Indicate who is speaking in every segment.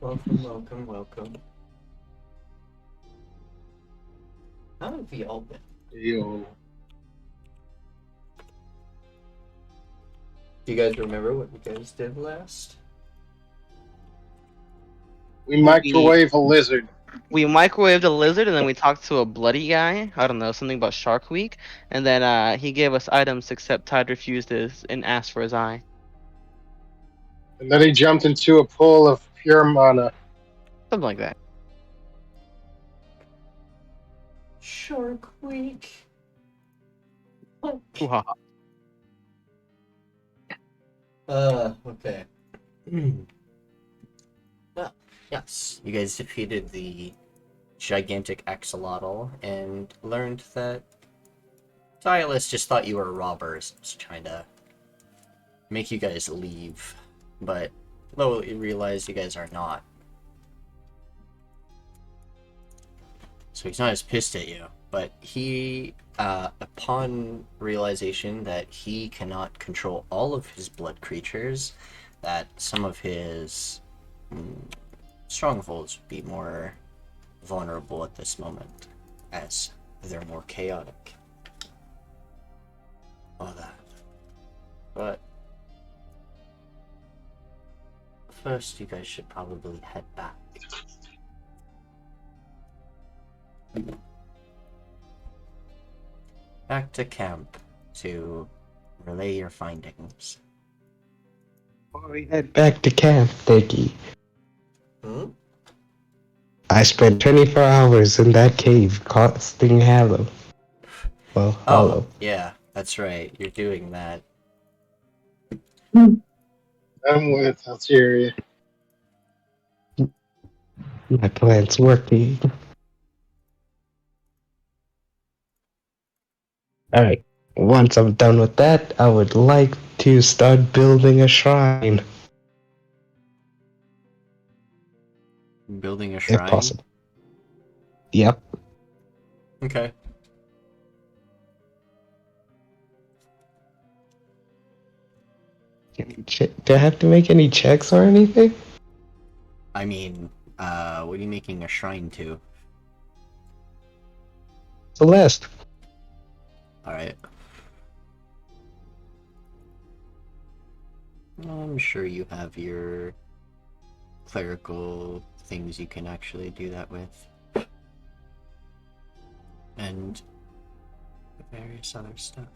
Speaker 1: Welcome, welcome, welcome. How have we all been?
Speaker 2: Yo.
Speaker 1: Do you guys remember what you guys did last?
Speaker 2: We microwave a lizard.
Speaker 3: We microwaved a lizard and then we talked to a bloody guy. I don't know, something about Shark Week. And then he gave us items except Tide refused his and asked for his eye.
Speaker 2: And then he jumped into a pool of pure mana.
Speaker 3: Something like that.
Speaker 1: Shark Week. What?
Speaker 3: Hoo-ha.
Speaker 1: Okay. Well, yes, you guys defeated the gigantic axolotl and learned that Silas just thought you were robbers, just trying to make you guys leave, but lo, you realize you guys are not. So he's not as pissed at you, but he, upon realization that he cannot control all of his blood creatures, that some of his strongholds would be more vulnerable at this moment, as they're more chaotic. All that. But first, you guys should probably head back. Back to camp to relay your findings.
Speaker 4: Before we head back to camp, Dickie,
Speaker 1: Hmm?
Speaker 4: I spent 24 hours in that cave costing Hallow. Well, Hollow.
Speaker 1: Yeah, that's right. You're doing that.
Speaker 2: I'm with Alteria.
Speaker 4: My plan's working. Alright, once I'm done with that, I would like to start building a shrine,
Speaker 1: Building a
Speaker 4: if
Speaker 1: shrine?
Speaker 4: possible. Yep.
Speaker 1: Okay.
Speaker 4: Do I have to make any checks or anything?
Speaker 1: I mean, what are you making a shrine to?
Speaker 4: Celeste.
Speaker 1: Alright. I'm sure you have your clerical things you can actually do that with. And various other stuff.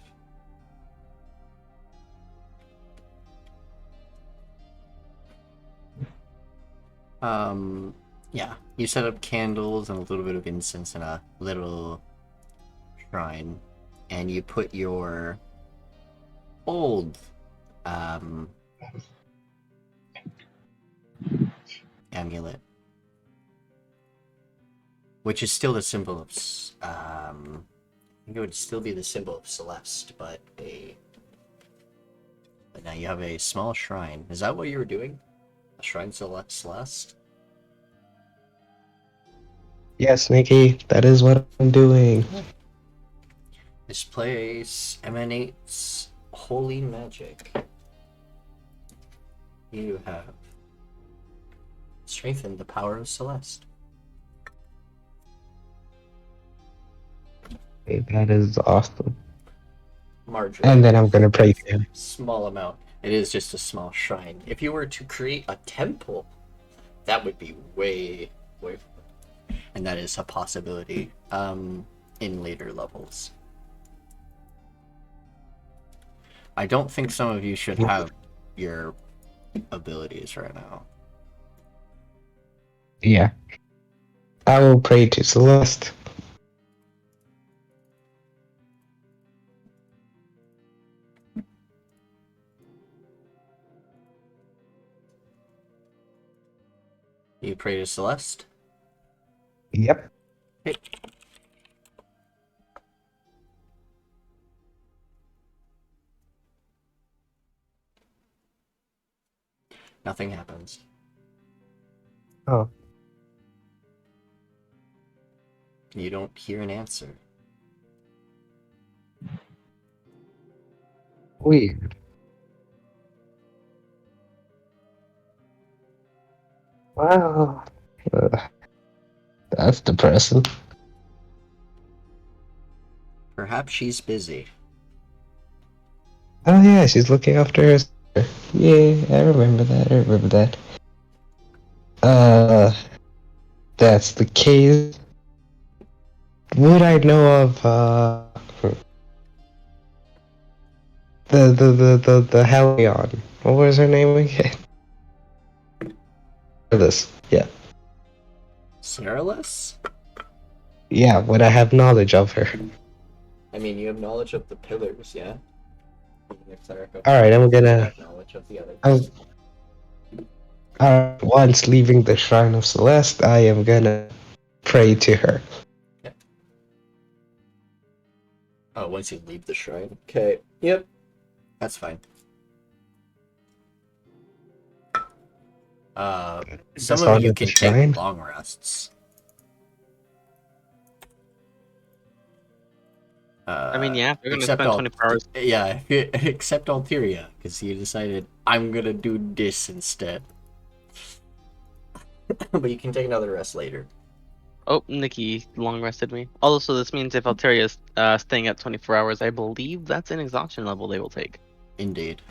Speaker 1: Yeah, you set up candles and a little bit of incense in a little shrine, and you put your old, amulet, which is still the symbol of, I think it would still be the symbol of Celeste, but now you have a small shrine. Is that what you were doing? A shrine to Celeste?
Speaker 4: Yes, Nikki, that is what I'm doing.
Speaker 1: This place emanates holy magic. You have strengthened the power of Celeste.
Speaker 4: Okay, that is awesome.
Speaker 1: Marginally.
Speaker 4: And then I'm gonna pray to him.
Speaker 1: Small amount. It is just a small shrine. If you were to create a temple, that would be way. And that is a possibility in later levels. I don't think some of you should have your abilities right now.
Speaker 4: Yeah. I will pray to Celeste.
Speaker 1: You pray to Celeste?
Speaker 4: Yep.
Speaker 1: Hey. Nothing happens.
Speaker 4: Oh.
Speaker 1: You don't hear an answer.
Speaker 4: Weird. Well, Oh, that's depressing.
Speaker 1: Perhaps she's busy.
Speaker 4: Oh yeah, she's looking after her sister. Yeah, I remember that. I remember that. That's the case. Would I know of the Helion? What was her name again? This. Yeah.
Speaker 1: Saraless?
Speaker 4: Yeah, would I have knowledge of her?
Speaker 1: I mean, you have knowledge of the pillars, yeah?
Speaker 4: Alright, I'm gonna.
Speaker 1: Have knowledge of the others.
Speaker 4: Once leaving the Shrine of Celeste, I am gonna pray to her.
Speaker 1: Oh, once you leave the shrine? Okay, yep. That's fine. Some
Speaker 4: Just
Speaker 1: of
Speaker 4: on
Speaker 1: you
Speaker 4: at the
Speaker 1: can
Speaker 4: shrine?
Speaker 1: take long rests.
Speaker 3: I mean, yeah, they're gonna
Speaker 1: Except
Speaker 3: spend 24 hours.
Speaker 1: Yeah, except Alteria, because you decided I'm gonna do this instead. But you can take another rest later.
Speaker 3: Oh, Nikki long rested me. Also, this means if Alteria is staying at 24 hours, I believe that's an exhaustion level they will take.
Speaker 1: Indeed.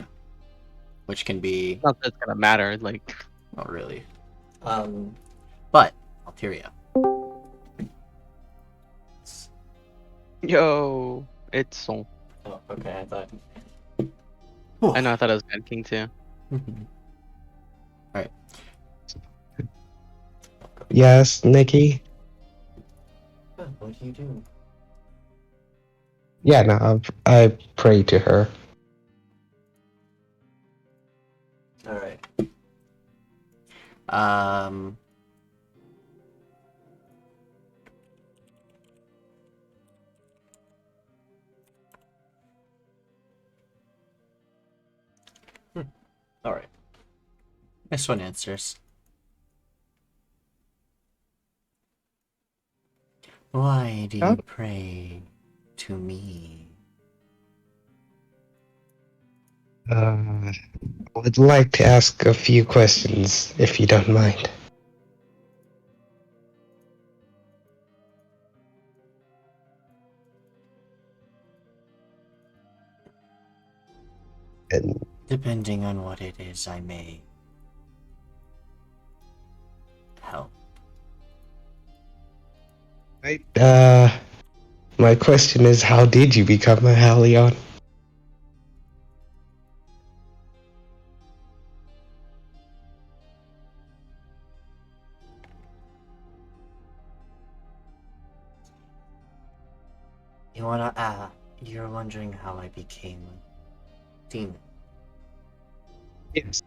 Speaker 1: Which can be
Speaker 3: Not that it's gonna matter, like.
Speaker 1: not really. But Alteria.
Speaker 3: Yo, it's so.
Speaker 1: Oh, okay. I thought.
Speaker 3: I know. I thought it was Madking too.
Speaker 1: Alright.
Speaker 4: Yes, Nikki?
Speaker 1: What do you do?
Speaker 4: Yeah, no, I pray to her.
Speaker 1: Alright. Um. Alright. This one answers. Why do you pray to me?
Speaker 4: I would like to ask a few questions, if you don't mind. And
Speaker 1: Depending on what it is, I may help.
Speaker 4: my question is, how did you become a Helion?
Speaker 1: You're wondering how I became a demon.
Speaker 4: Yes.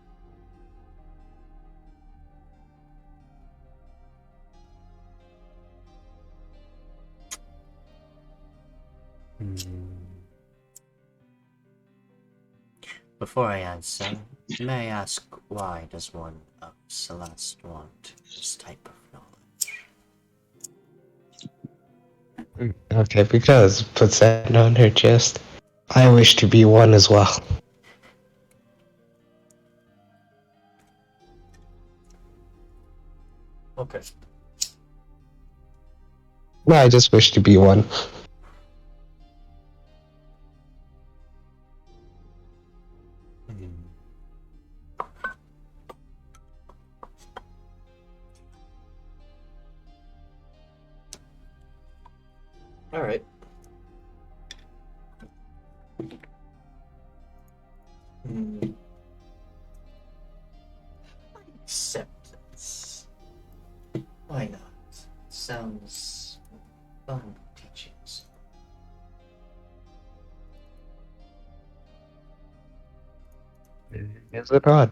Speaker 1: Before I answer, may I ask why does one of Celeste want this type of knowledge?
Speaker 4: Okay, because puts that on her chest. I wish to be one as well.
Speaker 1: Okay.
Speaker 4: No, I just wish to be one.
Speaker 1: Alright. Acceptance. Why not? Sounds fun teachings.
Speaker 4: Is it odd?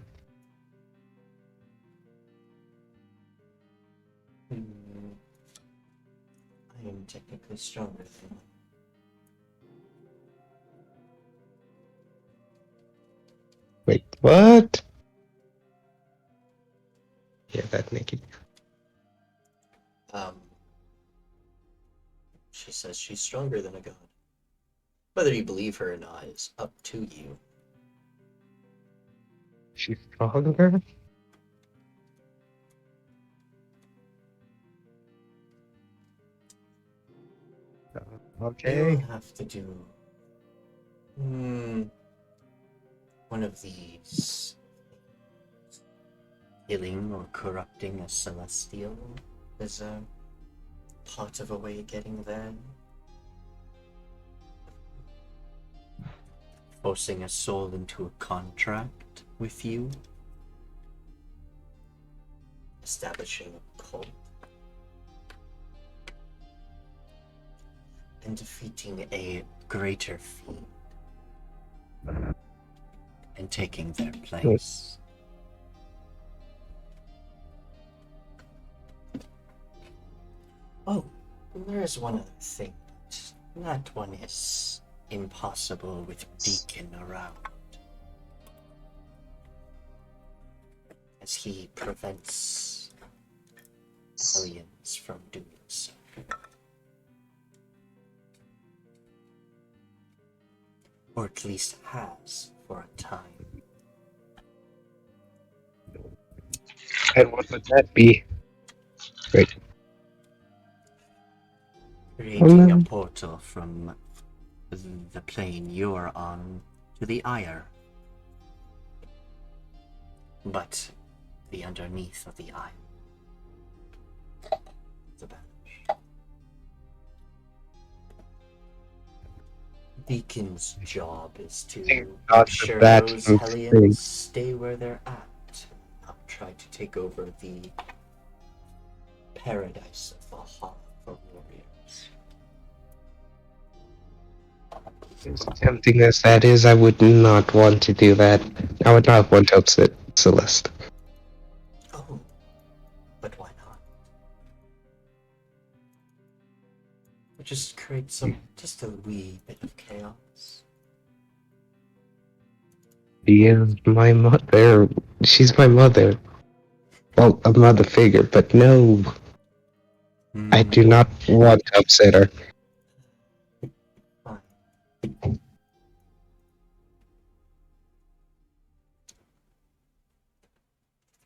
Speaker 1: I am technically stronger than
Speaker 4: Wait, what? Yeah, that Nikki.
Speaker 1: She says she's stronger than a god. Whether you believe her or not is up to you.
Speaker 4: She's stronger?
Speaker 1: You'll
Speaker 4: Okay.
Speaker 1: have to do one of these. Killing or corrupting a celestial is a part of a way of getting there. Forcing a soul into a contract with you. Establishing a cult. And defeating a greater fiend. And taking their place. Oh, there is one other thing. That one is impossible with Deacon around. As he prevents aliens from doing so. Or at least has for a time.
Speaker 4: And what would that be? Great.
Speaker 1: Creating a portal from the plane you're on to the Ire. But the underneath of the Ire. The bench. Deacon's job is to
Speaker 4: Think
Speaker 1: make
Speaker 4: about
Speaker 1: sure
Speaker 4: that
Speaker 1: those
Speaker 4: and
Speaker 1: hellions stay where they're at, not try to take over the paradise of Valhalla for warriors.
Speaker 4: as tempting as that is, I would not want to do that. I would not want to upset Celeste.
Speaker 1: Oh, but why not? It just creates just a wee bit of chaos.
Speaker 4: She is my mother. She's my mother. Well, a mother figure, but no. I do not want to upset her.
Speaker 1: Fine.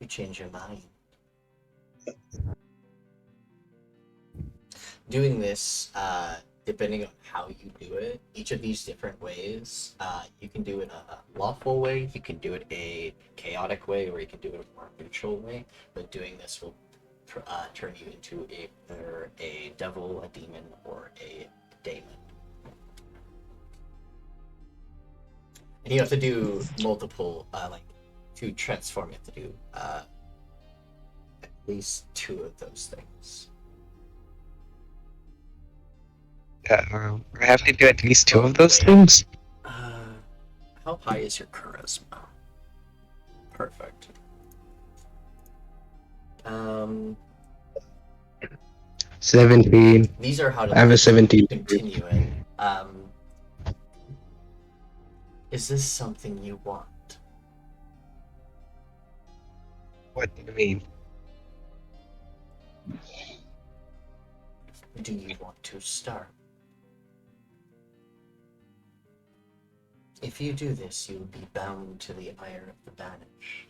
Speaker 1: You change your mind. Doing this, depending on how you do it, each of these different ways, you can do it a lawful way, you can do it a chaotic way, or you can do it a more neutral way. But doing this will turn you into either a devil, a demon, or a daemon. And you have to do multiple, to transform, you have to do at least 2 of those things.
Speaker 4: I have to do at least 2 of those things?
Speaker 1: How high is your charisma? Perfect.
Speaker 4: 17.
Speaker 1: These are how to
Speaker 4: I have a 17.
Speaker 1: continue it. Is this something you want?
Speaker 4: What do you mean?
Speaker 1: Do you want to start? If you do this, you will be bound to the ire of the banished.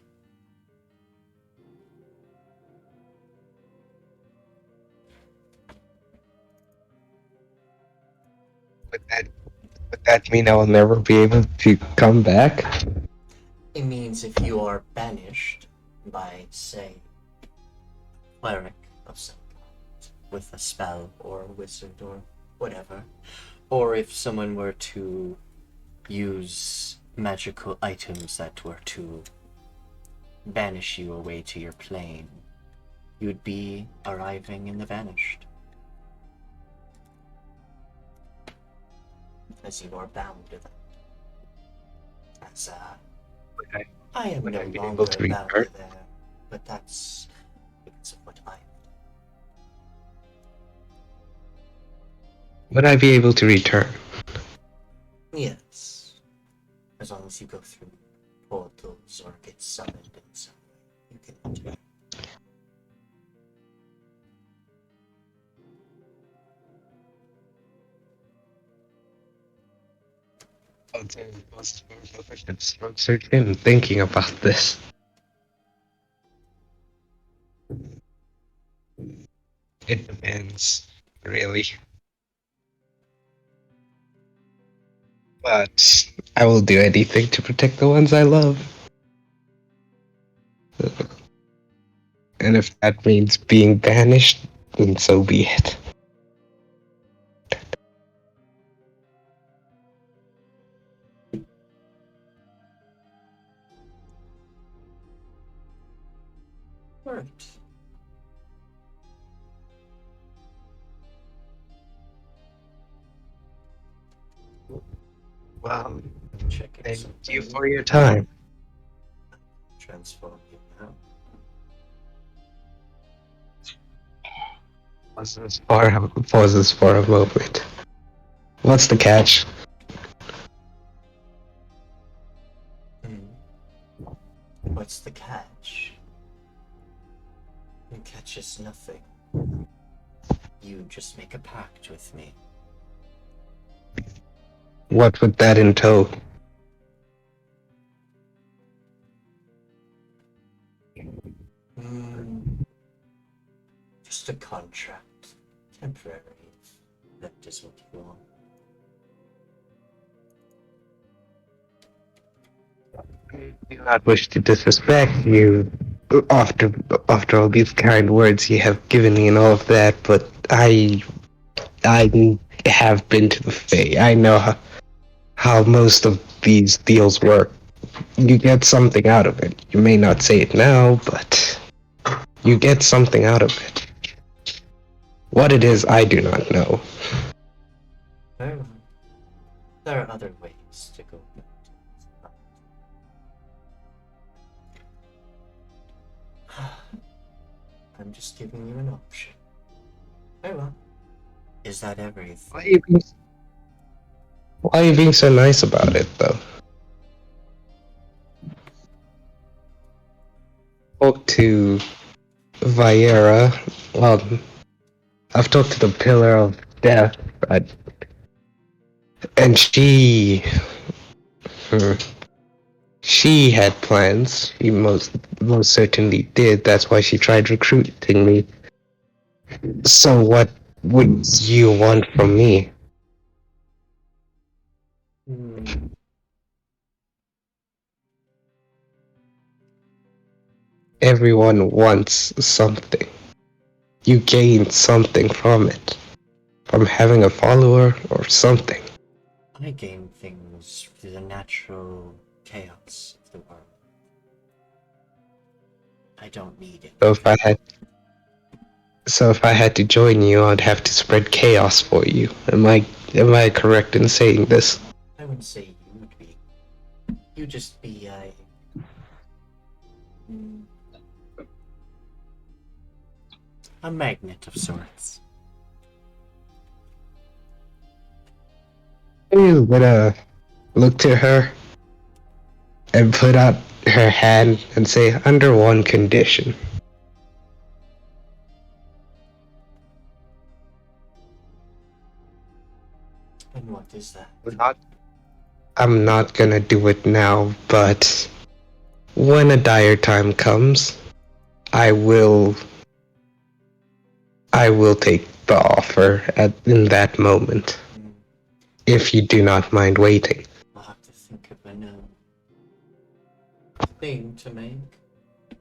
Speaker 4: Would that mean I will never be able to come back?
Speaker 1: It means if you are banished by, say, cleric of some kind, with a spell or a wizard or whatever, or if someone were to use magical items that were to banish you away to your plane, you'd be arriving in the vanished. As you are bound to them. As I am
Speaker 4: Would
Speaker 1: no
Speaker 4: I be
Speaker 1: longer
Speaker 4: able to
Speaker 1: bound
Speaker 4: return?
Speaker 1: to there, but that's because of what I am.
Speaker 4: Would I be able to return?
Speaker 1: Yes. As long as you go through portals or get summoned in some way, you can enter.
Speaker 4: I'm thinking about this. It depends, really. But I will do anything to protect the ones I love. And if that means being banished, then so be it.
Speaker 1: Alright.
Speaker 4: Well,
Speaker 1: Checking
Speaker 4: thank
Speaker 1: something.
Speaker 4: you for your time.
Speaker 1: Transform you now.
Speaker 4: Pauses for a moment. What's the catch?
Speaker 1: What's the catch? The catch is nothing. You just make a pact with me.
Speaker 4: What would that entail?
Speaker 1: Just a contract. Temporary. That is what you want.
Speaker 4: I do not wish to disrespect you after all these kind words you have given me and all of that, but I have been to the Fae. I know how most of these deals work. You get something out of it. You may not say it now, but you get something out of it. What it is, I do not know.
Speaker 1: Very well. There are other ways to go about it. I'm just giving you an option. Very well. Is that everything?
Speaker 4: Why are you being so nice about it, though? Spoke to Viera. I've talked to the Pillar of Death, and she had plans. She most certainly did. That's why she tried recruiting me. So what would you want from me? Everyone wants something. You gain something from it. From having a follower or something.
Speaker 1: I gain things through the natural chaos of the world. I don't need it.
Speaker 4: So if I had to join you, I'd have to spread chaos for you. Am I correct in saying this?
Speaker 1: I wouldn't say you would be. You'd just be a magnet of sorts.
Speaker 4: I'm gonna look to her and put out her hand and say, under one condition.
Speaker 1: And what is that?
Speaker 4: I'm not gonna do it now, but when a dire time comes, I will take the offer in that moment. If you do not mind waiting.
Speaker 1: I'll have to think of a new thing to make.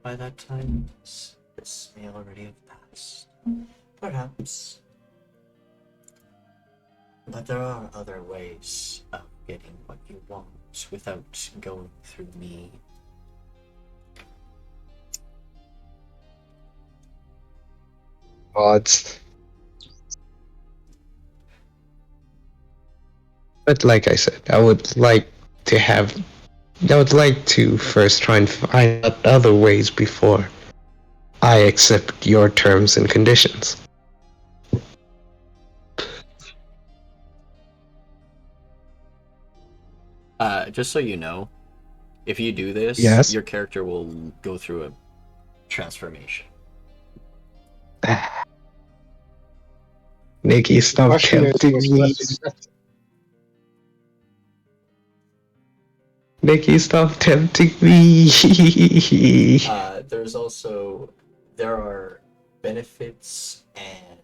Speaker 1: By that time, this may already have passed. Perhaps. But there are other ways of getting what you want without going through me.
Speaker 4: Odds. But like I said, I would like to first try and find out other ways before I accept your terms and conditions.
Speaker 1: Just so you know, if you do this,
Speaker 4: Yes?
Speaker 1: your character will go through a transformation.
Speaker 4: Nikki, stop
Speaker 2: Question is,
Speaker 4: tempting
Speaker 2: what's
Speaker 4: me.
Speaker 2: less expensive?
Speaker 4: Nikki, stop tempting me.
Speaker 1: There are benefits and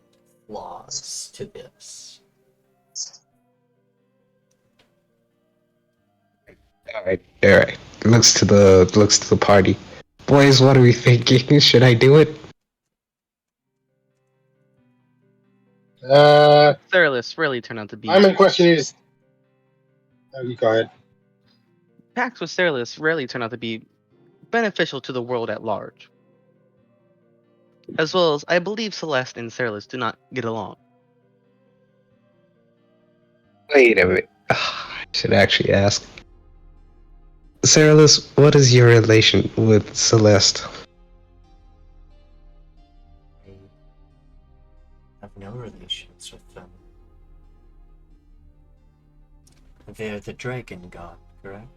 Speaker 1: flaws to this.
Speaker 4: Alright. Looks to the party. Boys, what are we thinking? Should I do it?
Speaker 3: Cyrillus really turned out to be.
Speaker 2: I'm in question is. You go ahead.
Speaker 3: Pacts with Cyrillus rarely turn out to be beneficial to the world at large. As well as, I believe Celeste and Cyrillus do not get along.
Speaker 4: Wait a minute. I should actually ask. Cyrillus, what is your relation with Celeste?
Speaker 1: I have no relations with them. They're the dragon god, correct?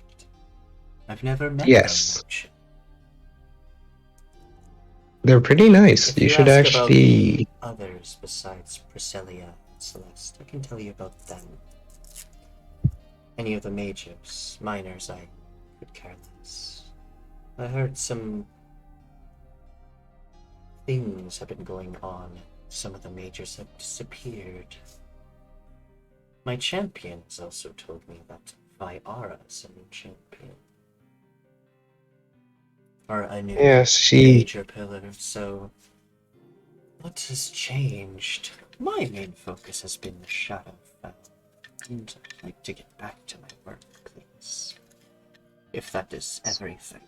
Speaker 1: I've never met
Speaker 4: Yes.
Speaker 1: them much.
Speaker 4: They're pretty nice.
Speaker 1: If
Speaker 4: You
Speaker 1: you
Speaker 4: should
Speaker 1: ask about
Speaker 4: actually.
Speaker 1: the others besides Priscilla and Celeste, I can tell you about them. Any of the mages, minors, I could care less. I heard some things have been going on. Some of the majors have disappeared. My champions also told me that Viara is a new champion. Or a new
Speaker 4: Yes, she.
Speaker 1: major pillar, so what has changed? My main focus has been the Shadowfell, and I'd like to get back to my work, please. If that is everything.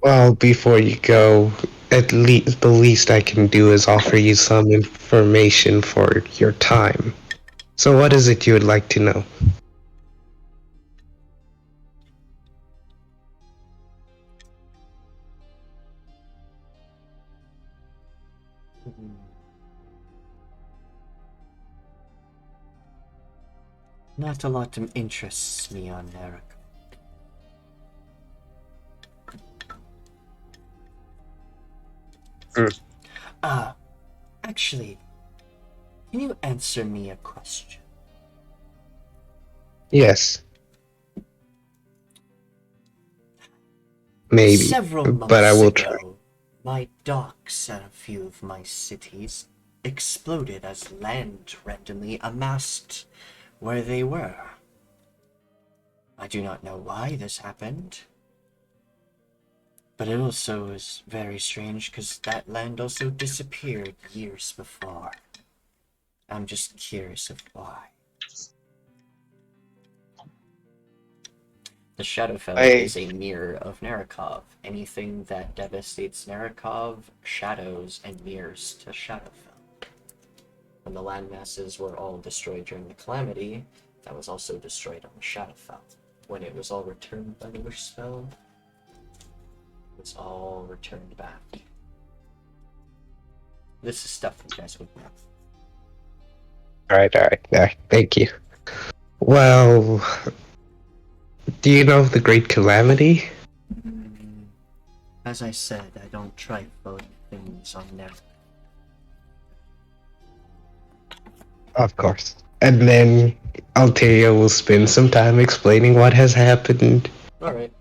Speaker 4: Well, before you go, at least the least I can do is offer you some information for your time. So, what is it you would like to know?
Speaker 1: Not a lot interests me on Eric. Actually, can you answer me a question?
Speaker 4: Yes. Maybe.
Speaker 1: Several months
Speaker 4: But I will
Speaker 1: ago,
Speaker 4: try.
Speaker 1: my docks at a few of my cities exploded as land randomly amassed where they were. I do not know why this happened, but it also is very strange because that land also disappeared years before. I'm just curious of why. The Shadowfell is a mirror of Narikov. Anything that devastates Narikov shadows and mirrors to Shadowfell. When the landmasses were all destroyed during the calamity, that was also destroyed on the Shadowfell. When it was all returned by the Wish spell, it was all returned back. This is stuff you guys would know.
Speaker 4: Alright. Thank you. Well, do you know of the Great Calamity?
Speaker 1: As I said, I don't try voting things on there.
Speaker 4: Of course. And then Alteria will spend some time explaining what has happened
Speaker 1: Alright.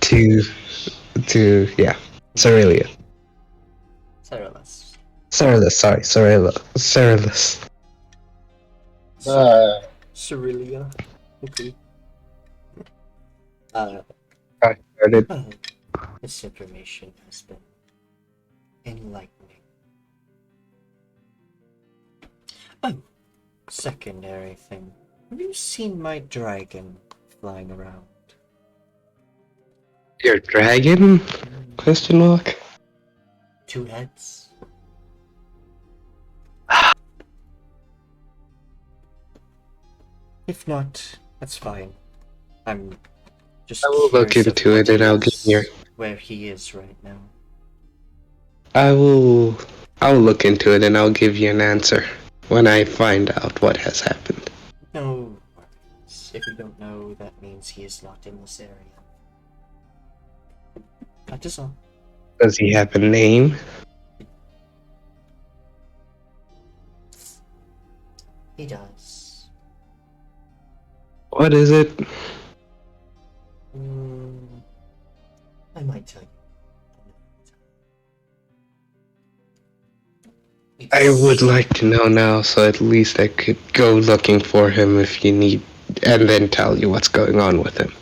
Speaker 4: to Cerelia.
Speaker 1: Cyrillus.
Speaker 4: Cerelis.
Speaker 1: Cerelia. Okay.
Speaker 4: I started.
Speaker 1: Well, this information has been enlightening. Oh, secondary thing. Have you seen my dragon flying around?
Speaker 4: Your dragon? Question mark.
Speaker 1: 2 heads? If not, that's fine. I'm just
Speaker 4: I will look
Speaker 1: curious of
Speaker 4: into
Speaker 1: what
Speaker 4: it and
Speaker 1: he
Speaker 4: I'll give
Speaker 1: is,
Speaker 4: you.
Speaker 1: where he is right now.
Speaker 4: I'll look into it and I'll give you an answer when I find out what has happened.
Speaker 1: No worries. If you don't know, that means he is not in this area. That is all.
Speaker 4: Does he have a name?
Speaker 1: He does.
Speaker 4: What is it?
Speaker 1: I might tell you.
Speaker 4: I would like to know now, so at least I could go looking for him if you need and then tell you what's going on with him.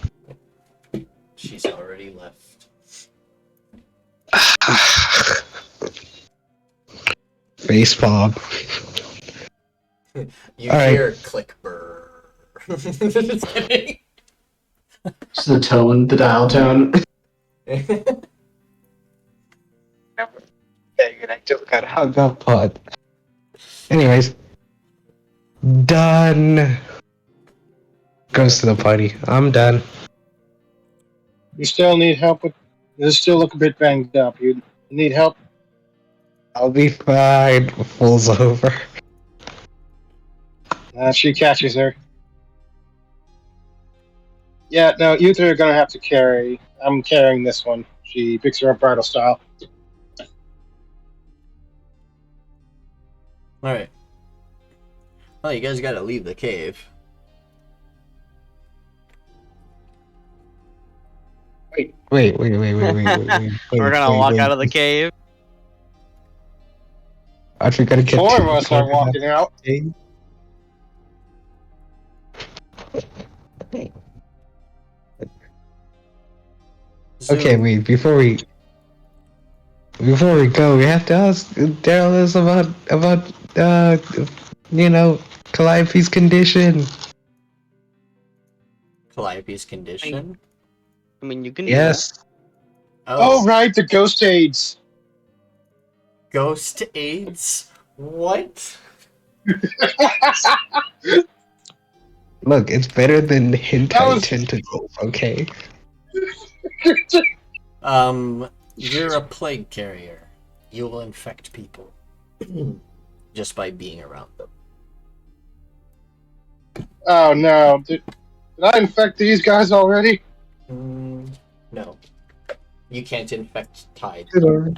Speaker 1: She's already left.
Speaker 4: Facepalm.
Speaker 1: You
Speaker 4: All right.
Speaker 1: hear click brrr. Just kidding.
Speaker 5: Just the tone, the dial tone.
Speaker 4: I just got hung up on. Anyways, done. Goes to the party. I'm done.
Speaker 2: You still need help with. You still look a bit banged up. You need help?
Speaker 4: I'll be fine. Falls over.
Speaker 2: She catches her. Yeah, no, you two are gonna have to carry. I'm carrying this one. She picks her up bridal style.
Speaker 1: Alright. Well, you guys gotta leave the cave.
Speaker 4: Wait.
Speaker 3: We're gonna walk out of the cave.
Speaker 4: Aren't we gonna get
Speaker 2: Four
Speaker 4: to
Speaker 2: of us are walking out.
Speaker 4: Okay, wait. Before we go, we have to ask Daryl about Calliope's condition.
Speaker 1: Calliope's condition?
Speaker 3: I mean, you can.
Speaker 4: Yes.
Speaker 2: Oh, right, the ghost aids.
Speaker 1: Ghost AIDS? What?
Speaker 4: Look, it's better than hentai
Speaker 2: That was-
Speaker 4: tentacles. Okay.
Speaker 1: You're a plague carrier. You will infect people. Just by being around them.
Speaker 2: Oh no! Did I infect these guys already?
Speaker 1: No. You can't infect Tide.
Speaker 4: I'm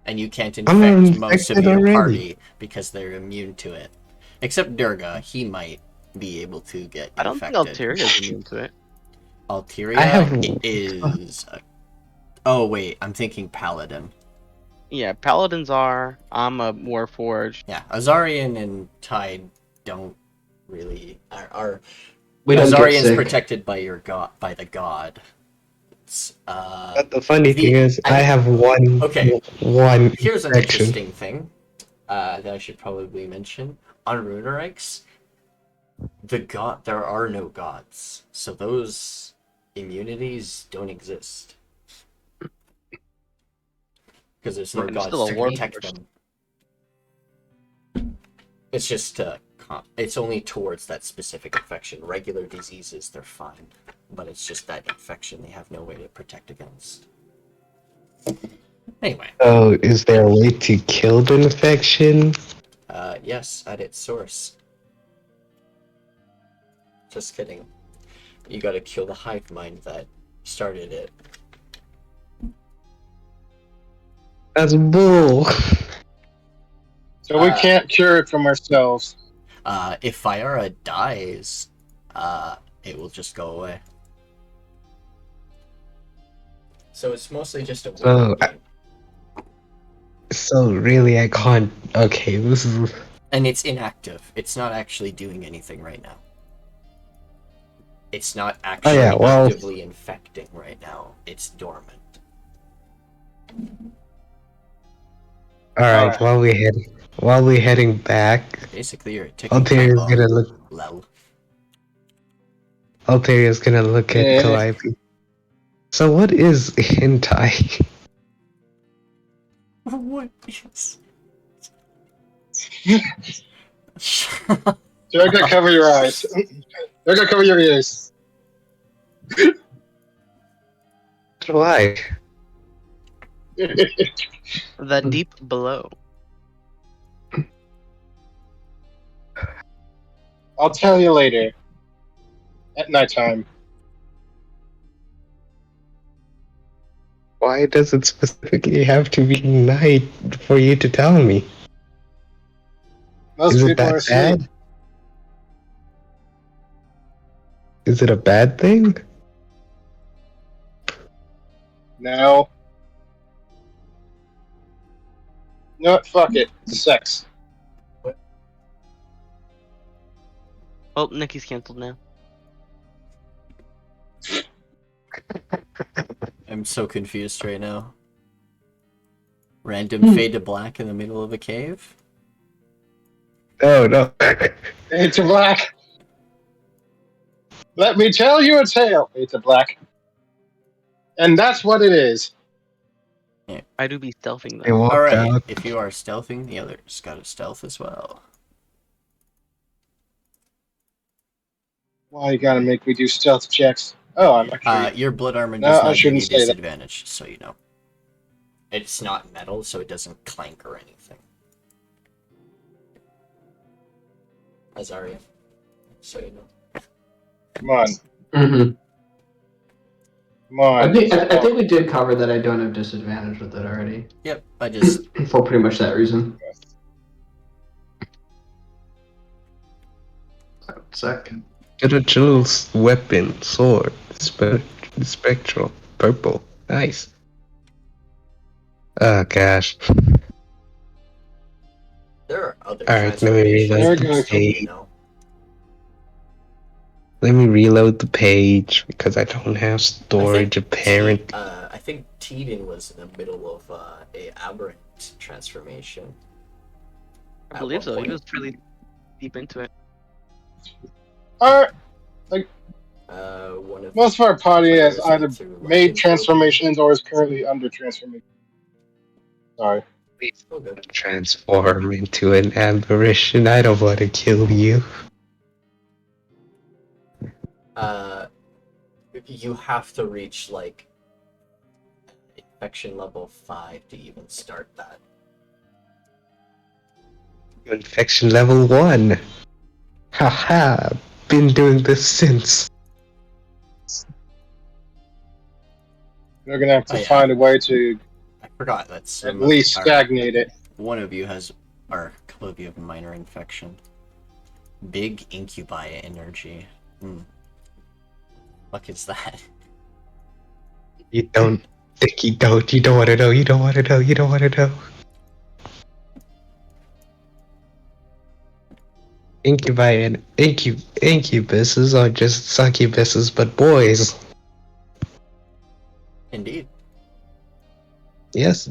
Speaker 1: And you can't
Speaker 4: I'm
Speaker 1: infect most of
Speaker 4: infected
Speaker 1: your
Speaker 4: already.
Speaker 1: party because they're immune to it. Except Durga, he might be able to get
Speaker 3: I don't think
Speaker 1: infected.
Speaker 3: Alteria is immune to it.
Speaker 1: Alteria
Speaker 4: I have-
Speaker 1: is... Oh wait, I'm thinking Paladin.
Speaker 3: Yeah, paladins are. I'm a warforged.
Speaker 1: Yeah, Az'arian and Tide don't really... Are
Speaker 5: We don't get
Speaker 1: Az'arian's
Speaker 5: sick.
Speaker 1: protected by your god, by the god.
Speaker 4: But the funny thing is, I have one.
Speaker 1: Okay.
Speaker 4: One
Speaker 1: Here's an
Speaker 4: infection.
Speaker 1: interesting thing that I should probably mention. On Runeriks, there are no gods, so those immunities don't exist. Because there's no
Speaker 3: Right,
Speaker 1: gods
Speaker 3: still a
Speaker 1: to
Speaker 3: war
Speaker 1: protect
Speaker 3: force.
Speaker 1: them. It's just it's only towards that specific infection. Regular diseases, they're fine, but it's just that infection they have no way to protect against. Anyway,
Speaker 4: So, is there a way to kill the infection?
Speaker 1: yes, at its source. Just kidding. You gotta kill the hive mind that started it.
Speaker 4: That's bull.
Speaker 2: So we can't cure it from ourselves.
Speaker 1: If Fyara dies, it will just go away. So it's mostly just a
Speaker 4: So,
Speaker 1: word game.
Speaker 4: So really, I can't. Okay, this is.
Speaker 1: And it's inactive. It's not actually doing anything right now. It's not actually actively infecting right now. It's dormant.
Speaker 4: All right. While we're heading back,
Speaker 1: Basically, you're a ticking
Speaker 4: Alteria's
Speaker 1: time bomb.
Speaker 4: gonna look.
Speaker 1: Lel.
Speaker 4: Alteria's gonna look at
Speaker 2: Yeah.
Speaker 4: Calliope. So what is hentai?
Speaker 1: What is?
Speaker 2: Durga, cover your eyes. Durga, cover your ears.
Speaker 4: Why?
Speaker 3: The deep below.
Speaker 2: I'll tell you later. At nighttime.
Speaker 4: Why does it specifically have to be night for you to tell me?
Speaker 2: Most
Speaker 4: Is it
Speaker 2: people are
Speaker 4: that
Speaker 2: asleep.
Speaker 4: bad? Is it a bad thing?
Speaker 2: No. No, fuck it. Sex.
Speaker 3: Oh, Nikki's canceled now.
Speaker 1: I'm so confused right now. Random fade to black in the middle of a cave?
Speaker 4: Oh no.
Speaker 2: Fade to black. Let me tell you a tale. Fade to black. And that's what it is.
Speaker 3: I do be stealthing
Speaker 4: They
Speaker 3: though.
Speaker 4: walked
Speaker 1: Alright,
Speaker 4: out.
Speaker 1: if you are stealthing, the other's got to stealth as well.
Speaker 2: Why you gotta make me do stealth checks? Oh, I'm actually.
Speaker 1: Your blood armor
Speaker 2: No,
Speaker 1: does
Speaker 2: I
Speaker 1: not give
Speaker 2: shouldn't
Speaker 1: you
Speaker 2: say that.
Speaker 1: disadvantage, so you know. It's not metal, so it doesn't clank or anything. Az'arian, so you know.
Speaker 2: Come on.
Speaker 5: Mm-hmm.
Speaker 2: Come on.
Speaker 5: I think we did cover that I don't have disadvantage with it already.
Speaker 1: Yep, I just...
Speaker 5: For pretty much that reason. Second.
Speaker 4: Get a Jules weapon, sword, spectral, purple. Nice. Oh gosh.
Speaker 1: There are other
Speaker 4: Alright, let me
Speaker 1: transformations,
Speaker 4: reload
Speaker 2: the
Speaker 1: so you
Speaker 4: page.
Speaker 1: know.
Speaker 4: Let me reload the page because I don't have storage
Speaker 1: I
Speaker 4: apparent.
Speaker 1: think Teeden was in the middle of a aberrant transformation.
Speaker 3: I
Speaker 1: At
Speaker 3: believe
Speaker 1: one
Speaker 3: so. He
Speaker 1: point.
Speaker 3: was really deep into it.
Speaker 2: Alright.
Speaker 1: One of
Speaker 2: Most of our party has
Speaker 1: players
Speaker 2: either
Speaker 1: went through
Speaker 2: made
Speaker 1: Legend
Speaker 2: transformations or is currently under transformation. Sorry.
Speaker 1: Oh, good.
Speaker 4: Transform into an apparition. I don't want to kill you.
Speaker 1: You have to reach like infection level 5 to even start that.
Speaker 4: Infection level 1. Haha. Been doing this since.
Speaker 2: We're gonna have to
Speaker 1: Oh, yeah.
Speaker 2: find a way to
Speaker 1: I forgot that's
Speaker 2: at least stagnate it.
Speaker 1: one of you has, or a couple of you have minor infection. Big incubi energy. What is that?
Speaker 4: You don't think you don't. You don't want to know. You don't want to know. You don't want to know. Incubi and incubuses are just succubuses, but boys.
Speaker 1: Indeed.
Speaker 4: Yes.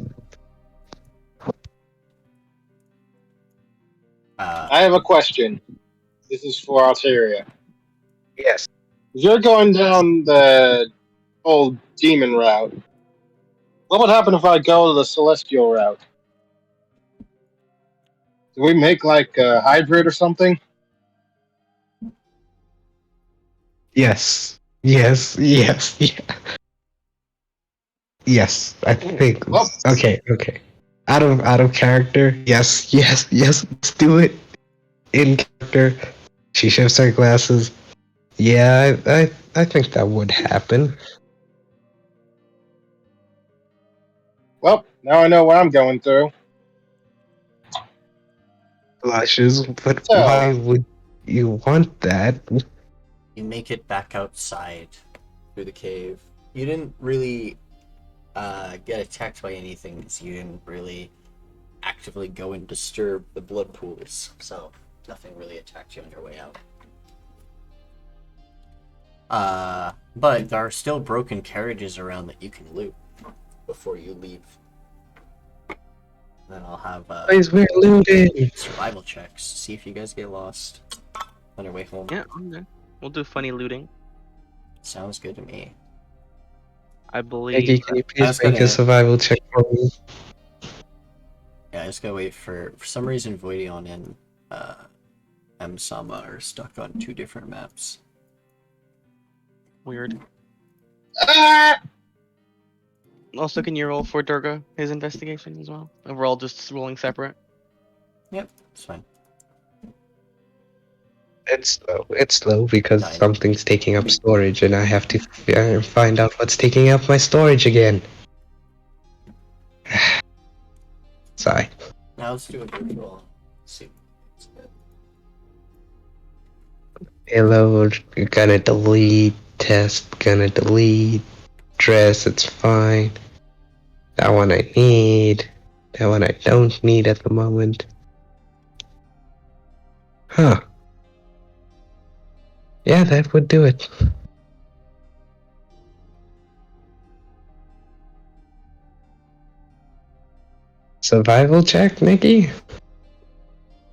Speaker 2: I have a question. This is for Alteria.
Speaker 4: Yes.
Speaker 2: You're going down the old demon route. What would happen if I go the celestial route? Do we make like a hybrid or something?
Speaker 4: Yes. Yes. Yes. Yeah. Yes. I think.
Speaker 2: Well,
Speaker 4: Okay. Okay. Out of character. Yes. Yes. Yes. Let's do it. In character. She shifts her glasses. Yeah. I think that would happen.
Speaker 2: well, now I know what I'm going through.
Speaker 4: Blushes. But
Speaker 2: So,
Speaker 4: why would you want that?
Speaker 1: You make it back outside through the cave. You didn't really get attacked by anything because you didn't really actively go and disturb the blood pools, so nothing really attacked you on your way out. But there are still broken carriages around that you can loot before you leave. Then I'll have
Speaker 4: Guys, we're looting.
Speaker 1: survival checks. See if you guys get lost on your way home.
Speaker 3: Yeah, okay. We'll do funny looting.
Speaker 1: Sounds good to me.
Speaker 3: I
Speaker 4: Maggie,
Speaker 3: believe.
Speaker 4: can you
Speaker 1: I
Speaker 4: please
Speaker 1: was
Speaker 4: make
Speaker 1: gonna-
Speaker 4: a survival check for me?
Speaker 1: Yeah, I just gotta wait for some reason Voideon and M-Sama are stuck on 2 different maps.
Speaker 3: Weird.
Speaker 2: ah!
Speaker 3: Also, can you roll for Durga his investigation as well? And we're all just rolling separate.
Speaker 1: Yep, it's fine.
Speaker 4: It's slow because
Speaker 1: Nine.
Speaker 4: something's taking up storage, and I have to find out what's taking up my storage again. Sigh.
Speaker 1: Now let's do a virtual. See.
Speaker 4: Hello, gonna delete, test, gonna delete, dress, it's fine. That one I need, that one I don't need at the moment. Huh. Yeah, that would do it. Survival check, Nikki?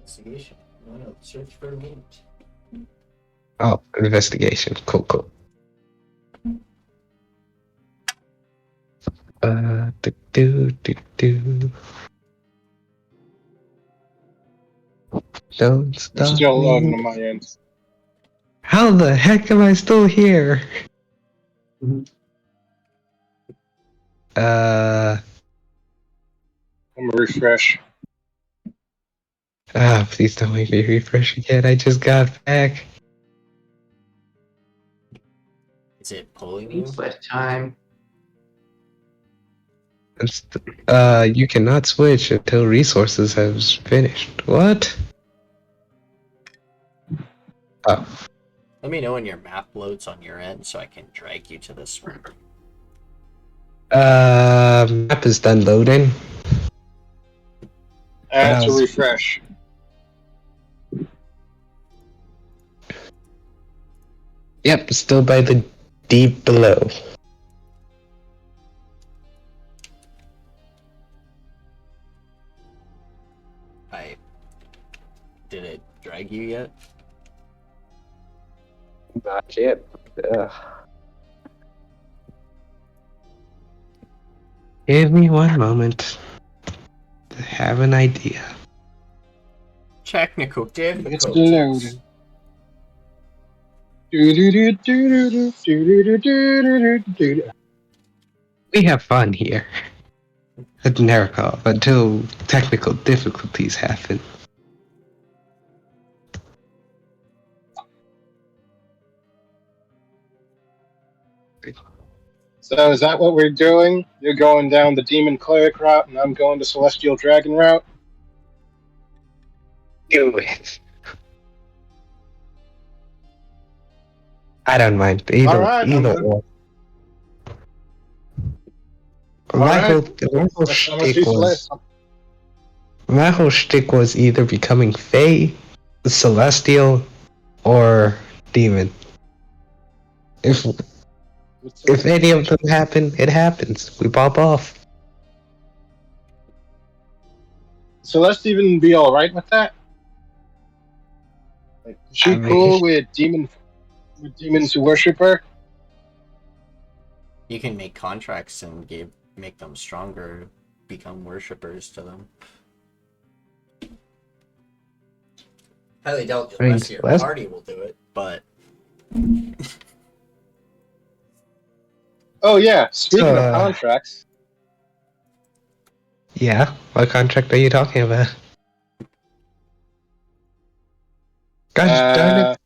Speaker 1: Investigation. No, search for meat.
Speaker 4: Oh, investigation. Cool. Do. Don't
Speaker 2: I'm
Speaker 4: stop
Speaker 2: still loading
Speaker 4: me.
Speaker 2: on my end.
Speaker 4: How the heck am I still here?
Speaker 2: I'm gonna refresh.
Speaker 4: Please don't make me refresh again. I just got back.
Speaker 1: Is it pulling you?
Speaker 5: Switch time.
Speaker 4: You cannot switch until resources have finished. What? Oh.
Speaker 1: Let me know when your map loads on your end so I can drag you to this one.
Speaker 4: Map is done loading.
Speaker 2: Add to
Speaker 4: Browse.
Speaker 2: refresh.
Speaker 4: Yep, still by the deep below.
Speaker 1: Did it drag you yet?
Speaker 4: Not yet. Ugh. Give me one moment to have an idea.
Speaker 1: Technical
Speaker 2: It's
Speaker 1: difficulties.
Speaker 2: loading. Do-do-do-do-do-do-do-do-do-do-do.
Speaker 4: We have fun here at Narikov until technical difficulties happen.
Speaker 2: So is that what we're doing? You're going down the Demon Cleric route, and I'm going the Celestial Dragon route?
Speaker 4: Do it. I don't mind. Either
Speaker 2: Alright,
Speaker 4: or.
Speaker 2: Alright.
Speaker 4: My whole
Speaker 2: I'm gonna
Speaker 4: shtick
Speaker 2: do
Speaker 4: was
Speaker 2: Celestial.
Speaker 4: my whole shtick was either becoming Fae, Celestial, or Demon. If any of them happen, it happens. We pop off.
Speaker 2: Celeste even be alright with that? Like, is she
Speaker 4: I mean-
Speaker 2: cool with demons who worship her?
Speaker 1: You can make contracts and make them stronger, become worshippers to them. Highly doubt the
Speaker 4: I mean,
Speaker 1: rest of your
Speaker 4: Celeste-
Speaker 1: party will do it, but
Speaker 2: Oh yeah, speaking of
Speaker 4: Uh,
Speaker 2: contracts,
Speaker 4: Yeah, what contract are you talking about? Gosh darn it.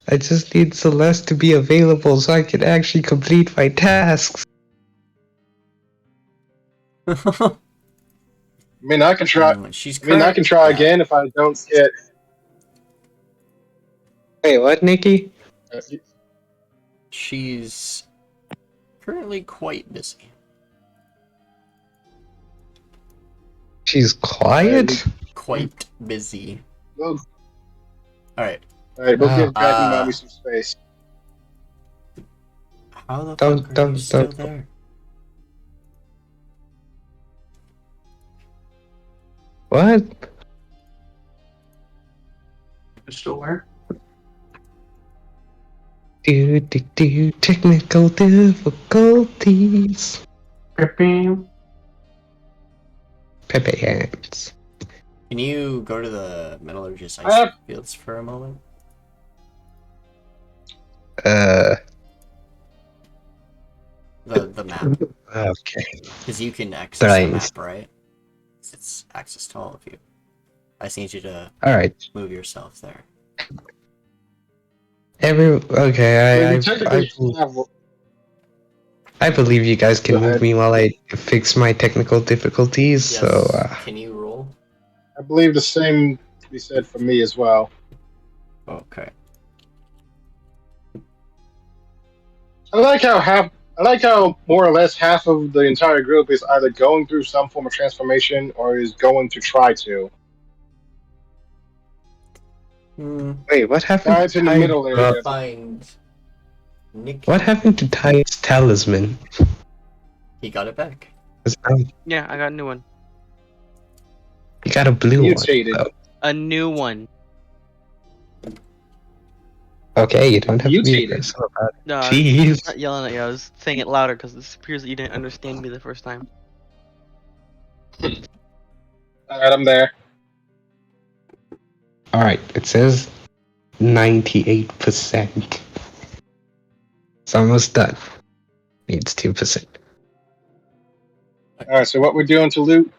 Speaker 4: I just need Celeste to be available so I can actually complete my tasks.
Speaker 2: I mean I can try
Speaker 1: she's
Speaker 2: I can try again if I don't get
Speaker 4: Wait, what, Nikki?
Speaker 1: She's currently quite busy.
Speaker 4: She's quiet?
Speaker 1: Quite busy.
Speaker 2: well,
Speaker 1: Alright.
Speaker 2: alright, we'll give Dragon Mommy some space.
Speaker 1: How the
Speaker 4: Don't-
Speaker 1: fuck are
Speaker 4: don't-
Speaker 1: you still
Speaker 4: don't-
Speaker 1: there?
Speaker 4: What?
Speaker 5: Still where?
Speaker 4: Technical difficulties.
Speaker 5: Prepping.
Speaker 4: Pepe hands.
Speaker 1: Can you go to the Metallurgist
Speaker 2: I have-
Speaker 1: ice fields for a moment? The map.
Speaker 4: Okay.
Speaker 1: Because you can access the
Speaker 4: Thanks.
Speaker 1: map, right? It's access to all of you. I just need you to
Speaker 4: Alright.
Speaker 1: move yourself there.
Speaker 4: Okay,
Speaker 2: We technically have
Speaker 4: I believe you guys can
Speaker 2: Go
Speaker 4: move
Speaker 2: ahead.
Speaker 4: me while I fix my technical difficulties,
Speaker 1: Yes.
Speaker 4: so,
Speaker 1: Can you roll?
Speaker 2: I believe the same can be said for me as well.
Speaker 1: Okay.
Speaker 2: I like how more or less half of the entire group is either going through some form of transformation or is going to try to.
Speaker 4: Wait, what happened
Speaker 2: It's
Speaker 4: to
Speaker 2: in the
Speaker 4: Tide?
Speaker 2: middle area.
Speaker 1: Find Nick.
Speaker 4: What happened to Tide's talisman?
Speaker 1: He got it back.
Speaker 4: 'Cause now
Speaker 3: Yeah, I got a new one.
Speaker 4: you got a blue
Speaker 2: Mutated.
Speaker 4: one.
Speaker 3: A new one.
Speaker 4: Okay, you don't have to be
Speaker 2: Mutated.
Speaker 4: aggressive about it.
Speaker 3: No,
Speaker 4: Jeez.
Speaker 3: I'm not yelling at you. I was saying it louder because it appears that you didn't understand me the first time.
Speaker 2: Alright, I'm there.
Speaker 4: Alright, it says 98%. It's almost done. Needs 2%.
Speaker 2: Alright, so what we're doing to loot?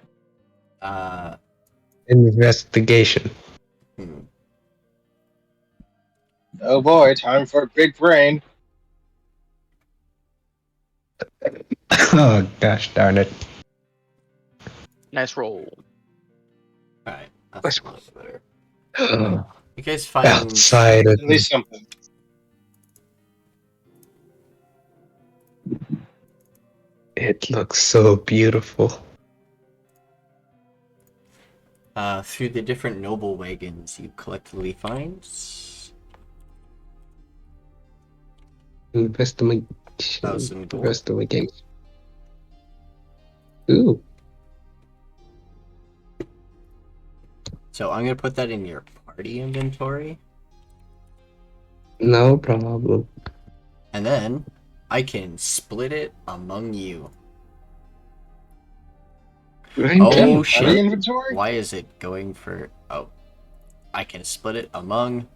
Speaker 4: Investigation.
Speaker 2: Oh boy, time for a big brain.
Speaker 4: Oh gosh darn it.
Speaker 3: Nice roll.
Speaker 1: Alright, that's a little better.
Speaker 4: Oh,
Speaker 1: You guys find
Speaker 4: outside of
Speaker 2: At least something.
Speaker 4: it looks so beautiful.
Speaker 1: through the different noble wagons you collectively find.
Speaker 4: Investigation.
Speaker 1: 1,000 gold.
Speaker 4: Investigation. Ooh.
Speaker 1: So I'm gonna put that in your party inventory,
Speaker 4: No problem.
Speaker 1: and then I can split it among you.
Speaker 4: Thank
Speaker 1: Oh,
Speaker 4: you.
Speaker 2: Party
Speaker 1: shit.
Speaker 2: inventory?
Speaker 1: Why is it going for... Oh. I can split it among...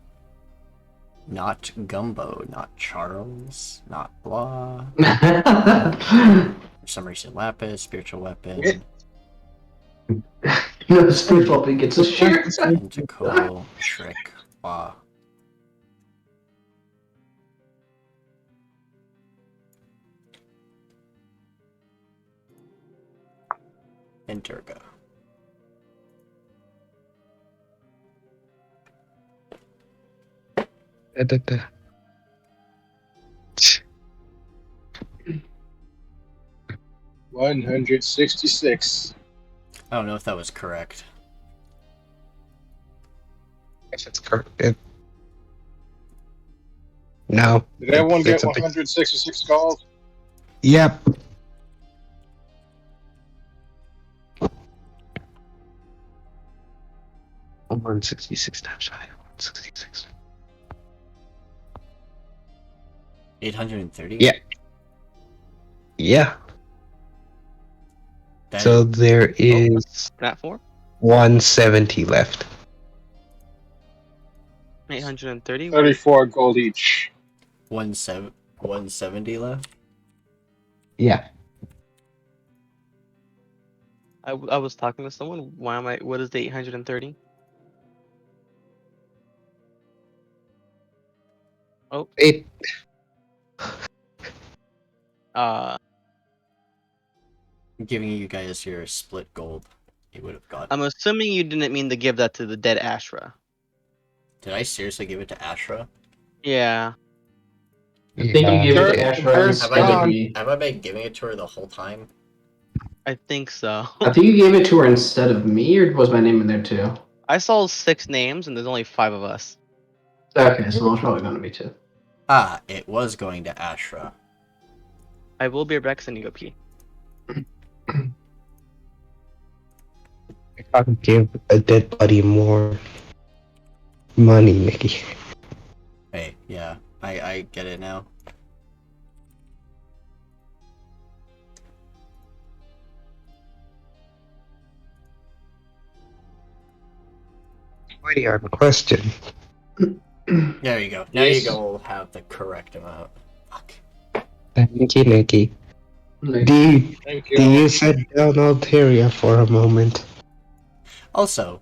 Speaker 1: Not Gumbo, not Charles, not Blah. For some reason, Lapis, spiritual weapon,
Speaker 5: No, spiritual weapon gets a share.
Speaker 1: Tentacle, Trick, Blah. And Durga.
Speaker 4: Da-da-da.
Speaker 2: 166.
Speaker 1: I don't know if that was correct.
Speaker 4: If it's correct. No.
Speaker 2: Did everyone
Speaker 4: It's
Speaker 2: get
Speaker 4: a big-
Speaker 2: 166 gold?
Speaker 4: Yep. Oh, 166 times 5. 166.
Speaker 1: 830?
Speaker 4: Yeah. Yeah.
Speaker 1: That
Speaker 4: So there is
Speaker 3: That for
Speaker 4: 170 left.
Speaker 3: 830.
Speaker 2: 34 gold each.
Speaker 1: 170 left?
Speaker 4: Yeah.
Speaker 3: I was talking to someone. Why am I? What is the 830? Oh,
Speaker 4: It.
Speaker 3: uh,
Speaker 1: I'm giving you guys your split gold. You would have got.
Speaker 3: I'm assuming you didn't mean to give that to the dead Ashra.
Speaker 1: Did I seriously give it to Ashra?
Speaker 3: Yeah.
Speaker 5: I think you gave it to
Speaker 2: Sure,
Speaker 5: Ashra
Speaker 2: sure,
Speaker 5: instead
Speaker 2: Scott.
Speaker 5: of me.
Speaker 1: Have I been giving it to her the whole time?
Speaker 3: I think so.
Speaker 5: I think you gave it to her instead of me, or was my name in there too?
Speaker 3: I saw 6 names and there's only 5 of us.
Speaker 5: Okay, so it's probably going to be two.
Speaker 1: Ah, it was going to Ashra.
Speaker 3: I will be right back and you go pee.
Speaker 4: I can't give a dead body more money, Mickey.
Speaker 1: Hey, yeah, I get it now.
Speaker 4: Wait, I have a question.
Speaker 1: There you go. Now
Speaker 2: Yes.
Speaker 1: you go have the correct amount. Fuck.
Speaker 4: Thank you, Nikki.
Speaker 5: Like,
Speaker 2: Thank
Speaker 4: Do
Speaker 2: you.
Speaker 4: you set down Alteria for a moment?
Speaker 1: Also,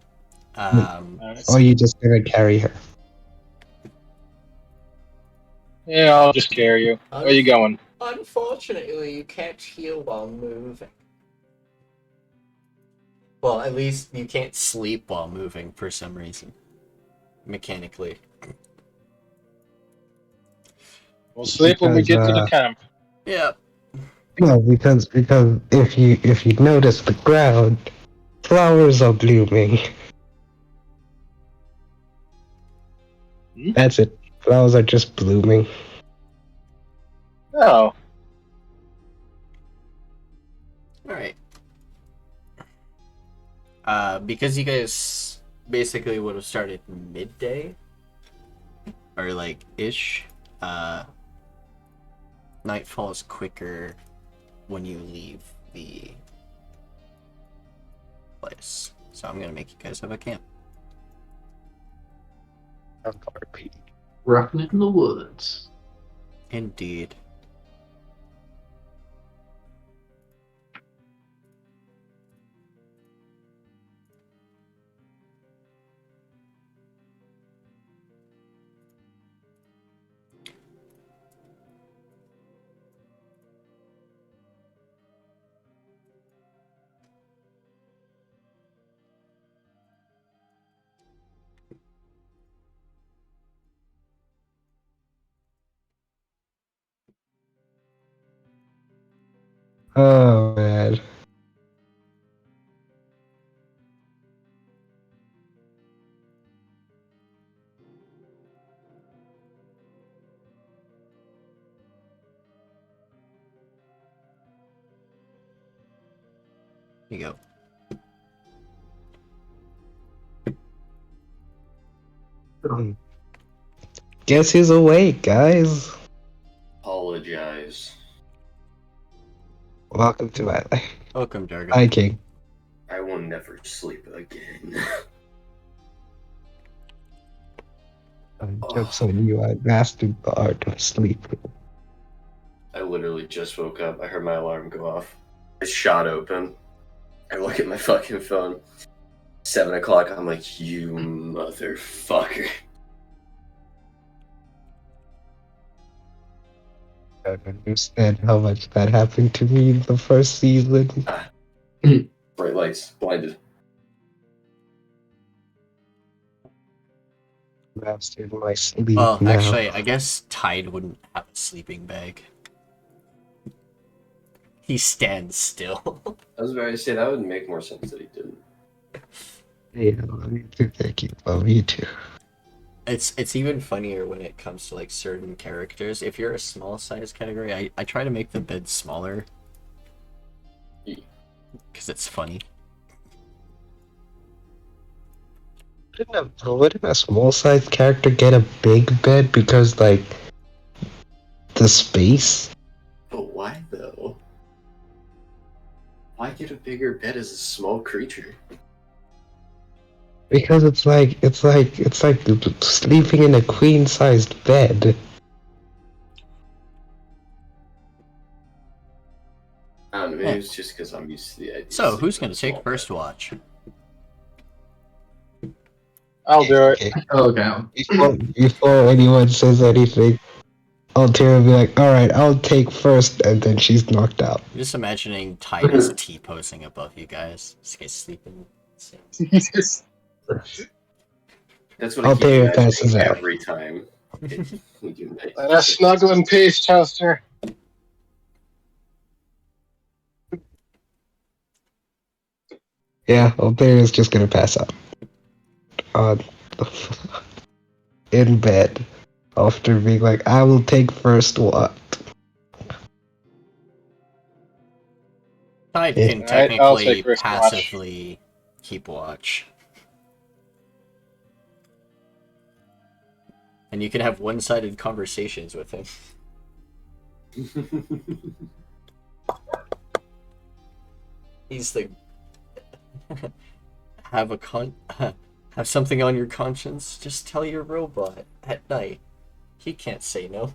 Speaker 4: Or you just gonna carry her?
Speaker 2: Yeah, I'll just carry you. Where you going?
Speaker 1: unfortunately, you can't heal while moving. Well, at least you can't sleep while moving for some reason. Mechanically.
Speaker 2: We'll sleep when we get to the
Speaker 4: Because,
Speaker 2: camp.
Speaker 1: Yeah.
Speaker 4: No, because if you notice the ground, flowers are blooming. That's it. Flowers are just blooming.
Speaker 2: Oh.
Speaker 1: Alright. Because you guys basically would have started midday, or like ish, night falls quicker when you leave the place. So I'm gonna make you guys have a camp.
Speaker 5: Roughing it in the woods.
Speaker 1: Indeed.
Speaker 4: Oh man.
Speaker 1: Here you go.
Speaker 4: Guess he's awake, guys.
Speaker 6: Apologize.
Speaker 4: Welcome to my life.
Speaker 1: Welcome, Durga.
Speaker 4: Hi, King.
Speaker 6: I will never sleep again.
Speaker 4: Jokes on you, I mastered the art of sleep.
Speaker 6: I literally just woke up. I heard my alarm go off. I shot open. I look at my fucking phone. 7 o'clock. I'm like, you motherfucker.
Speaker 4: I don't understand how much that happened to me the first season.
Speaker 6: Bright lights. Blinded.
Speaker 4: Mastered my sleep
Speaker 1: Well,
Speaker 4: now.
Speaker 1: actually, I guess Tide wouldn't have a sleeping bag. He stands still.
Speaker 6: I was about to say that would make more sense that he didn't.
Speaker 4: Yeah, me too, thank you. Oh, me too.
Speaker 1: It's even funnier when it comes to like certain characters. If you're a small size category, I try to make the bed smaller. Because it's funny.
Speaker 4: Wouldn't a small sized character get a big bed because, like, the space?
Speaker 6: But why though? Why get a bigger bed as a small creature?
Speaker 4: Because it's like sleeping in a queen sized bed.
Speaker 6: I don't know, maybe it's just because I'm used to the idea.
Speaker 1: So,
Speaker 6: of
Speaker 1: who's
Speaker 6: sleeping
Speaker 1: going
Speaker 6: in
Speaker 1: to
Speaker 6: a
Speaker 1: take
Speaker 6: small
Speaker 1: first
Speaker 6: bed.
Speaker 1: watch?
Speaker 2: I'll do it.
Speaker 4: Okay.
Speaker 5: Okay.
Speaker 4: Before anyone says anything, Alteria will be like, alright, I'll take first, and then she's knocked out.
Speaker 1: I'm just imagining Tide is T-posing above you guys. This guy's sleeping.
Speaker 6: That's what I keep
Speaker 4: Alteria
Speaker 6: imagining
Speaker 4: passes out.
Speaker 6: every time. We do night
Speaker 2: Let us snuggle in peace, Toaster.
Speaker 4: Yeah, Alteria's just gonna pass out. In bed. After being like, I will take first what?
Speaker 1: Tide
Speaker 4: Yeah.
Speaker 1: can
Speaker 2: Alright, I'll
Speaker 1: technically
Speaker 2: take first watch.
Speaker 1: passively keep watch. And you can have one-sided conversations with him. He's the... have something on your conscience? Just tell your robot at night. He can't say no.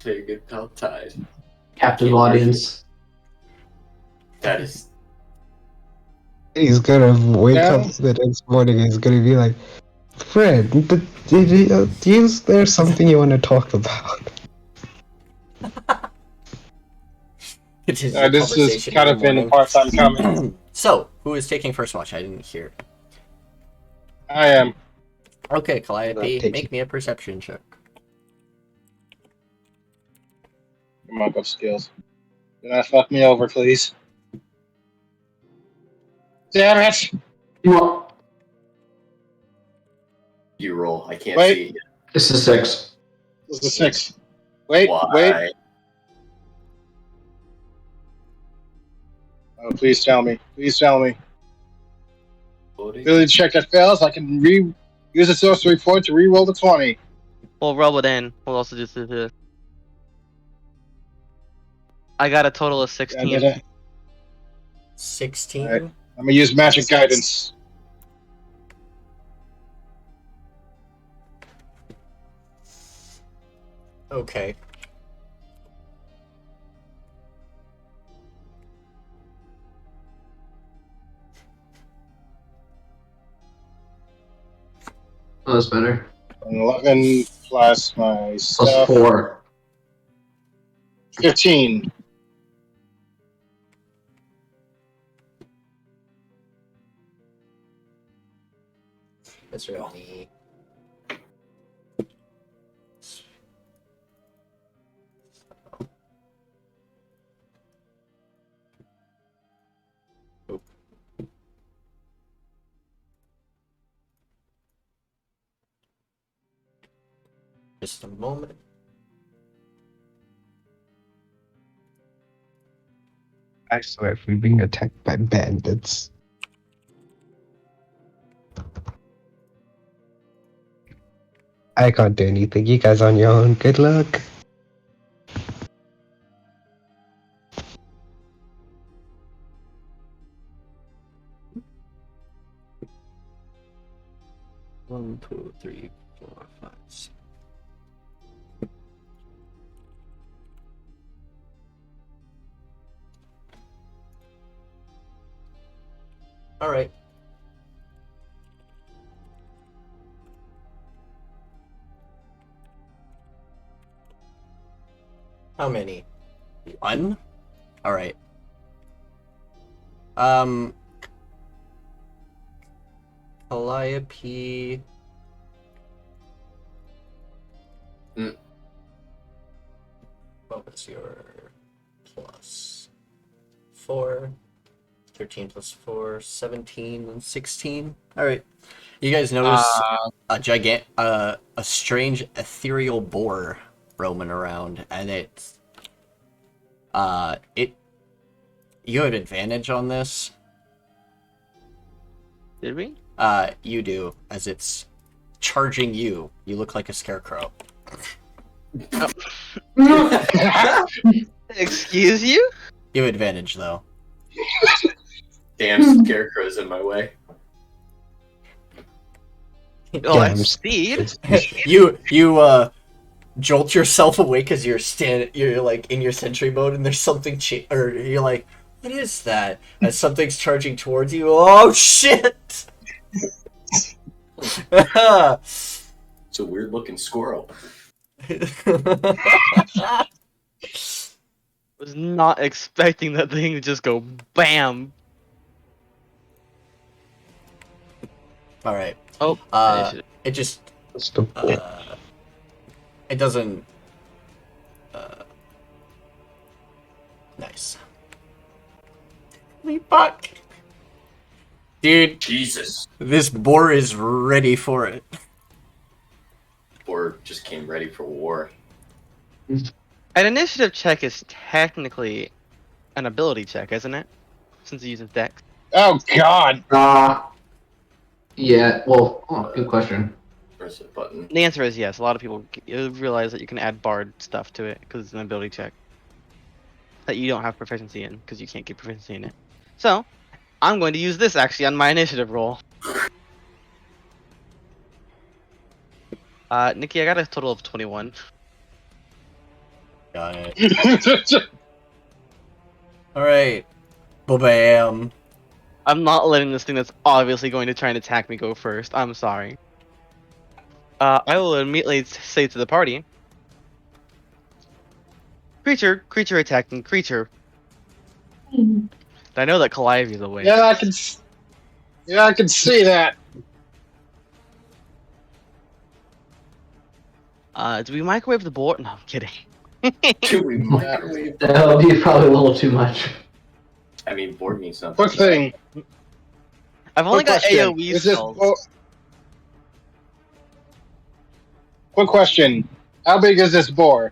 Speaker 6: Very good pal Tide.
Speaker 5: Captive audience.
Speaker 6: That is
Speaker 4: He's gonna wake
Speaker 2: Yeah.
Speaker 4: up the next morning and he's gonna be like, Fred, is there something you want to talk about?
Speaker 1: Continue the
Speaker 2: This is
Speaker 1: conversation
Speaker 2: kind
Speaker 1: every
Speaker 2: of been a
Speaker 1: morning.
Speaker 2: part-time comment.
Speaker 1: So, who is taking first watch? I didn't hear.
Speaker 2: I am.
Speaker 1: Okay,
Speaker 4: Not
Speaker 1: Calliope,
Speaker 4: taking-
Speaker 1: make me a perception check.
Speaker 2: Monk of skills. Do not fuck me over, please. Damn it!
Speaker 5: Well,
Speaker 6: You roll. I can't
Speaker 2: Wait.
Speaker 6: see it yet.
Speaker 5: This is 6.
Speaker 2: This is a 6. Wait,
Speaker 6: Why?
Speaker 2: wait. Oh, please tell me. Please tell me. Ability check that fails. I can use a sorcery point to re-roll the 20.
Speaker 3: We'll rub it in. We'll also just do this. I got a total of 16.
Speaker 2: Yeah, that-
Speaker 1: 16.
Speaker 2: Alright. I'm gonna use magic guidance.
Speaker 1: Okay.
Speaker 5: Oh, that's better.
Speaker 2: 11 plus my
Speaker 5: Plus
Speaker 2: stuff.
Speaker 5: 4.
Speaker 2: 15.
Speaker 1: That's really. Just a moment.
Speaker 4: I swear, if we're being attacked by bandits. I can't do anything. You guys on your own. Good luck.
Speaker 1: One, two, three, 4, 5, 6. All right. How many? 1? All right. Calliope. What was your plus? 4. 13 plus 4, 17 and 16. All right. You guys notice a strange ethereal boar roaming around, and you have advantage on this.
Speaker 3: Did we?
Speaker 1: You do, as it's charging you. You look like a scarecrow.
Speaker 3: Excuse you?
Speaker 1: You have advantage though.
Speaker 6: Damn scarecrow's in my way.
Speaker 3: Oh,
Speaker 4: I'm
Speaker 3: that's speed.
Speaker 1: you jolt yourself awake because you're like in your sentry mode, and there's something or you're like, what is that? As something's charging towards you. Oh shit!
Speaker 6: It's a weird looking squirrel.
Speaker 3: Was not expecting that thing to just go BAM.
Speaker 1: All right.
Speaker 3: Oh,
Speaker 1: It just
Speaker 4: What's the point?
Speaker 1: it doesn't. Nice. Holy fuck, dude!
Speaker 6: Jesus.
Speaker 1: This boar is ready for it.
Speaker 6: Or just came ready for war.
Speaker 3: An initiative check is technically an ability check, isn't it? Since it uses dex.
Speaker 2: Oh, God.
Speaker 5: Yeah, well, good question.
Speaker 6: Where's the button?
Speaker 3: The answer is yes. A lot of people realize that you can add bard stuff to it because it's an ability check that you don't have proficiency in because you can't get proficiency in it. So, I'm going to use this actually on my initiative roll. Nikki, I got a total of 21.
Speaker 1: Got it. All right. Bam.
Speaker 3: I'm not letting this thing that's obviously going to try and attack me go first. I'm sorry. I will immediately say to the party, creature attacking creature. I know that Calliope is away.
Speaker 2: Yeah, I can see that.
Speaker 3: Do we microwave the board? No, I'm kidding.
Speaker 6: Do we microwave?
Speaker 5: That would be probably a little too much.
Speaker 6: I mean, board means something.
Speaker 2: Quick thing.
Speaker 3: I've only
Speaker 2: Quick
Speaker 3: got
Speaker 2: question.
Speaker 3: AoE
Speaker 2: Is this
Speaker 3: spells.
Speaker 2: Quick question. How big is this boar?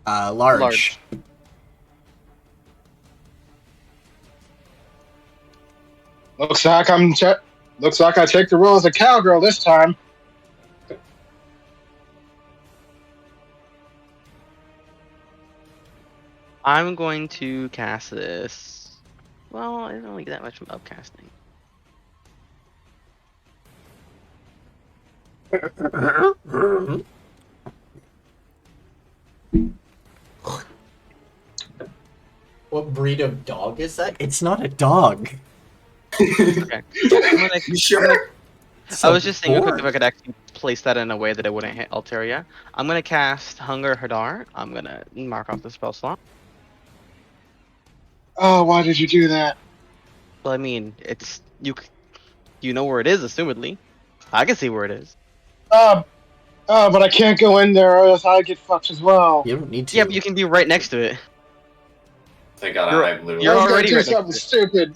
Speaker 1: Large.
Speaker 2: Looks like I take the role as a cowgirl this time.
Speaker 3: I'm going to cast this. Well, I don't really get that much from upcasting.
Speaker 1: What breed of dog is that? It's not a dog.
Speaker 3: Okay.
Speaker 6: You sure?
Speaker 1: It's
Speaker 3: I
Speaker 1: a
Speaker 3: was just thinking quick if I
Speaker 1: boar.
Speaker 3: could actually place that in a way that it wouldn't hit Alteria. I'm gonna cast Hunger Hadar. I'm gonna mark off the spell slot.
Speaker 2: Oh, why did you do that?
Speaker 3: Well, I mean, it's you know where it is, assumedly. I can see where it is.
Speaker 2: But I can't go in there or else I get fucked as well.
Speaker 1: You don't need to.
Speaker 3: Yeah, but you can be right next to it.
Speaker 6: Thank God
Speaker 3: You're-
Speaker 6: I literally.
Speaker 3: you're
Speaker 2: I was gonna
Speaker 3: already
Speaker 2: do
Speaker 3: right next
Speaker 2: something
Speaker 3: to it.
Speaker 2: stupid.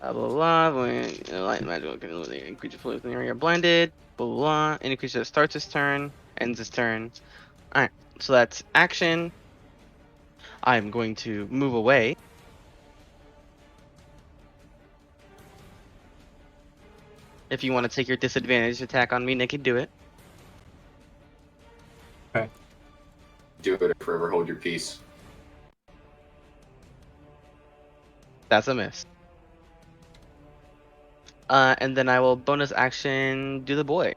Speaker 3: Blah blah blah. When light magic can eliminate creature flows in the area blinded. Blah blah blah. Any creature that starts its turn ends its turn. All right, so that's action. I'm going to move away. If you want to take your disadvantage attack on me, Nikki, do it.
Speaker 6: Do it or forever hold your peace.
Speaker 3: That's a miss. And then I will bonus action do the boy.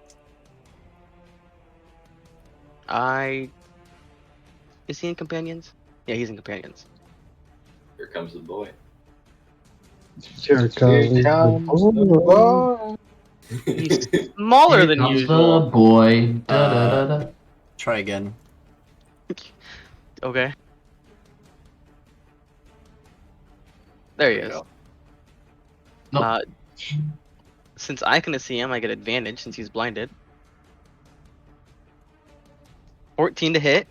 Speaker 3: Is he in companions? Yeah, he's in companions.
Speaker 6: Here comes the boy.
Speaker 4: Here
Speaker 2: Here comes the boy.
Speaker 3: He's smaller
Speaker 5: Here
Speaker 3: than
Speaker 5: comes
Speaker 3: usual.
Speaker 5: the boy. Da, da, da, da.
Speaker 1: Try again.
Speaker 3: Okay. There he
Speaker 6: There
Speaker 3: is.
Speaker 6: we go.
Speaker 5: Nope.
Speaker 3: Since I can see him, I get advantage since he's blinded. 14 to hit.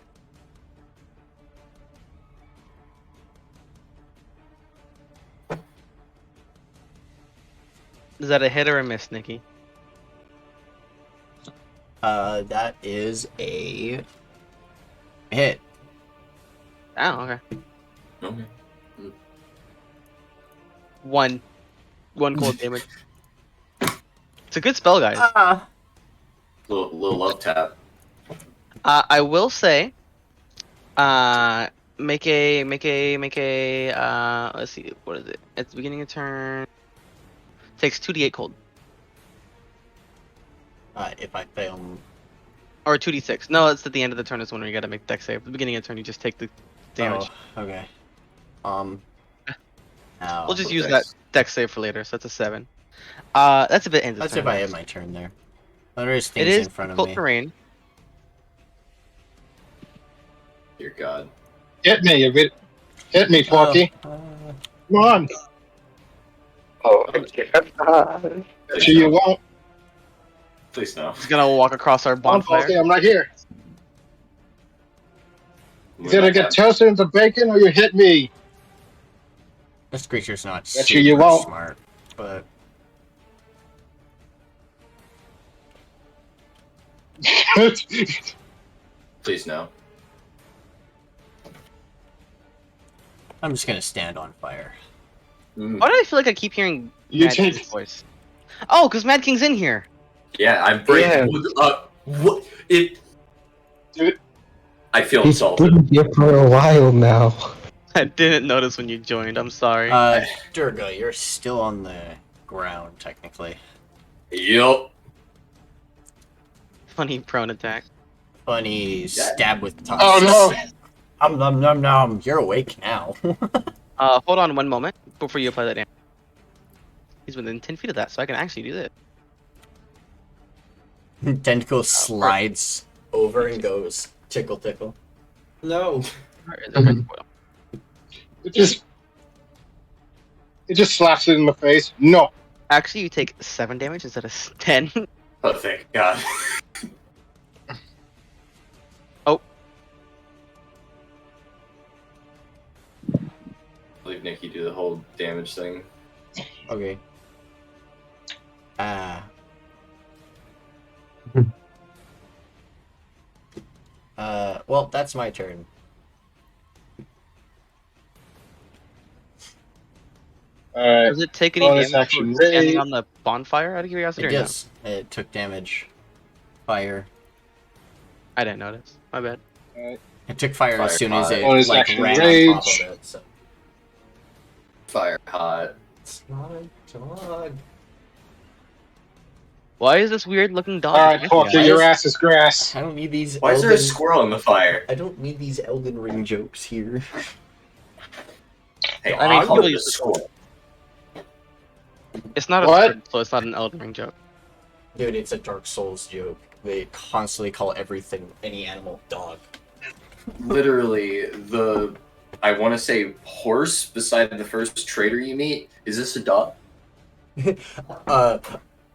Speaker 3: Is that a hit or a miss, Nikki?
Speaker 1: That is a hit.
Speaker 3: Oh, okay.
Speaker 6: Okay.
Speaker 3: One cold damage. It's a good spell, guys.
Speaker 6: Little love tap.
Speaker 3: I will say, make a, let's see, what is it? At the beginning of turn, takes 2d8 cold.
Speaker 1: If I fail,
Speaker 3: Or 2d6. No, it's at the end of the turn is when you gotta make dex save. At the beginning of the turn, you just take the damage.
Speaker 1: Oh, okay. Ow.
Speaker 3: We'll just
Speaker 6: for
Speaker 3: use
Speaker 6: dex.
Speaker 3: that dex save for later, so that's a 7. That's a bit end of
Speaker 1: That's
Speaker 3: turn.
Speaker 1: if I hit my turn there. There's
Speaker 3: It
Speaker 1: things
Speaker 3: is
Speaker 1: in front of
Speaker 3: difficult
Speaker 1: me.
Speaker 3: terrain.
Speaker 6: Dear God.
Speaker 2: Hit me, you bit. Hit me,
Speaker 1: Oh,
Speaker 2: Porky. Come on.
Speaker 4: Oh,
Speaker 2: Actually, you won't.
Speaker 6: Please no.
Speaker 3: He's gonna walk across our
Speaker 2: Come on,
Speaker 3: bonfire.
Speaker 2: Porky, I'm right here.
Speaker 6: Move
Speaker 2: It's either
Speaker 6: like
Speaker 2: get
Speaker 6: that.
Speaker 2: toasted into bacon or you hit me.
Speaker 1: this creature's not
Speaker 2: Bet
Speaker 1: super
Speaker 2: you won't.
Speaker 1: smart, but
Speaker 6: Please no.
Speaker 1: I'm just gonna stand on fire.
Speaker 6: Mm.
Speaker 3: Why do I feel like I keep hearing
Speaker 2: You
Speaker 3: Mad King's
Speaker 2: take-
Speaker 3: voice? Oh, because Mad King's in here.
Speaker 6: Yeah, I'm breaking.
Speaker 4: Yeah.
Speaker 6: What? It.
Speaker 2: Dude.
Speaker 6: I feel
Speaker 4: he's
Speaker 6: insulted.
Speaker 4: been here for a while now.
Speaker 3: I didn't notice when you joined. I'm sorry.
Speaker 1: Durga, you're still on the ground, technically.
Speaker 6: Yup.
Speaker 3: Funny prone attack.
Speaker 1: Funny stab with tusks.
Speaker 2: Oh no!
Speaker 1: Nom. You're awake now.
Speaker 3: Hold on one moment before you apply that damage. He's within 10 feet of that, so I can actually do this.
Speaker 1: Tentacle slides over and goes tickle. No.
Speaker 2: It just slaps it in the face. No.
Speaker 3: Actually, you take 7 damage instead of 10.
Speaker 6: Oh, thank God.
Speaker 3: Oh.
Speaker 6: Leave Nikki do the whole damage thing.
Speaker 1: Okay. well, that's my turn.
Speaker 2: Alright.
Speaker 3: Does it take any
Speaker 2: Bonus
Speaker 3: damage
Speaker 2: action
Speaker 3: for standing
Speaker 2: raid.
Speaker 3: on the bonfire out of curiosity
Speaker 1: It
Speaker 3: or no?
Speaker 1: does. It took damage. Fire.
Speaker 3: I didn't notice. My bad.
Speaker 2: Alright.
Speaker 1: It took fire as soon as
Speaker 6: Fire
Speaker 1: it
Speaker 2: Bonus
Speaker 1: like
Speaker 2: action
Speaker 1: ran on top
Speaker 2: rage.
Speaker 1: of it. So.
Speaker 6: Fire hot.
Speaker 1: It's not a dog.
Speaker 3: Why is this weird looking dog?
Speaker 2: Alright,
Speaker 3: attacking
Speaker 2: Porky,
Speaker 3: us?
Speaker 2: your ass is grass.
Speaker 1: I don't need these.
Speaker 6: Why is there a squirrel in the fire?
Speaker 1: I don't need these Elden Ring jokes here.
Speaker 6: Hey,
Speaker 3: I mean,
Speaker 6: call
Speaker 3: people
Speaker 6: it a
Speaker 3: use the
Speaker 6: squirrel.
Speaker 3: It's not a
Speaker 2: What?
Speaker 3: sword, so it's not an Elden Ring joke.
Speaker 1: Dude, it's a Dark Souls joke. They constantly call everything, any animal, dog.
Speaker 6: Literally, I want to say horse beside the first trader you meet. Is this a dog?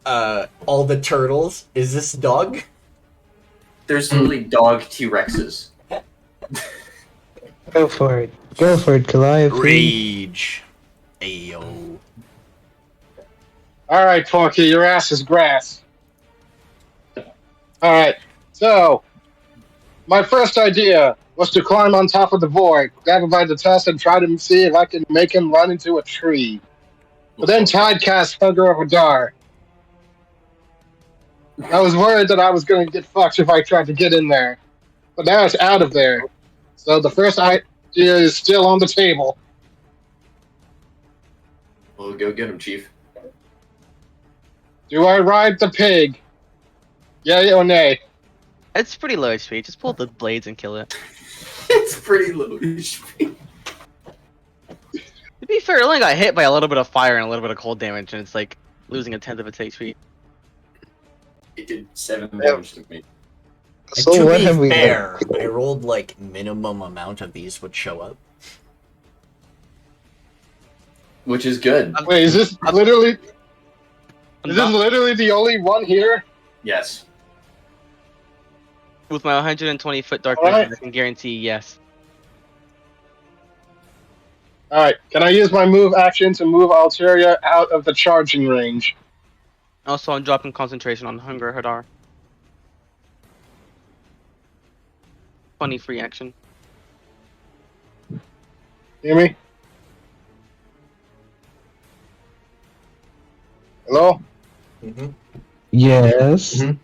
Speaker 1: All the turtles. Is this dog?
Speaker 6: There's literally dog T-Rexes.
Speaker 4: Go for it. Go for it, Calliope.
Speaker 1: Rage. Ayo.
Speaker 2: Alright, Porky, your ass is grass. Alright, so my first idea was to climb on top of the void, grab him by the tusk, and try to see if I can make him run into a tree. But then Tide cast Hunger of Adar. I was worried that I was going to get fucked if I tried to get in there. But now it's out of there. So the first idea is still on the table.
Speaker 6: Well, go get him, Chief.
Speaker 2: Do I ride the pig? Yay or nay?
Speaker 3: It's pretty low HP. Just pull the blades and kill it.
Speaker 6: It's pretty low HP.
Speaker 3: To be fair, it only got hit by a little bit of fire and a little bit of cold damage, and it's like losing a tenth of its HP.
Speaker 6: It did 7 damage to me.
Speaker 1: And
Speaker 4: So
Speaker 1: to
Speaker 4: what
Speaker 1: be
Speaker 4: have we
Speaker 1: fair,
Speaker 4: got?
Speaker 1: I rolled like minimum amount of these would show up.
Speaker 6: Which is good.
Speaker 2: Wait, is this literally the only one here?
Speaker 6: Yes.
Speaker 3: With my 120-foot dark
Speaker 2: Alright.
Speaker 3: vision, I can guarantee yes.
Speaker 2: Alright, can I use my move action to move Alteria out of the charging range?
Speaker 3: Also, I'm dropping concentration on Hunger Hadar. Funny free action.
Speaker 2: Hear me? Hello?
Speaker 1: Mm-hmm.
Speaker 4: Yes.
Speaker 5: Mhm.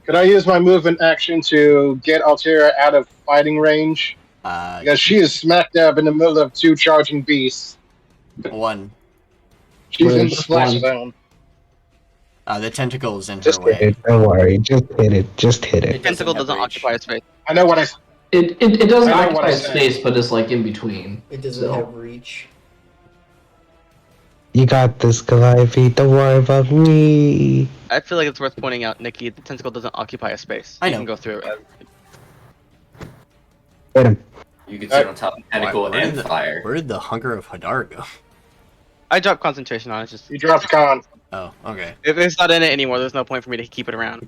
Speaker 2: Could I use my movement action to get Alteria out of fighting range? Because she is smack dab in the middle of two charging beasts.
Speaker 1: One.
Speaker 2: She's in the
Speaker 5: Which
Speaker 2: splash
Speaker 5: one?
Speaker 2: zone.
Speaker 1: The tentacle is in her
Speaker 4: Just hit
Speaker 1: way.
Speaker 4: it. Don't worry. Just hit it. Just hit
Speaker 1: It
Speaker 4: it.
Speaker 3: Tentacle
Speaker 1: have
Speaker 3: doesn't
Speaker 1: reach.
Speaker 3: occupy a space.
Speaker 2: I know what I...
Speaker 5: It doesn't
Speaker 2: I know what
Speaker 5: occupy
Speaker 2: I said.
Speaker 5: space, but it's like in between.
Speaker 1: It doesn't
Speaker 5: So-
Speaker 1: have reach.
Speaker 4: You got this, Calliope. Don't worry about me.
Speaker 3: I feel like it's worth pointing out, Nikki, the tentacle doesn't occupy a space.
Speaker 1: I
Speaker 3: You
Speaker 1: know.
Speaker 3: can go through it.
Speaker 4: Hit him.
Speaker 6: You can sit on top of tentacle
Speaker 1: Where
Speaker 6: and
Speaker 1: did the-
Speaker 6: fire.
Speaker 1: Where did the Hunger of Hadar go?
Speaker 3: I dropped concentration on it. Just
Speaker 2: You dropped con.
Speaker 1: Oh, okay.
Speaker 3: if it's not in it anymore, there's no point for me to keep it around.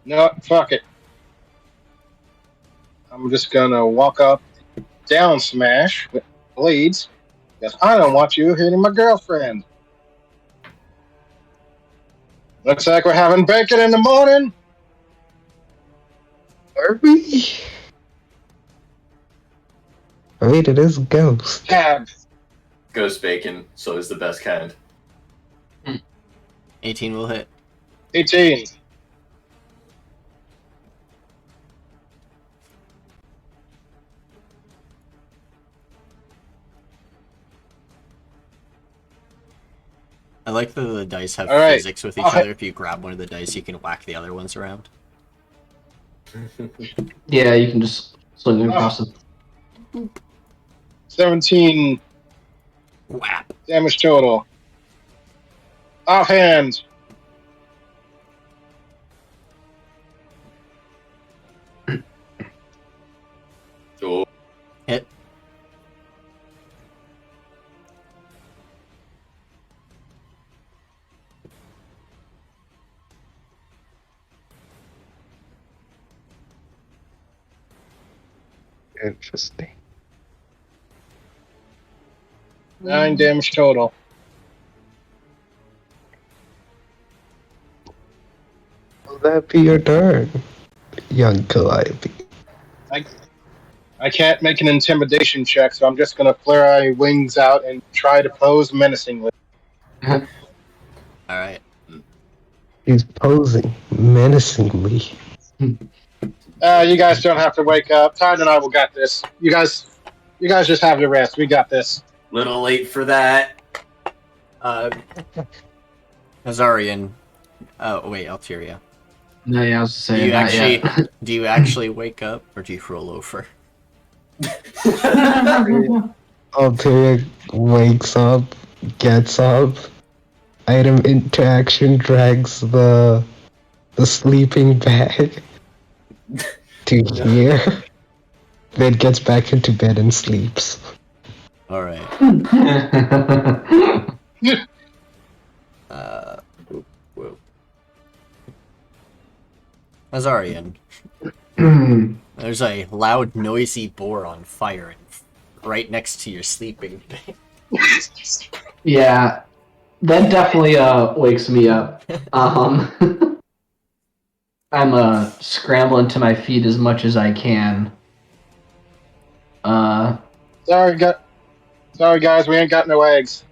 Speaker 2: No, fuck it. I'm just gonna walk up, down smash with blades, because I don't want you hitting my girlfriend. Looks like we're having bacon in the morning.
Speaker 4: Are we? Wait, it is Ghost.
Speaker 2: Tab.
Speaker 6: Ghost bacon, so is the best kind.
Speaker 1: 18 will hit.
Speaker 2: 18.
Speaker 1: I like that the dice have
Speaker 2: All right.
Speaker 1: physics with each
Speaker 2: Okay.
Speaker 1: other. If you grab one of the dice, you can whack the other ones around.
Speaker 5: Yeah, you can just swing it across it.
Speaker 2: 17
Speaker 1: Whap!
Speaker 2: damage total. Offhand.
Speaker 6: Oh,
Speaker 1: Hit.
Speaker 4: Interesting.
Speaker 2: 9 damage total.
Speaker 4: Well, that be your turn, young Calliope?
Speaker 2: I can't make an intimidation check, so I'm just gonna flare my wings out and try to pose menacingly.
Speaker 1: Alright.
Speaker 4: He's posing menacingly.
Speaker 2: You guys don't have to wake up. Todd and I will got this. You guys just have your rest. We got this.
Speaker 6: Little late for that.
Speaker 1: Az'arian. Oh, wait, Alteria.
Speaker 5: No, yeah, I was
Speaker 1: Do
Speaker 5: saying
Speaker 1: you
Speaker 5: not
Speaker 1: actually
Speaker 5: yet.
Speaker 1: do you actually wake up or do you roll over?
Speaker 4: Alteria wakes up, gets up, item interaction drags the sleeping bag to here, then gets back into bed and sleeps.
Speaker 1: Alright. Whoop, whoop. Az'arian. There's a loud, noisy boar on fire right next to your sleeping bag.
Speaker 5: Yeah, that definitely wakes me up. I'm scrambling to my feet as much as I can.
Speaker 2: Sorry, guys, we ain't got no eggs.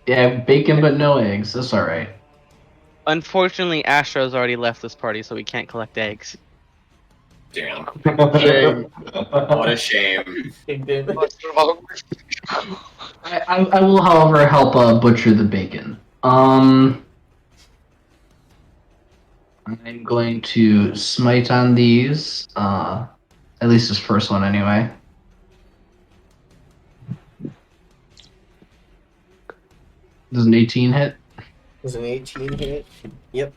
Speaker 5: Yeah, bacon but no eggs. That's all right.
Speaker 3: Unfortunately, Astro's already left this party, so we can't collect eggs.
Speaker 6: Damn.
Speaker 2: Shame.
Speaker 6: What a shame.
Speaker 5: I will, however, help butcher the bacon. I'm going to smite on these. At least this first one, anyway. Does an 18 hit?
Speaker 1: Was an 18 hit? Yep.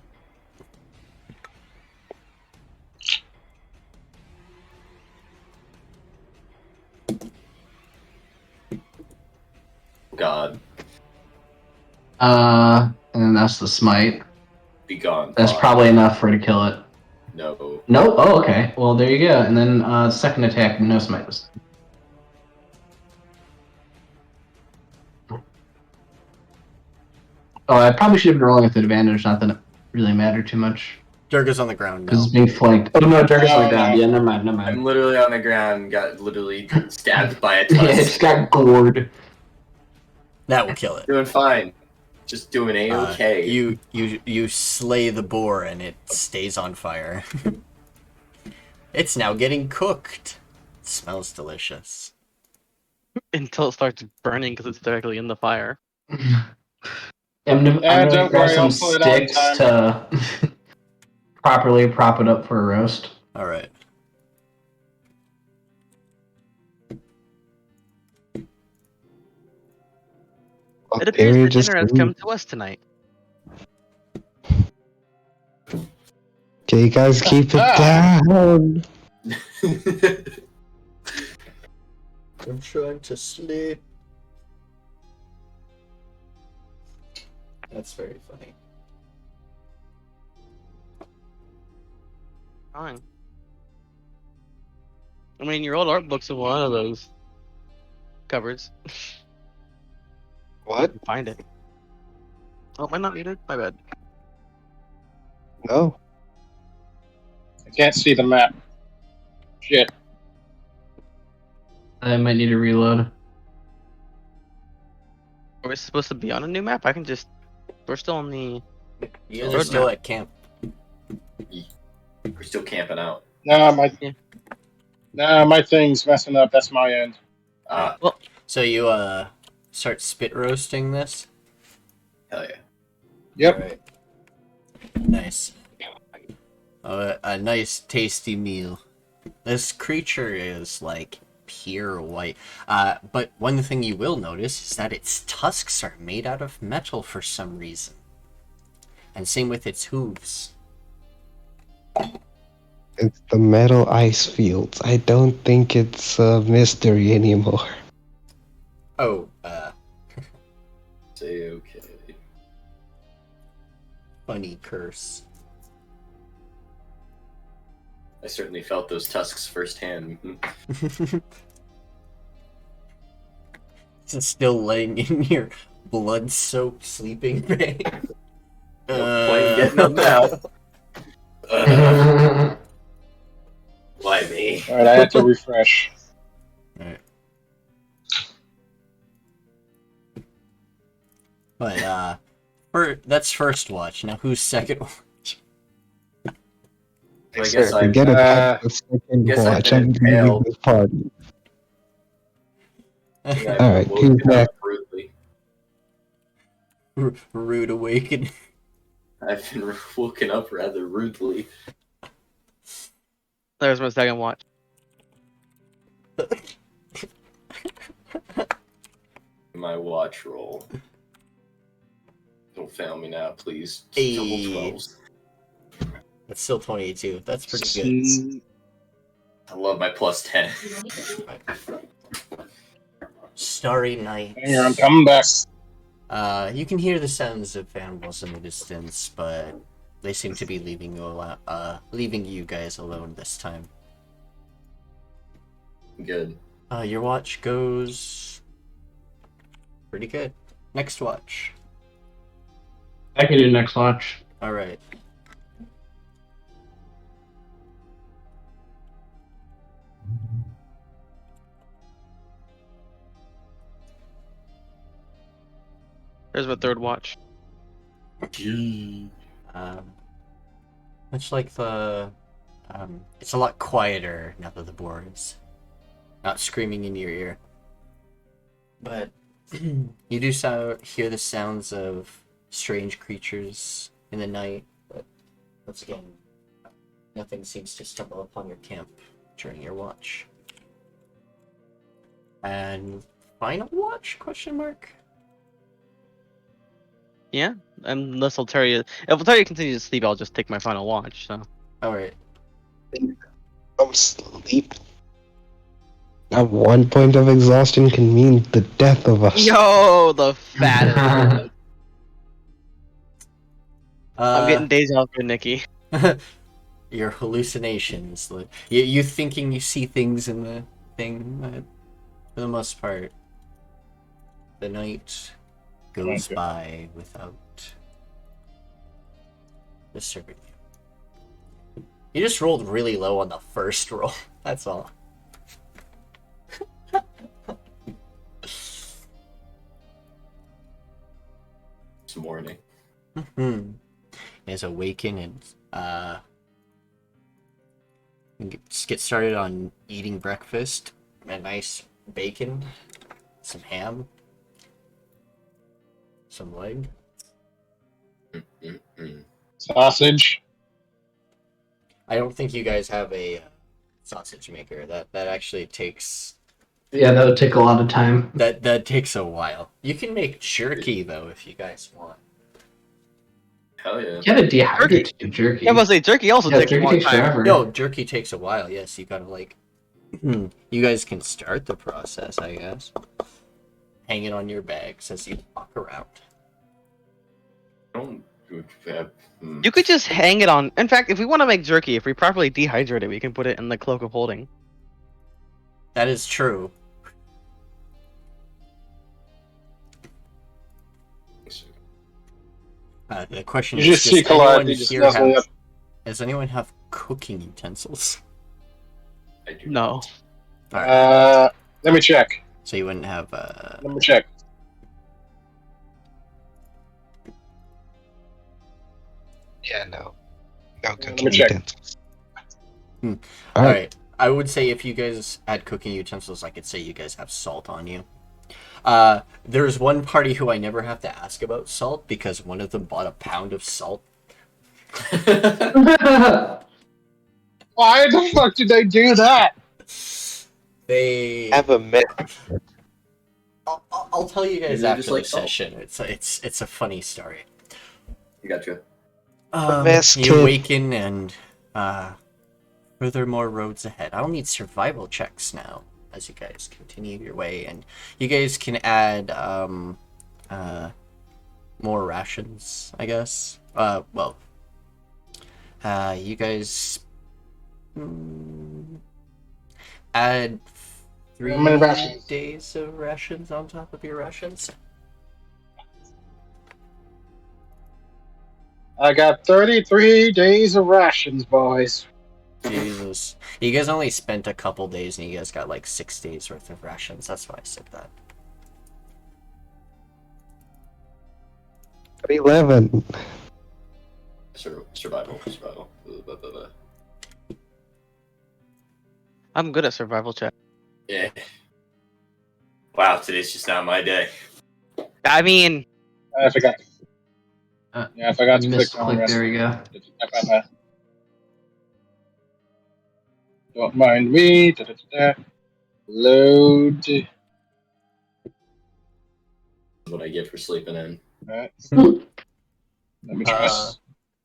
Speaker 6: God.
Speaker 5: And that's the smite.
Speaker 6: Be gone.
Speaker 5: That's
Speaker 6: God.
Speaker 5: probably enough for to kill it.
Speaker 6: No.
Speaker 5: No? Oh, okay. Well, there you go. And then second attack, no smite. Oh, I probably should have been rolling with advantage. Not that it really mattered too much.
Speaker 1: Durga's on the ground
Speaker 5: Because
Speaker 1: now.
Speaker 5: it's being flanked. Oh no, Durga's
Speaker 2: No,
Speaker 5: on the ground.
Speaker 2: no.
Speaker 5: Yeah, never mind.
Speaker 6: I'm literally on the ground, got literally stabbed by a
Speaker 5: Yeah, it
Speaker 6: tusk.
Speaker 5: just got gored.
Speaker 1: That will kill it.
Speaker 6: Doing fine. Just doing A-okay.
Speaker 1: You slay the boar and it stays on fire. It's now getting cooked. It smells delicious.
Speaker 3: Until it starts burning because it's directly in the fire.
Speaker 5: I'm gonna
Speaker 2: Don't
Speaker 5: grab
Speaker 2: worry,
Speaker 5: some
Speaker 2: I'll pull it out in
Speaker 5: sticks
Speaker 2: time.
Speaker 5: to properly prop it up for a roast.
Speaker 1: Alright.
Speaker 3: It appears the
Speaker 4: just
Speaker 3: dinner has come to us tonight.
Speaker 4: Okay, you guys keep it down.
Speaker 1: I'm trying to sleep. That's very funny.
Speaker 3: Fine. I mean, your old art book's in one of those cupboards.
Speaker 4: What?
Speaker 3: Find it. Oh, am I not muted? My bad.
Speaker 4: No.
Speaker 2: I can't see the map. Shit.
Speaker 5: I might need to reload.
Speaker 3: Are we supposed to be on a new map? I can just... We're still on the...
Speaker 1: You guys are still at camp.
Speaker 6: We're still camping out.
Speaker 2: No,
Speaker 3: Yeah.
Speaker 2: my thing's messing up. That's my end.
Speaker 1: So you start spit roasting this?
Speaker 6: Hell yeah.
Speaker 2: Yep.
Speaker 1: Alright. Nice. A nice tasty meal. This creature is like pure white. But one thing you will notice is that its tusks are made out of metal for some reason. And same with its hooves.
Speaker 4: It's the metal icefields. I don't think it's a mystery anymore.
Speaker 1: Oh,
Speaker 6: Say okay.
Speaker 1: funny curse.
Speaker 6: I certainly felt those tusks firsthand.
Speaker 1: It's still laying in your blood-soaked sleeping bag.
Speaker 6: No point getting up now. Why me?
Speaker 2: Alright, I had to refresh.
Speaker 1: Alright. But that's first watch. Now who's second watch?
Speaker 6: I guess I
Speaker 4: Forget about the second
Speaker 6: guess I've
Speaker 4: watch.
Speaker 6: been
Speaker 4: I'm leaving
Speaker 6: impaled.
Speaker 4: this party.
Speaker 6: I've been
Speaker 4: Alright, who's
Speaker 6: woken up
Speaker 4: next?
Speaker 6: rudely.
Speaker 1: Rude awakening.
Speaker 6: I've been woken up rather rudely.
Speaker 3: There's my second watch.
Speaker 6: My watch roll. Don't fail me now, please.
Speaker 1: Hey.
Speaker 6: Double 12s.
Speaker 1: That's still 22. That's pretty good.
Speaker 6: I love my plus 10.
Speaker 1: Starry night.
Speaker 2: Hang on, I'm coming back.
Speaker 1: You can hear the sounds of animals in the distance, but they seem to be leaving you guys alone this time.
Speaker 6: Good.
Speaker 1: Your watch goes pretty good. Next watch.
Speaker 5: I can do next watch.
Speaker 1: All right.
Speaker 3: There's my third watch.
Speaker 1: Much like the, it's a lot quieter now that the boar is not screaming in your ear. But you do hear the sounds of strange creatures in the night. But once again, nothing seems to stumble upon your camp during your watch. And final watch? Question mark.
Speaker 3: Yeah, unless Alteria. If Alteria continues to sleep, I'll just take my final watch. So.
Speaker 1: All right.
Speaker 4: I'm sleep. At one point of exhaustion can mean the death of us.
Speaker 3: Yo, the fattest. I'm getting deja vu, Nikki.
Speaker 1: Your hallucinations. You thinking you see things in the thing, but for the most part, the night goes by without disturbing you. You just rolled really low on the first roll. That's all.
Speaker 6: It's morning.
Speaker 1: Is awaken and just get started on eating breakfast. A nice bacon, some ham, some leg.
Speaker 2: Sausage.
Speaker 1: I don't think you guys have a sausage maker. That actually takes
Speaker 5: Yeah, that would take a lot of time.
Speaker 1: that takes a while. You can make jerky though if you guys want.
Speaker 6: Hell yeah.
Speaker 5: You gotta dehydrate to do jerky.
Speaker 3: Yeah, I was say jerky also
Speaker 5: Yeah,
Speaker 3: takes a
Speaker 5: jerky
Speaker 3: long
Speaker 5: takes
Speaker 3: time.
Speaker 5: forever.
Speaker 1: No, jerky takes a while. Yes, you gotta like. You guys can start the process, I guess. Hang it on your bags as you walk around.
Speaker 3: You could just hang it on. In fact, if we want to make jerky, if we properly dehydrate it, we can put it in the cloak of holding.
Speaker 1: That is true. The question
Speaker 2: You
Speaker 1: is,
Speaker 2: just see Calliope just nuzzling up.
Speaker 1: does anyone have cooking utensils?
Speaker 6: I do
Speaker 3: No.
Speaker 1: Alright,
Speaker 2: Let me check.
Speaker 1: so you wouldn't have,
Speaker 2: Let me check.
Speaker 4: Yeah, no. No
Speaker 2: Let
Speaker 4: cooking
Speaker 2: me check.
Speaker 4: utensils.
Speaker 1: Alright.
Speaker 4: Alright.
Speaker 1: I would say if you guys had cooking utensils, I could say you guys have salt on you. There's one party who I never have to ask about salt because one of them bought a pound of salt.
Speaker 2: Why the fuck did they do that?
Speaker 1: They.
Speaker 4: Have a myth.
Speaker 1: I'll tell you guys
Speaker 6: Maybe they
Speaker 1: after
Speaker 6: just
Speaker 1: the
Speaker 6: like salt.
Speaker 1: session. It's a funny story.
Speaker 6: I gotcha.
Speaker 4: best
Speaker 1: You
Speaker 4: kid.
Speaker 1: awaken and furthermore roads ahead. I'll need survival checks now as you guys continue your way, and you guys can add more rations, I guess. You guys add
Speaker 2: How many
Speaker 1: 3
Speaker 2: rations?
Speaker 1: days of rations on top of your rations.
Speaker 2: I got 33 days of rations, boys.
Speaker 1: Jesus. You guys only spent a couple days and you guys got like 6 days worth of rations. That's why I said that.
Speaker 4: 11.
Speaker 6: Survival. Blah, blah, blah.
Speaker 3: I'm good at survival check.
Speaker 6: Yeah. Wow, today's just not my day.
Speaker 3: I mean,
Speaker 2: I forgot. Yeah, I forgot to click on the
Speaker 5: Misclick.
Speaker 2: rest.
Speaker 5: There we go.
Speaker 2: Don't mind me. Da-da-da-da. Load.
Speaker 6: What I get for sleeping in.
Speaker 2: Alright. Let me try.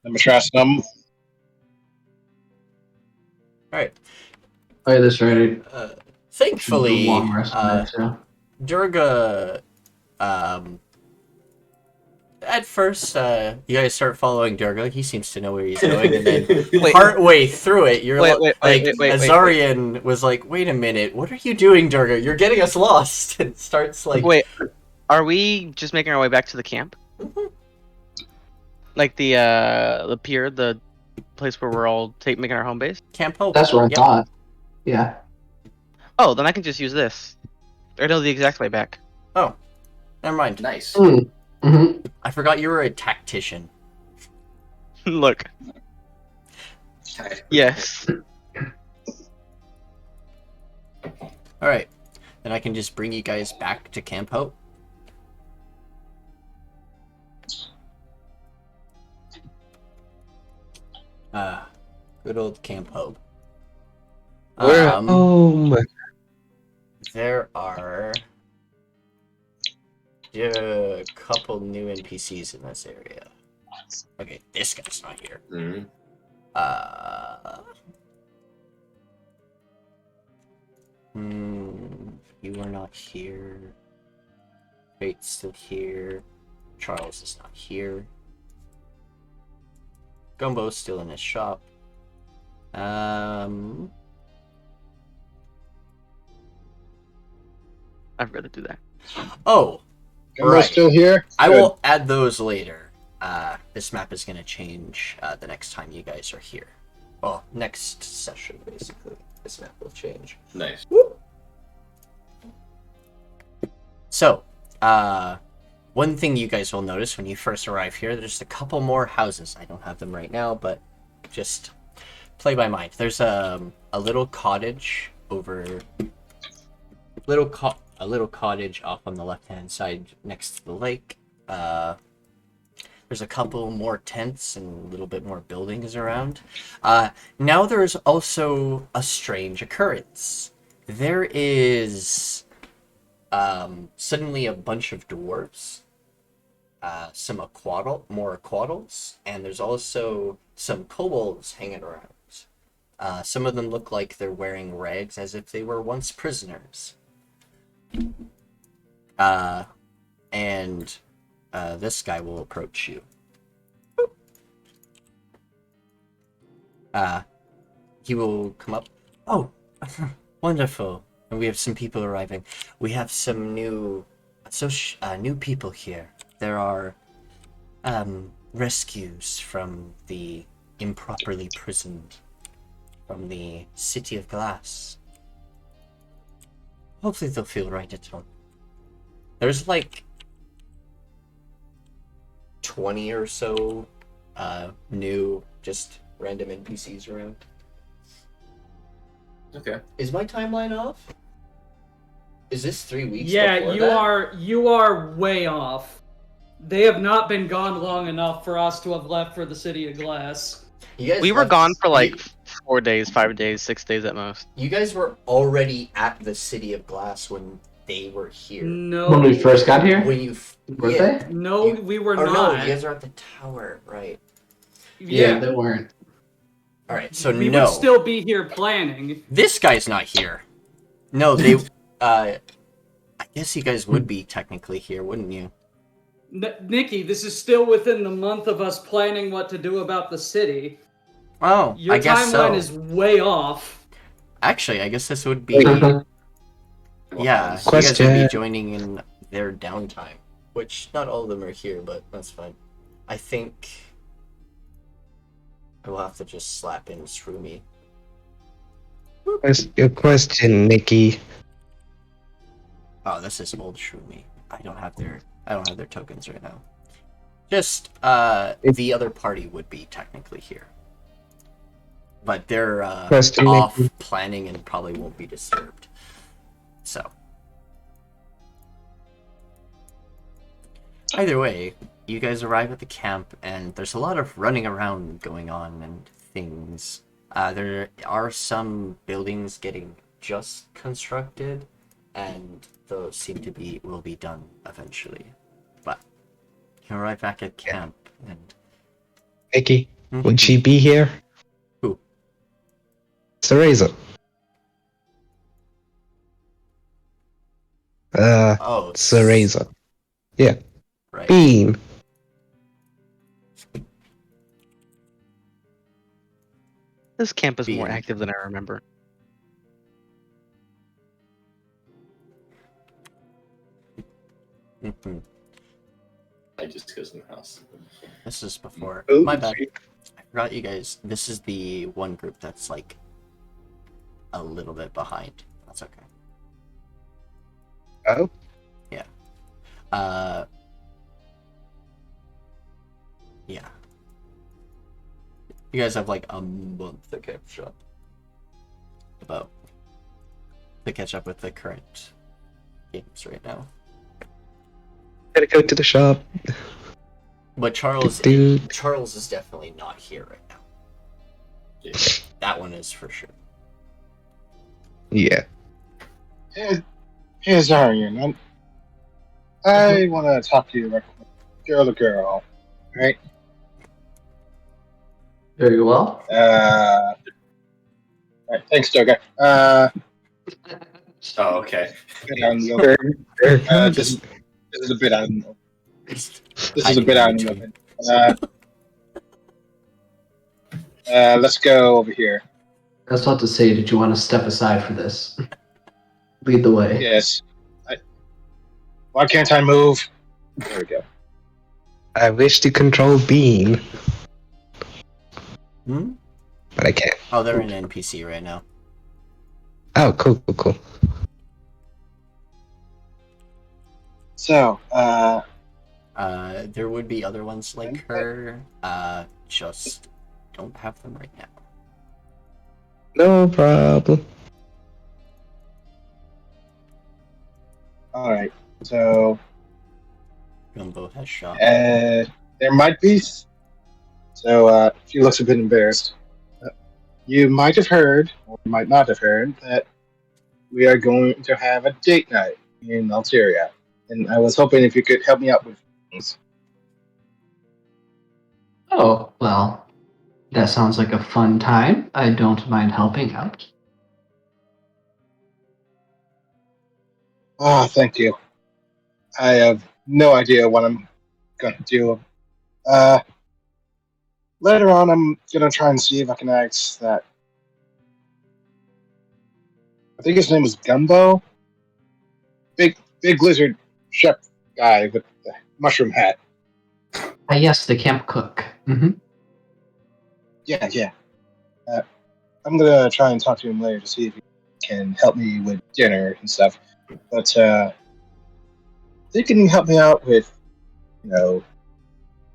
Speaker 2: Let me try some.
Speaker 1: Alright.
Speaker 5: Play this ready.
Speaker 1: Thankfully,
Speaker 5: Long rest there, too.
Speaker 1: Durga, at first, you guys start following Durga. He seems to know where he's going, and then
Speaker 3: Wait.
Speaker 1: partway through it, you're
Speaker 3: Wait,
Speaker 1: Az'arian was like, "Wait a minute, what are you doing, Durga? You're getting us lost." And starts like,
Speaker 3: wait, are we just making our way back to the camp? Like the pier, the place where we're all making our home base?
Speaker 1: Camp Hope.
Speaker 5: That's what I
Speaker 1: Yep.
Speaker 5: thought. Yeah.
Speaker 3: Oh, then I can just use this. Or know the exact way back.
Speaker 1: Oh, never mind.
Speaker 6: Nice.
Speaker 5: Mm-hmm.
Speaker 1: I forgot you were a tactician.
Speaker 3: Look. Yes.
Speaker 1: All right, then I can just bring you guys back to Camp Hope. Good old Camp Hope.
Speaker 4: We're home.
Speaker 1: There are a couple new NPCs in this area. Okay, this guy's not here.
Speaker 6: Mm-hmm.
Speaker 1: You are not here. Fate's still here. Charles is not here. Gumbo's still in his shop.
Speaker 3: I'd rather do that.
Speaker 1: Oh,
Speaker 2: Am I
Speaker 1: right.
Speaker 2: still here?
Speaker 1: I
Speaker 2: Good.
Speaker 1: will add those later. This map is going to change the next time you guys are here. Well, next session, basically. This map will change.
Speaker 6: Nice.
Speaker 1: So, one thing you guys will notice when you first arrive here, there's a couple more houses. I don't have them right now, but just play by mind. There's a little cottage over... a little cottage off on the left-hand side next to the lake. There's a couple more tents and a little bit more buildings around. Now there's also a strange occurrence. There is suddenly a bunch of dwarves, some more aquaddles, and there's also some kobolds hanging around. Some of them look like they're wearing rags as if they were once prisoners. This guy will approach you. He will come up. Oh, wonderful. And we have some people arriving. We have some new people here. There are rescues from the improperly prisoned from the City of Glass. Hopefully they'll feel right at home. There's like 20 or so new, just random NPCs around.
Speaker 6: Okay.
Speaker 1: Is my timeline off? Is this 3 weeks?
Speaker 7: Yeah,
Speaker 1: before
Speaker 7: you
Speaker 1: that?
Speaker 7: you are way off. They have not been gone long enough for us to have left for the City of Glass.
Speaker 1: You guys
Speaker 3: We were
Speaker 1: left-
Speaker 3: gone for like
Speaker 1: you-
Speaker 3: 4 days, 5 days, 6 days at most.
Speaker 1: You guys were already at the City of Glass when they were here.
Speaker 7: No.
Speaker 5: When we first got here?
Speaker 1: When you
Speaker 5: Were they?
Speaker 7: No,
Speaker 1: You-
Speaker 7: we were
Speaker 1: or
Speaker 7: not.
Speaker 1: no, you guys are at the tower, right?
Speaker 7: Yeah,
Speaker 5: they weren't.
Speaker 1: All right, so
Speaker 7: we
Speaker 1: no,
Speaker 7: would still be here planning.
Speaker 1: this guy's not here. No, they. I guess you guys would be technically here, wouldn't you?
Speaker 7: Nikki, this is still within the month of us planning what to do about the city.
Speaker 1: Oh,
Speaker 7: Your
Speaker 1: I guess
Speaker 7: timeline
Speaker 1: so.
Speaker 7: is way off.
Speaker 1: Actually, I guess this would be.
Speaker 5: Mhm.
Speaker 1: Yeah, you guys would be
Speaker 4: Question.
Speaker 1: joining in their downtime, which not all of them are here, but that's fine. I think I will have to just slap in Shroomy.
Speaker 4: Your question, Nikki.
Speaker 1: Oh, this is old Shroomy. I don't have their tokens right now. Just the other party would be technically here. But they're
Speaker 4: Question,
Speaker 1: off
Speaker 4: Nikki.
Speaker 1: planning and probably won't be disturbed. So either way, you guys arrive at the camp and there's a lot of running around going on and things. There are some buildings getting just constructed, and those will be done eventually. But you arrive back at camp and
Speaker 4: Nikki, would she be here?
Speaker 1: Who?
Speaker 4: Cereza.
Speaker 1: Oh,
Speaker 4: Cereza. Yeah.
Speaker 1: right.
Speaker 4: Bean.
Speaker 3: This camp is more
Speaker 1: Being-
Speaker 3: active than I remember.
Speaker 1: Mhm.
Speaker 6: I just goes in the house.
Speaker 1: This is before.
Speaker 4: Oh,
Speaker 1: My bad. I forgot you guys. This is the one group that's like a little bit behind. That's okay.
Speaker 4: Oh,
Speaker 1: Yeah. You guys have like a month to catch up. To catch up with the current games right now.
Speaker 4: gotta go to the shop.
Speaker 1: But Charles
Speaker 4: Dude.
Speaker 1: is definitely not here right now.
Speaker 6: Yeah.
Speaker 1: That one is for sure.
Speaker 4: Yeah.
Speaker 2: Hey, Az'arian, I want to talk to you real quick. Girl to girl, right?
Speaker 5: Very well.
Speaker 2: Right, thanks, Durga.
Speaker 6: Oh, okay.
Speaker 2: Bit out in the open. This is a bit out in the open. This is a bit out in the open. Let's go over here.
Speaker 5: I was about to say, did you want to step aside for this? Lead the way.
Speaker 2: Yes. Why can't I move? There we go.
Speaker 4: I wish to control Bean,
Speaker 1: Hmm?
Speaker 4: but I can't.
Speaker 1: Oh, they're in NPC right now.
Speaker 4: Oh, cool.
Speaker 2: So,
Speaker 1: There would be other ones like her. Just don't have them right now.
Speaker 4: No problem.
Speaker 2: alright. So,
Speaker 1: Gumbo has shot.
Speaker 2: there might be. So, she looks a bit embarrassed. You might have heard, or might not have heard, that we are going to have a date night in Alteria. And I was hoping if you could help me out with things.
Speaker 5: Oh, well, that sounds like a fun time. I don't mind helping out.
Speaker 2: Ah, thank you. I have no idea what I'm going to do. Later on, I'm going to try and see if I can ask that. I think his name was Gumbo. Big lizard chef guy with the mushroom hat.
Speaker 5: Ah, yes, the camp cook. Mm-hmm.
Speaker 2: Yeah. I'm gonna try and talk to him later to see if he can help me with dinner and stuff. But they can help me out with,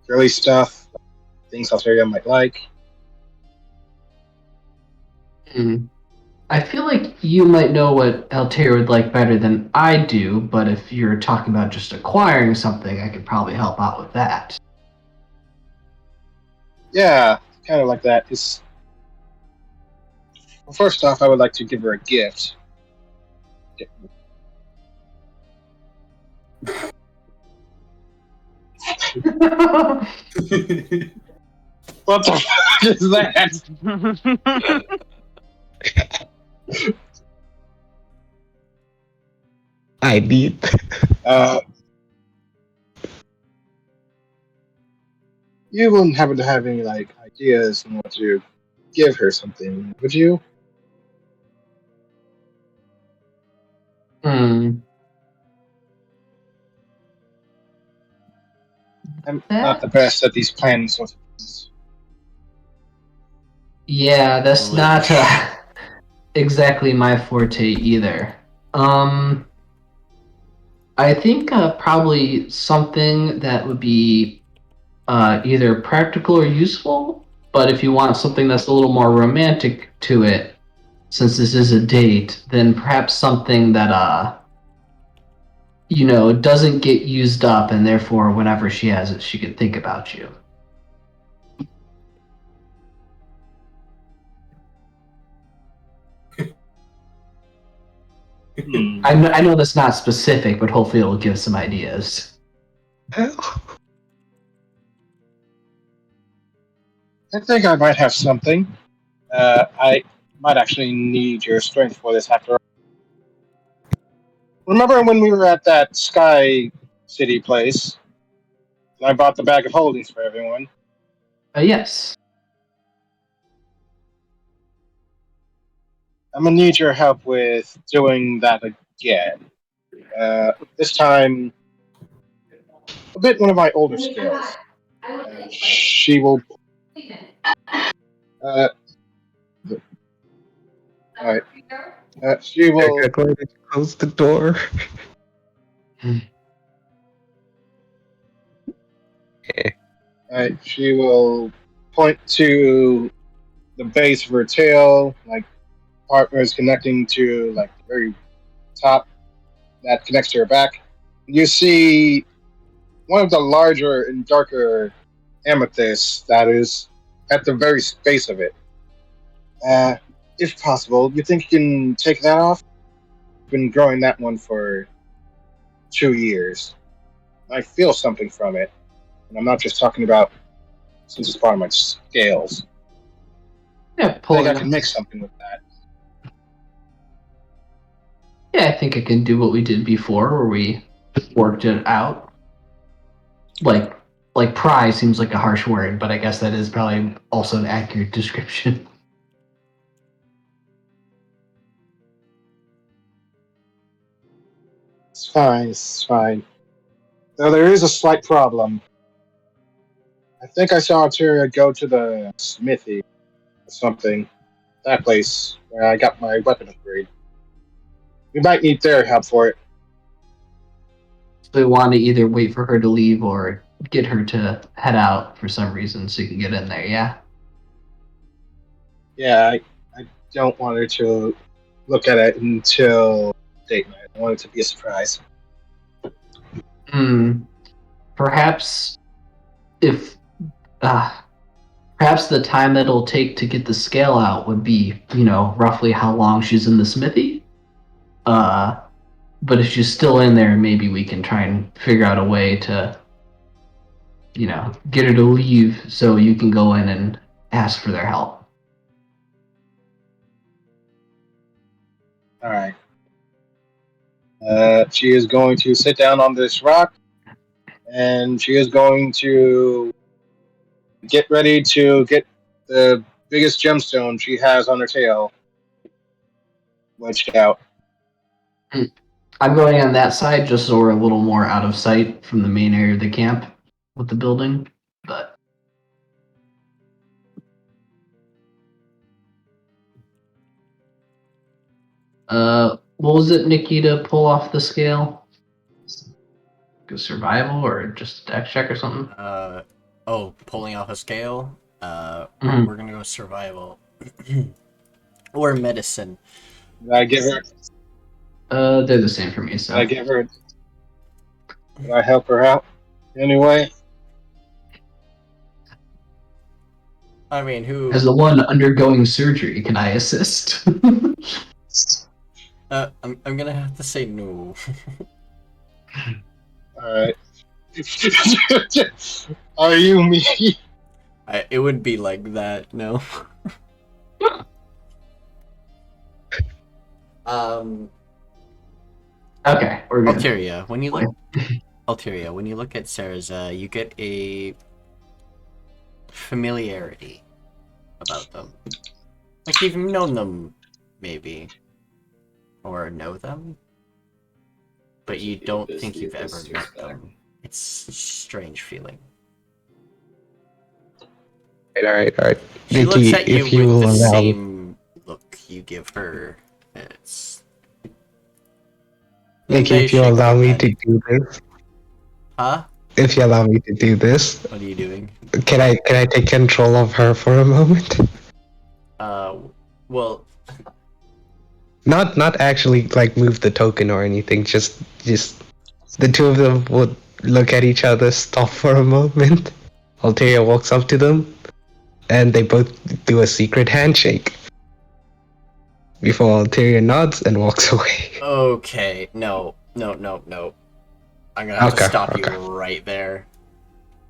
Speaker 2: girly stuff, things Alteria might like.
Speaker 5: I feel like you might know what Alteria would like better than I do, but if you're talking about just acquiring something, I could probably help out with that.
Speaker 2: Yeah, kind of like that. Well, first off, I would like to give her a gift. What the fuck is that?
Speaker 4: I need.
Speaker 2: You wouldn't happen to have any ideas on what to give her something, would you?
Speaker 5: Hmm.
Speaker 2: I'm not the best at these plans sort of things.
Speaker 5: Yeah, that's not exactly my forte either. I think probably something that would be either practical or useful, but if you want something that's a little more romantic to it, since this is a date, then perhaps something that doesn't get used up, and therefore whenever she has it, she can think about you. I know that's not specific, but hopefully it'll give some ideas.
Speaker 4: Hell.
Speaker 2: I think I might have something. I might actually need your strength for this after all. Remember when we were at that Sky City place? And I bought the bag of holdings for everyone.
Speaker 5: Yes.
Speaker 2: I'm gonna need your help with doing that again. This time, a bit one of my older skills. She will. Alright. She will.
Speaker 4: I'm going to close the door.
Speaker 2: She will point to the base of her tail, like partners connecting to like the very top that connects to her back. You see one of the larger and darker amethysts that is at the very base of it. If possible, you think you can take that off? I've been growing that one for 2 years. I feel something from it, and I'm not just talking about since it's part of my scales.
Speaker 5: Yeah,
Speaker 2: I think
Speaker 5: pulling
Speaker 2: I
Speaker 5: up.
Speaker 2: can make something with that.
Speaker 5: Yeah, I think it can do what we did before, where we worked it out. Like pry seems like a harsh word, but I guess that is probably also an accurate description.
Speaker 2: It's fine, it's fine. Though there is a slight problem. I think I saw Alteria go to the smithy or something. That place where I got my weapon upgrade. We might need their help for it.
Speaker 5: So we want to either wait for her to leave or get her to head out for some reason so you can get in there, yeah?
Speaker 2: Yeah, I don't want her to look at it until date night. I want it to be a surprise.
Speaker 5: Perhaps if perhaps the time that it'll take to get the scale out would be, roughly how long she's in the smithy. But if she's still in there, maybe we can try and figure out a way to, get her to leave so you can go in and ask for their help.
Speaker 2: All right. She is going to sit down on this rock, and she is going to get ready to get the biggest gemstone she has on her tail wedged out.
Speaker 5: I'm going on that side just so we're a little more out of sight from the main area of the camp with the building. But what was it, Nikita, pull off the scale? Go survival or just a dex check or something?
Speaker 1: Pulling off a scale.
Speaker 5: Mhm.
Speaker 1: We're gonna go survival or medicine.
Speaker 2: Did I give her?
Speaker 5: They're the same for me, so.
Speaker 2: Did I give her? Did I help her out anyway?
Speaker 1: I mean, who?
Speaker 5: As the one undergoing surgery, can I assist?
Speaker 1: I'm gonna have to say no.
Speaker 2: Alright. Are you me?
Speaker 1: It would be like that, no.
Speaker 5: Okay, we're good.
Speaker 1: Alteria, when you look at Sarah's, you get a familiarity about them. Like you've known them, maybe, or know them, but you don't think you've ever met them. It's a strange feeling.
Speaker 4: Alright.
Speaker 1: She looks
Speaker 4: Nikki,
Speaker 1: at you
Speaker 4: if you
Speaker 1: with
Speaker 4: will
Speaker 1: the
Speaker 4: allow me.
Speaker 1: same look you give her. It's... And
Speaker 4: Nikki,
Speaker 1: they
Speaker 4: if you
Speaker 1: shake
Speaker 4: allow
Speaker 1: their
Speaker 4: me
Speaker 1: head.
Speaker 4: to do this.
Speaker 1: Huh?
Speaker 4: If you allow me to do this,
Speaker 1: What are you doing?
Speaker 4: can I take control of her for a moment?
Speaker 1: Well,
Speaker 4: Not actually like move the token or anything. Just the two of them would look at each other, stop for a moment. Alteria walks up to them, and they both do a secret handshake before Alteria nods and walks away.
Speaker 1: okay. No. I'm gonna have to stop you
Speaker 4: Okay.
Speaker 1: right there.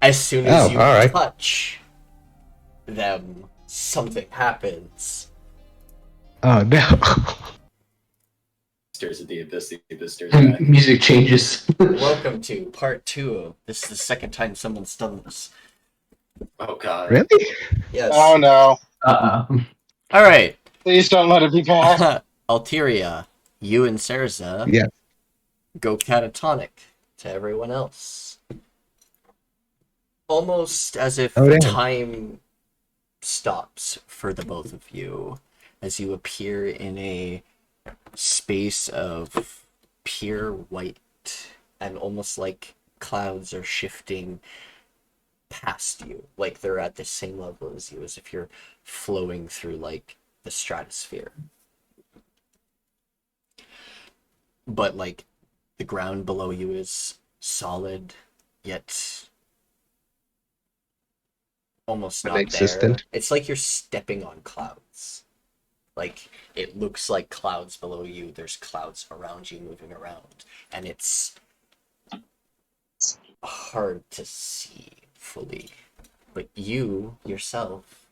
Speaker 1: As soon
Speaker 4: Oh,
Speaker 1: as you
Speaker 4: alright.
Speaker 1: touch them, something happens.
Speaker 4: Oh no.
Speaker 6: Stares at the abyss stares back.
Speaker 5: Music changes.
Speaker 1: Welcome to part 2. This is the second time someone's done this.
Speaker 6: Oh god.
Speaker 4: Really?
Speaker 1: Yes.
Speaker 2: Oh no.
Speaker 1: Alright.
Speaker 2: Please don't let it be bad.
Speaker 1: Alteria, you and Sarza
Speaker 4: Yeah.
Speaker 1: go catatonic to everyone else. Almost as if
Speaker 4: Oh, damn.
Speaker 1: time stops for the both of you as you appear in a space of pure white, and almost like clouds are shifting past you, like they're at the same level as you, as if you're flowing through like the stratosphere. But like the ground below you is solid, yet almost not there.
Speaker 4: Inexistent.
Speaker 1: It's like you're stepping on clouds. Like, it looks like clouds below you, there's clouds around you moving around, and it's hard to see fully. But you, yourself,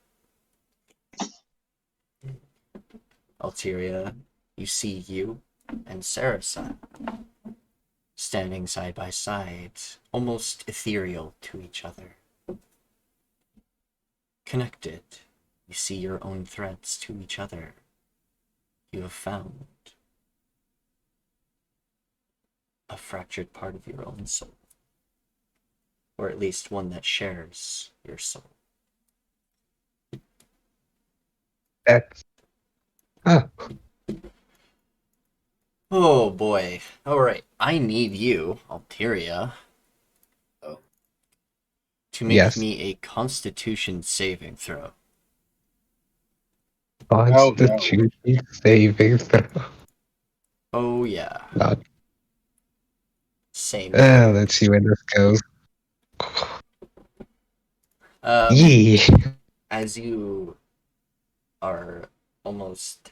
Speaker 1: Alteria, you see you and Sarasa standing side by side, almost ethereal to each other. Connected, you see your own threads to each other. You have found a fractured part of your own soul, or at least one that shares your soul.
Speaker 4: That's... Oh.
Speaker 1: Oh boy. Alright, I need you, Alteria, to make
Speaker 4: Yes.
Speaker 1: me a Constitution saving throw.
Speaker 4: Constitution saving throw.
Speaker 1: Oh yeah.
Speaker 4: Not.
Speaker 1: Same.
Speaker 4: Let's see where this goes.
Speaker 1: Yee.
Speaker 4: Yeah.
Speaker 1: As you are almost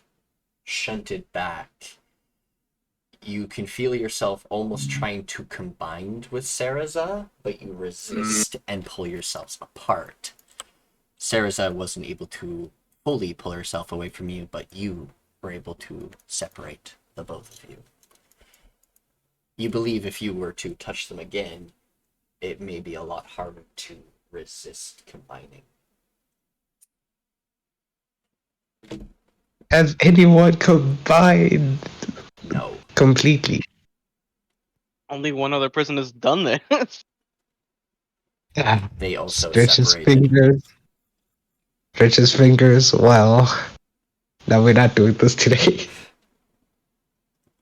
Speaker 1: shunted back, you can feel yourself almost trying to combine with Sarasa, but you resist and pull yourselves apart. Sarasa wasn't able to fully pull herself away from you, but you were able to separate the both of you. You believe if you were to touch them again, it may be a lot harder to resist combining.
Speaker 4: Has anyone combined
Speaker 1: No.
Speaker 4: completely?
Speaker 3: Only one other person has done this.
Speaker 1: They also
Speaker 4: Stretches
Speaker 1: separated.
Speaker 4: fingers. Stretches fingers. Well, now we're not doing this today.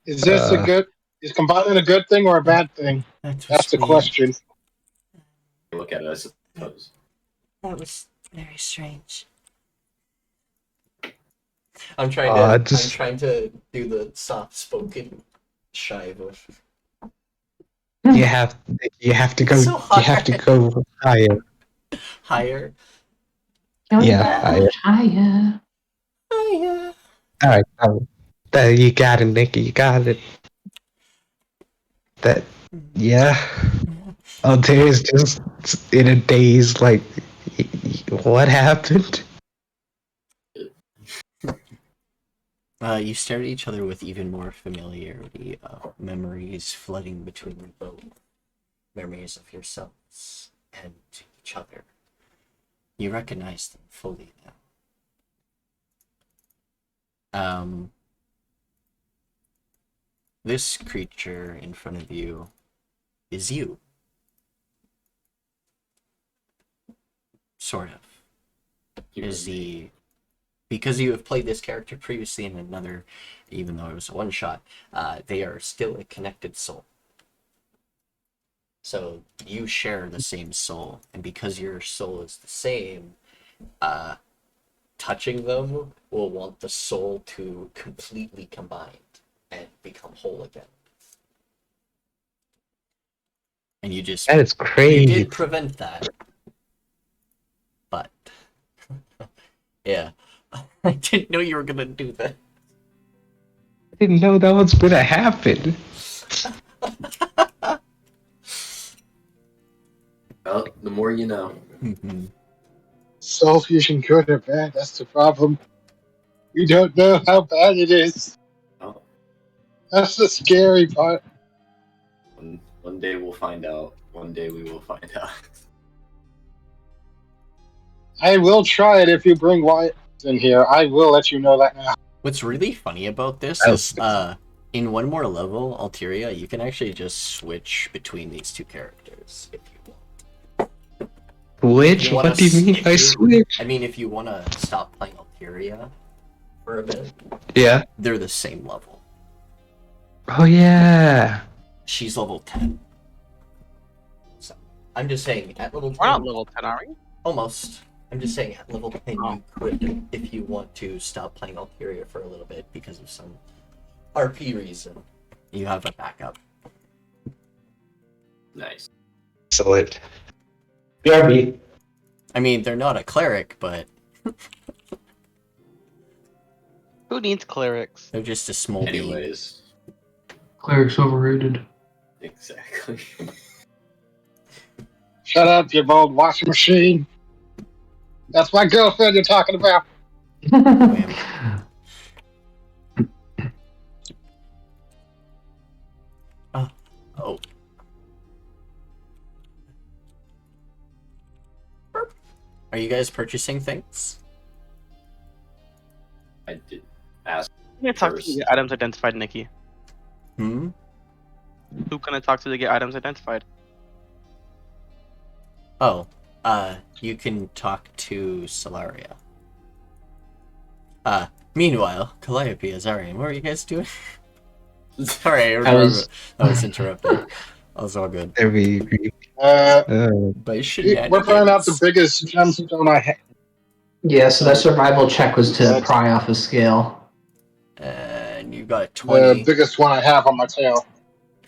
Speaker 2: Is this a good? Is combining a good thing or a bad thing? That's the question.
Speaker 6: Look at it, I suppose.
Speaker 1: That was very strange. I'm trying to do the soft-spoken shy voice.
Speaker 4: You have to go.
Speaker 1: So
Speaker 4: You have to go higher.
Speaker 1: Higher.
Speaker 4: Yeah, higher.
Speaker 5: Higher.
Speaker 1: Higher.
Speaker 4: All right, you got it, Nikki. You got it. That, yeah. Altair's just in a daze, like, what happened?
Speaker 1: You stare at each other with even more familiarity, memories flooding between you both. Memories of yourselves and each other. You recognize them fully now. This creature in front of you is you. Sort of. is because you have played this character previously in another, even though it was a one shot, they are still a connected soul. So you share the same soul, and because your soul is the same, touching them will want the soul to completely combine and become whole again. And you just
Speaker 4: That is
Speaker 1: you
Speaker 4: crazy.
Speaker 1: did prevent that, but yeah, I didn't know you were gonna do that.
Speaker 4: I didn't know that was gonna happen.
Speaker 6: Well, the more you know.
Speaker 2: Soul fusion good or bad, that's the problem. We don't know how bad it is.
Speaker 6: Oh,
Speaker 2: That's the scary part.
Speaker 6: one day we'll find out. One day we will find out.
Speaker 2: I will try it if you bring Wyatt in here. I will let you know that now.
Speaker 1: What's really funny about this
Speaker 4: Oh.
Speaker 1: is, in one more level, Alteria, you can actually just switch between these two characters if you want.
Speaker 4: Which?
Speaker 1: You wanna
Speaker 4: What do you mean
Speaker 1: if
Speaker 4: by
Speaker 1: you-
Speaker 4: switch?
Speaker 1: I mean, if you want to stop playing Alteria for a bit,
Speaker 4: Yeah.
Speaker 1: they're the same level.
Speaker 4: Oh yeah.
Speaker 1: She's level 10. So, I'm just saying, at level 10,
Speaker 3: We're not level 10, are we?
Speaker 1: almost. I'm just saying, at level 10, you could, if you want to stop playing Alteria for a little bit because of some RP reason, you have a backup.
Speaker 6: Nice.
Speaker 4: Excellent. BRB.
Speaker 1: I mean, they're not a cleric, but
Speaker 3: Who needs clerics?
Speaker 1: they're just a small being.
Speaker 6: Anyways,
Speaker 5: Cleric's overrated.
Speaker 6: exactly.
Speaker 2: Shut up, you bold washing machine. That's my girlfriend you're talking about.
Speaker 1: Oh. Are you guys purchasing things?
Speaker 6: I did ask.
Speaker 3: Who can I talk to
Speaker 6: First.
Speaker 3: to get items identified, Nikki?
Speaker 1: Hmm?
Speaker 3: Who can I talk to get items identified?
Speaker 1: Oh, you can talk to Solaria. Meanwhile, Calliope, Az'arian, what are you guys doing? Sorry, I was interrupted. That was all good.
Speaker 4: Every.
Speaker 1: But
Speaker 2: We're throwing out the biggest gemstone I have.
Speaker 5: Yeah, so that survival check was to pry off a scale.
Speaker 1: And you got
Speaker 2: The
Speaker 1: 20.
Speaker 2: biggest one I have on my tail.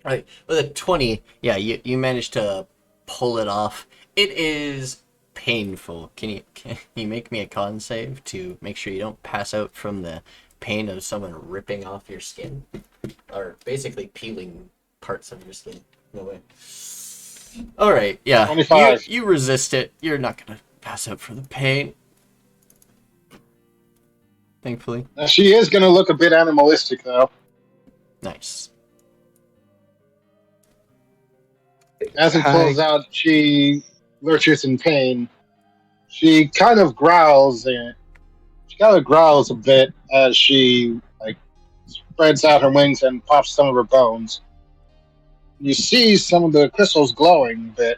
Speaker 1: Right, with a 20, yeah, you managed to pull it off. It is painful. Can you make me a con save to make sure you don't pass out from the pain of someone ripping off your skin? Or basically peeling parts of your skin, in a way. Alright, yeah.
Speaker 2: 25.
Speaker 1: You resist it. You're not gonna pass out from the pain. Thankfully.
Speaker 2: Now, she is going to look a bit animalistic, though.
Speaker 1: Nice.
Speaker 2: As it pulls out, she lurches in pain. She kind of growls a bit as she spreads out her wings and pops some of her bones. You see some of the crystals glowing a bit.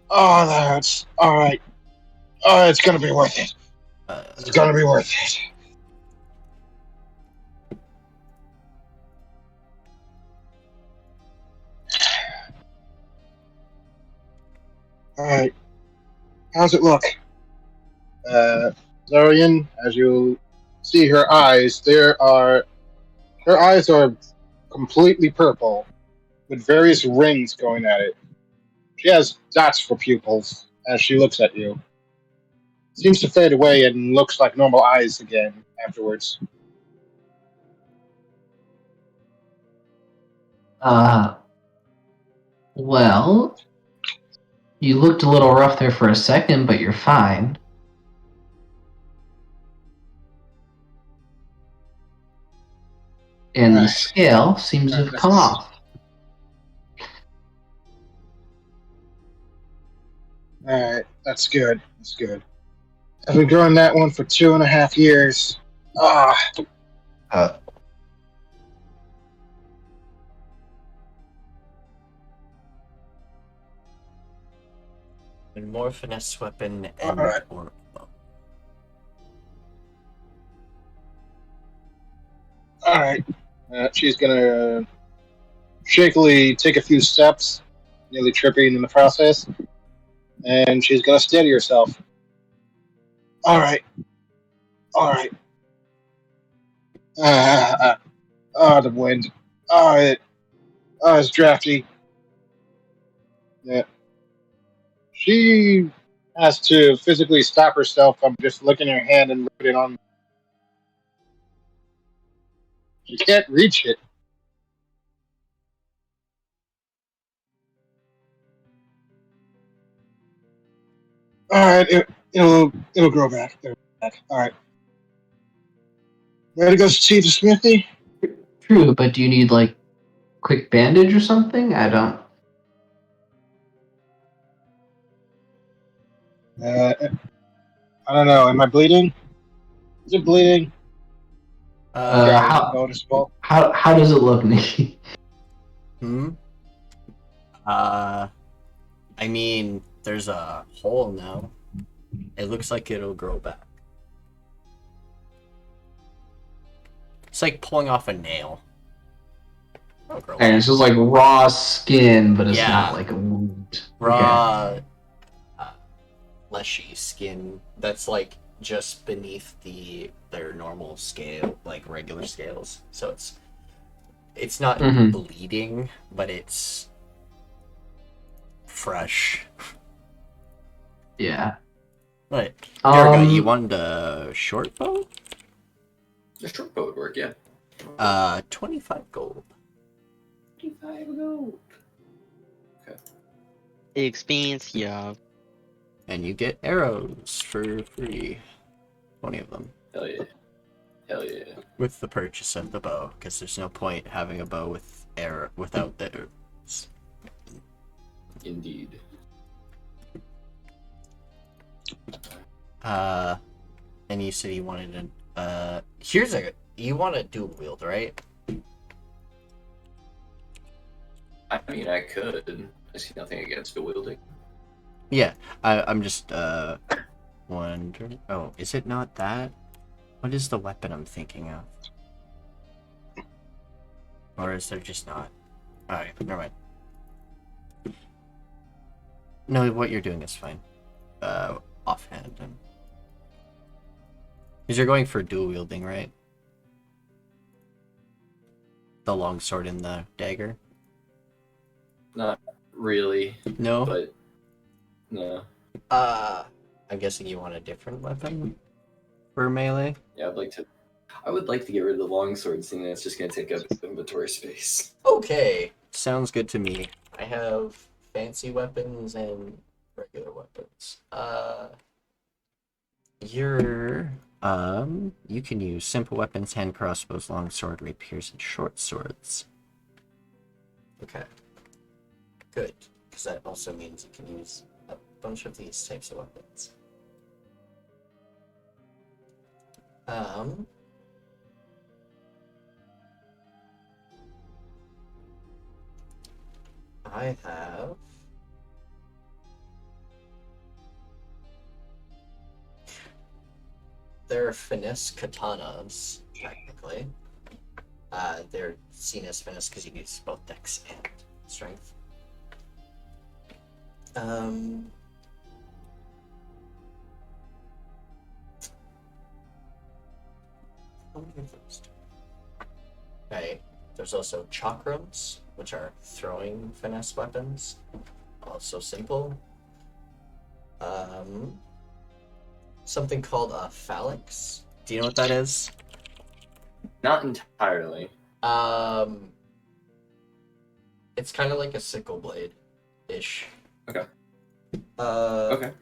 Speaker 2: Oh, that hurts. All right. Oh, it's gonna be worth it. It's gonna be worth it. All right. How's it look? Az'arian, as you see her eyes, her eyes are completely purple, with various rings going at it. She has dots for pupils as she looks at you. Seems to fade away and looks like normal eyes again afterwards.
Speaker 5: Well, you looked a little rough there for a second, but you're fine. And the scale seems to have come off.
Speaker 2: Alright, that's good. That's good. I've been growing that one for 2.5 years.
Speaker 1: And more finesse weapon and
Speaker 2: Alright.
Speaker 1: more bow.
Speaker 2: Alright. She's gonna shakily take a few steps, nearly tripping in the process, and she's gonna steady herself. Alright. Alright. The wind. It's drafty. Yeah. She has to physically stop herself from just licking her hand and rubbing it on. She can't reach it. Alright, it'll grow back. It'll grow back. Alright. Ready to go see the smithy?
Speaker 5: True, but do you need like quick bandage or something? I don't.
Speaker 2: I don't know. Am I bleeding? Is it bleeding?
Speaker 5: How
Speaker 2: Noticeable.
Speaker 5: how does it look, Nikki?
Speaker 1: Hmm? I mean, there's a hole now. It looks like it'll grow back. It's like pulling off a nail. It'll grow
Speaker 5: And
Speaker 1: back.
Speaker 5: it's just like raw skin, but it's
Speaker 1: Yeah.
Speaker 5: not like a wound.
Speaker 1: Raw, fleshy skin that's like just beneath their normal scale, like regular scales. So it's not
Speaker 5: Mhm.
Speaker 1: bleeding, but it's fresh.
Speaker 5: Yeah.
Speaker 1: Right. Durga, you
Speaker 5: Um,
Speaker 1: wanted a short bow?
Speaker 6: The short bow would work, yeah.
Speaker 1: 25 gold.
Speaker 6: 25 gold.
Speaker 3: Expensive.
Speaker 1: And you get arrows for free. 20 of them.
Speaker 6: Hell yeah. Hell yeah.
Speaker 1: With the purchase of the bow, because there's no point having a bow without the arrows.
Speaker 6: Indeed.
Speaker 1: And you said you wanted you want a dual wield, right?
Speaker 6: I mean, I could. I see nothing against the wielding.
Speaker 1: Yeah, I'm just wondering. Oh, is it not that? What is the weapon I'm thinking of? Or is there just not? Alright, never mind. No, what you're doing is fine. Offhand. Because you're going for dual wielding, right? The long sword and the dagger?
Speaker 6: Not really,
Speaker 1: No?
Speaker 6: but no.
Speaker 1: I'm guessing you want a different weapon for melee?
Speaker 6: Yeah, I would like to get rid of the longsword, seeing that it's just going to take up inventory space.
Speaker 1: Okay, sounds good to me. I have fancy weapons and regular weapons. You can use simple weapons, hand crossbows, long sword, rapiers, and short swords. Okay. Good, because that also means you can use a bunch of these types of weapons. I have they're finesse katanas, technically. They're seen as finesse because you use both dex and strength. Okay, there's also chakrams, which are throwing finesse weapons. Also simple. Something called a phalanx. Do you know what that is?
Speaker 6: Not entirely.
Speaker 1: It's kind of like a sickle blade, ish.
Speaker 6: Okay.
Speaker 1: Okay.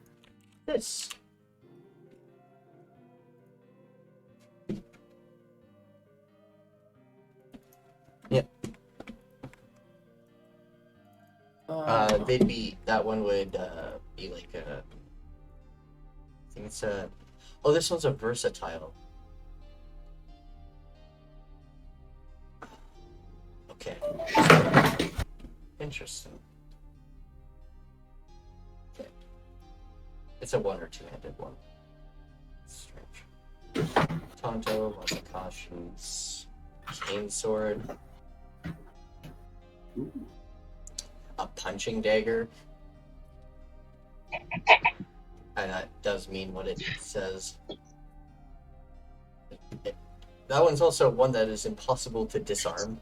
Speaker 1: This. Yep. That one would be like a. I think it's a. Oh, this one's a versatile. Okay. Interesting. Okay. It's a one or two-handed one. Strange. Tonto, Mazakashi's cane sword. A punching dagger. And that does mean what it says. That one's also one that is impossible to disarm.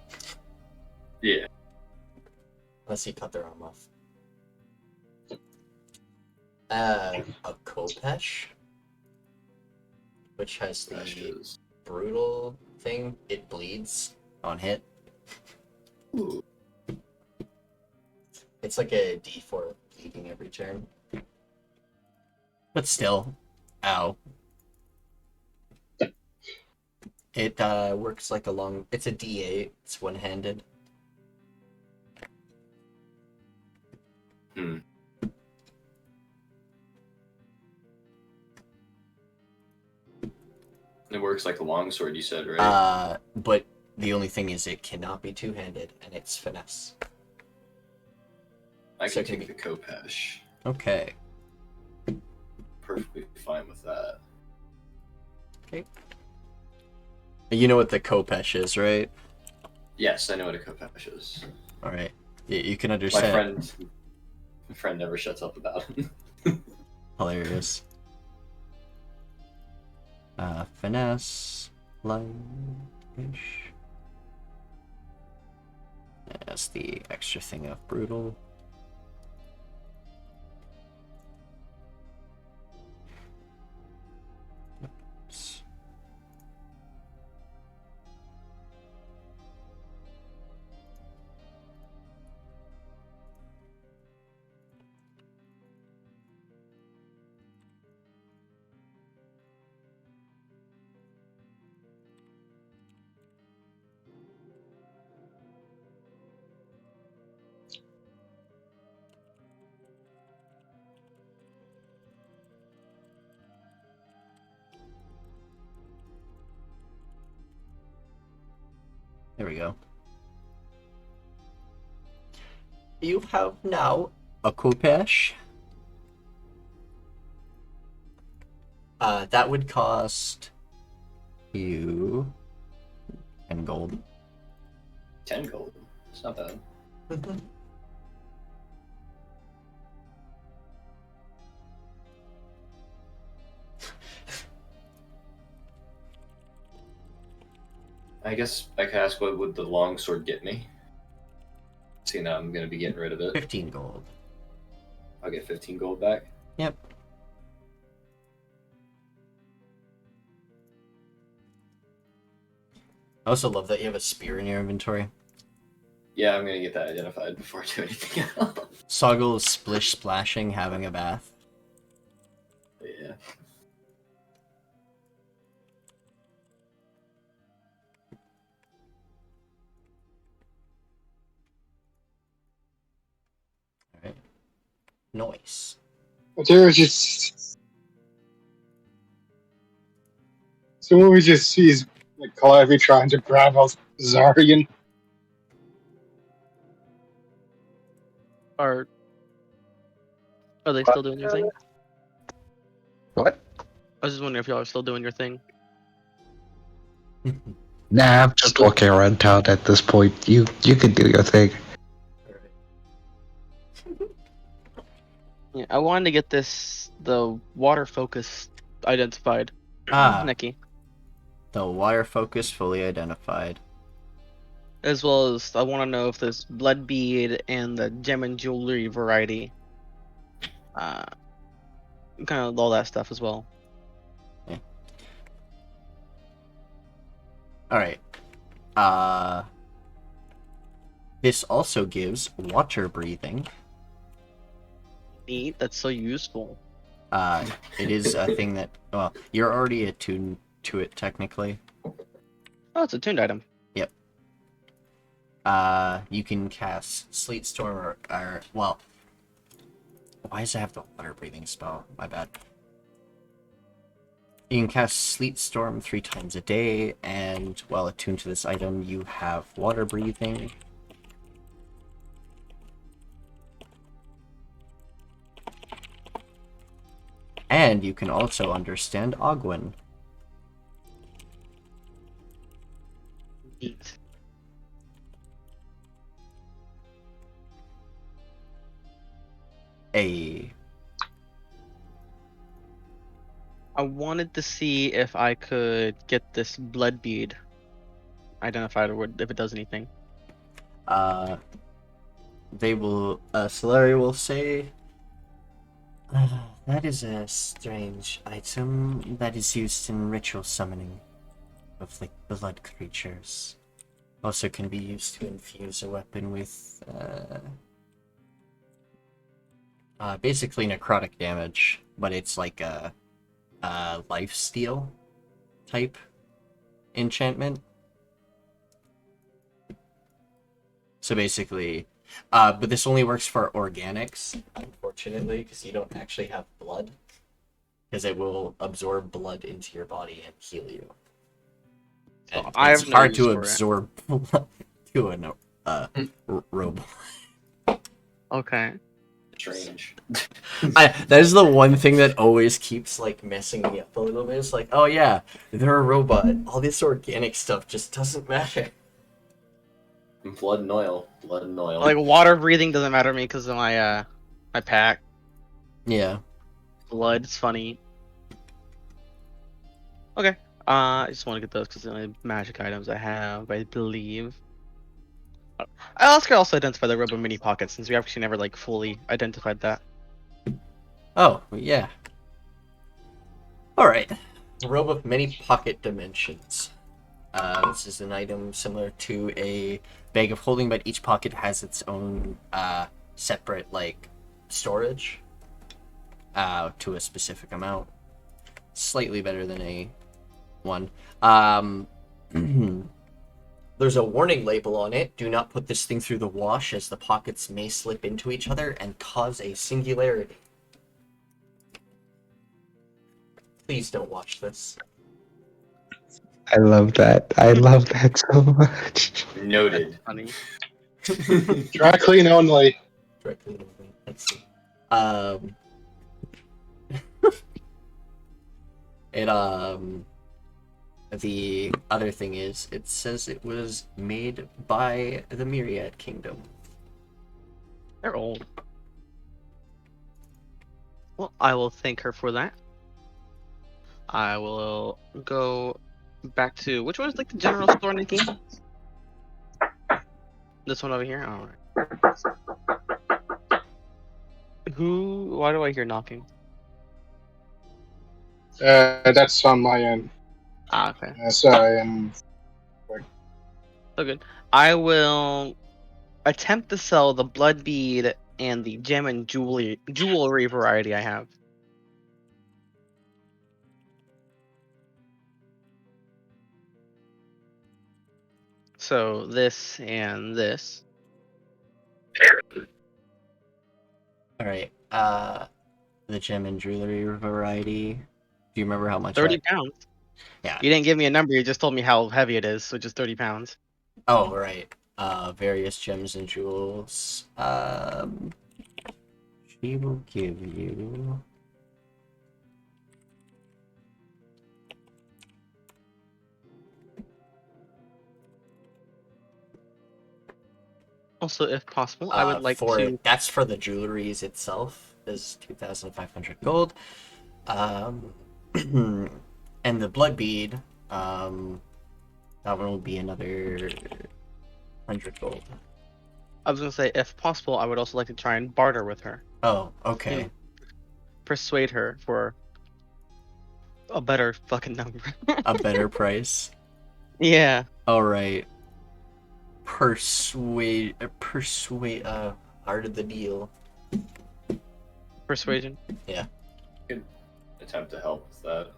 Speaker 6: Yeah.
Speaker 1: Unless you cut their arm off. A Kopesh, which has the
Speaker 6: Ashes.
Speaker 1: brutal thing. It bleeds on hit.
Speaker 6: Ooh.
Speaker 1: It's like a D4 bleeding every turn. But still, ow. It works like a long... It's a D8. It's one-handed.
Speaker 6: Hmm. It works like a longsword, you said, right?
Speaker 1: But the only thing is it cannot be two-handed, and it's finesse.
Speaker 6: I
Speaker 1: so
Speaker 6: can
Speaker 1: it can
Speaker 6: take the Kopesh.
Speaker 1: Okay.
Speaker 6: Perfectly fine with that.
Speaker 1: Okay. You know what the Kopesh is, right?
Speaker 6: Yes, I know what a Kopesh is.
Speaker 1: Alright. You can
Speaker 6: My
Speaker 1: understand.
Speaker 6: friend never shuts up about it.
Speaker 1: Hilarious. Finesse. Line-ish. That's the extra thing of brutal. Oops. There we go. You have now a Kopesh. That would cost you 10 gold.
Speaker 6: 10 gold. It's not bad. I guess I could ask what would the longsword get me? Seeing that I'm going to be getting rid of it.
Speaker 1: 15 gold.
Speaker 6: I'll get 15 gold back.
Speaker 1: Yep. I also love that you have a spear in your inventory.
Speaker 6: Yeah, I'm going to get that identified before I do anything else.
Speaker 1: Soggle is splish splashing, having a bath.
Speaker 6: Yeah.
Speaker 1: Alright. Noise.
Speaker 2: There was just someone we just sees like Calliope trying to grab Az'arian.
Speaker 3: Are they still doing their thing?
Speaker 4: What?
Speaker 3: I was just wondering if y'all are still doing your thing.
Speaker 4: Nah, I'm just walking around town at this point. You can do your thing.
Speaker 3: Yeah, I wanted to get the water focus identified.
Speaker 1: Ah.
Speaker 3: Neki.
Speaker 1: The wire focus fully identified.
Speaker 3: As well as I want to know if this blood bead and the gem and jewelry variety, kind of all that stuff as well.
Speaker 1: Yeah. Alright. This also gives water breathing.
Speaker 3: Neat. That's so useful.
Speaker 1: It is a thing that, well, you're already attuned to it technically.
Speaker 3: Oh, it's a tuned item.
Speaker 1: Yep. You can cast Sleet Storm or well, why does it have the water breathing spell? My bad. You can cast Sleet Storm 3 times a day, and while attuned to this item, you have water breathing. And you can also understand Ogwen.
Speaker 3: Neat.
Speaker 1: A
Speaker 3: I wanted to see if I could get this blood bead identified or if it does anything.
Speaker 1: they will Solari will say that is a strange item that is used in ritual summoning of like blood creatures. Also can be used to infuse a weapon with basically necrotic damage, but it's like a life steal type enchantment. So basically, but this only works for organics, unfortunately, because you don't actually have blood. Because it will absorb blood into your body and heal you. And
Speaker 3: I
Speaker 1: it's
Speaker 3: have no
Speaker 1: hard
Speaker 3: use
Speaker 1: to
Speaker 3: for it.
Speaker 1: absorb blood to a robot.
Speaker 3: Okay.
Speaker 6: Strange.
Speaker 1: That is the one thing that always keeps like messing me up a little bit. It's like, oh yeah, they're a robot. All this organic stuff just doesn't matter.
Speaker 6: Blood and oil. Blood and oil.
Speaker 3: Like water breathing doesn't matter to me because of my pack.
Speaker 1: Yeah.
Speaker 3: Blood, it's funny. Okay. I just want to get those because they're the only magic items I have, I believe. I also identify the robo mini pocket since we actually never like fully identified that.
Speaker 1: Oh, yeah. Alright. Robe of many pocket dimensions. This is an item similar to a bag of holding, but each pocket has its own separate, like, storage to a specific amount. Slightly better than a one. There's a warning label on it. Do not put this thing through the wash, as the pockets may slip into each other and cause a singularity. Please don't watch this.
Speaker 4: I love that. I love that so much.
Speaker 6: Noted.
Speaker 3: Funny.
Speaker 2: Dry clean only.
Speaker 1: Directly. Let's see. It the other thing is, it says it was made by the Myriad Kingdom.
Speaker 3: They're old. Well, I will thank her for that. I will go back to which one is like the general store, Nikki? This one over here. All right. Who? Why do I hear knocking?
Speaker 2: That's on my end.
Speaker 3: Ah, okay.
Speaker 2: So I am.
Speaker 3: So good. I will attempt to sell the blood bead and the gem and jewelry variety I have. So this and this.
Speaker 1: Alright, the gem and jewelry variety. Do you remember how much
Speaker 3: 30
Speaker 1: that...
Speaker 3: pounds.
Speaker 1: Yeah.
Speaker 3: You didn't give me a number, you just told me how heavy it is, which is 30 pounds.
Speaker 1: Oh, right. Various gems and jewels. She will give you...
Speaker 3: Also, if possible, I would like to...
Speaker 1: That's for the jewelries itself, is 2,500 gold. And the blood bead, that one will be another 100 gold.
Speaker 3: I was gonna say, if possible, I would also like to try and barter with her.
Speaker 1: Oh, okay.
Speaker 3: You know, persuade her for a better fucking number.
Speaker 1: A better price.
Speaker 3: Yeah.
Speaker 1: Alright. Persuade, art of the deal.
Speaker 3: Persuasion.
Speaker 1: Yeah.
Speaker 6: Attempt to help with that.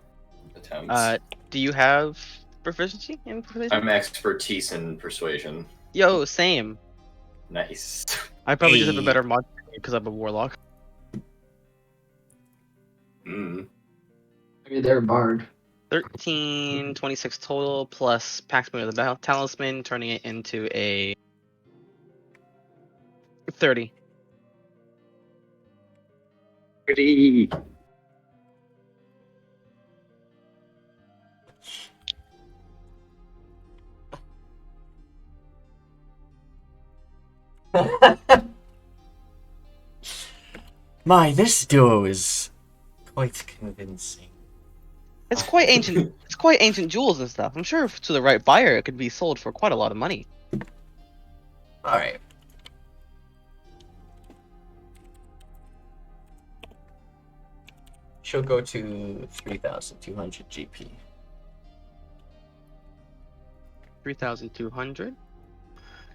Speaker 6: Attempts.
Speaker 3: Do you have proficiency in persuasion?
Speaker 6: I'm expertise in persuasion.
Speaker 3: Yo, same.
Speaker 6: Nice.
Speaker 3: I probably just have a
Speaker 1: Hey.
Speaker 3: better mod because I'm a warlock.
Speaker 6: Mm.
Speaker 5: Maybe they're a bard.
Speaker 3: 13, 26 total, plus Pax Moon of the Talisman, turning it into a 30.
Speaker 6: 30.
Speaker 1: My, this duo is quite convincing.
Speaker 3: It's quite ancient. It's quite ancient jewels and stuff. I'm sure if to the right buyer, it could be sold for quite a lot of money.
Speaker 1: Alright. She'll go to 3,200 GP.
Speaker 3: 3,200.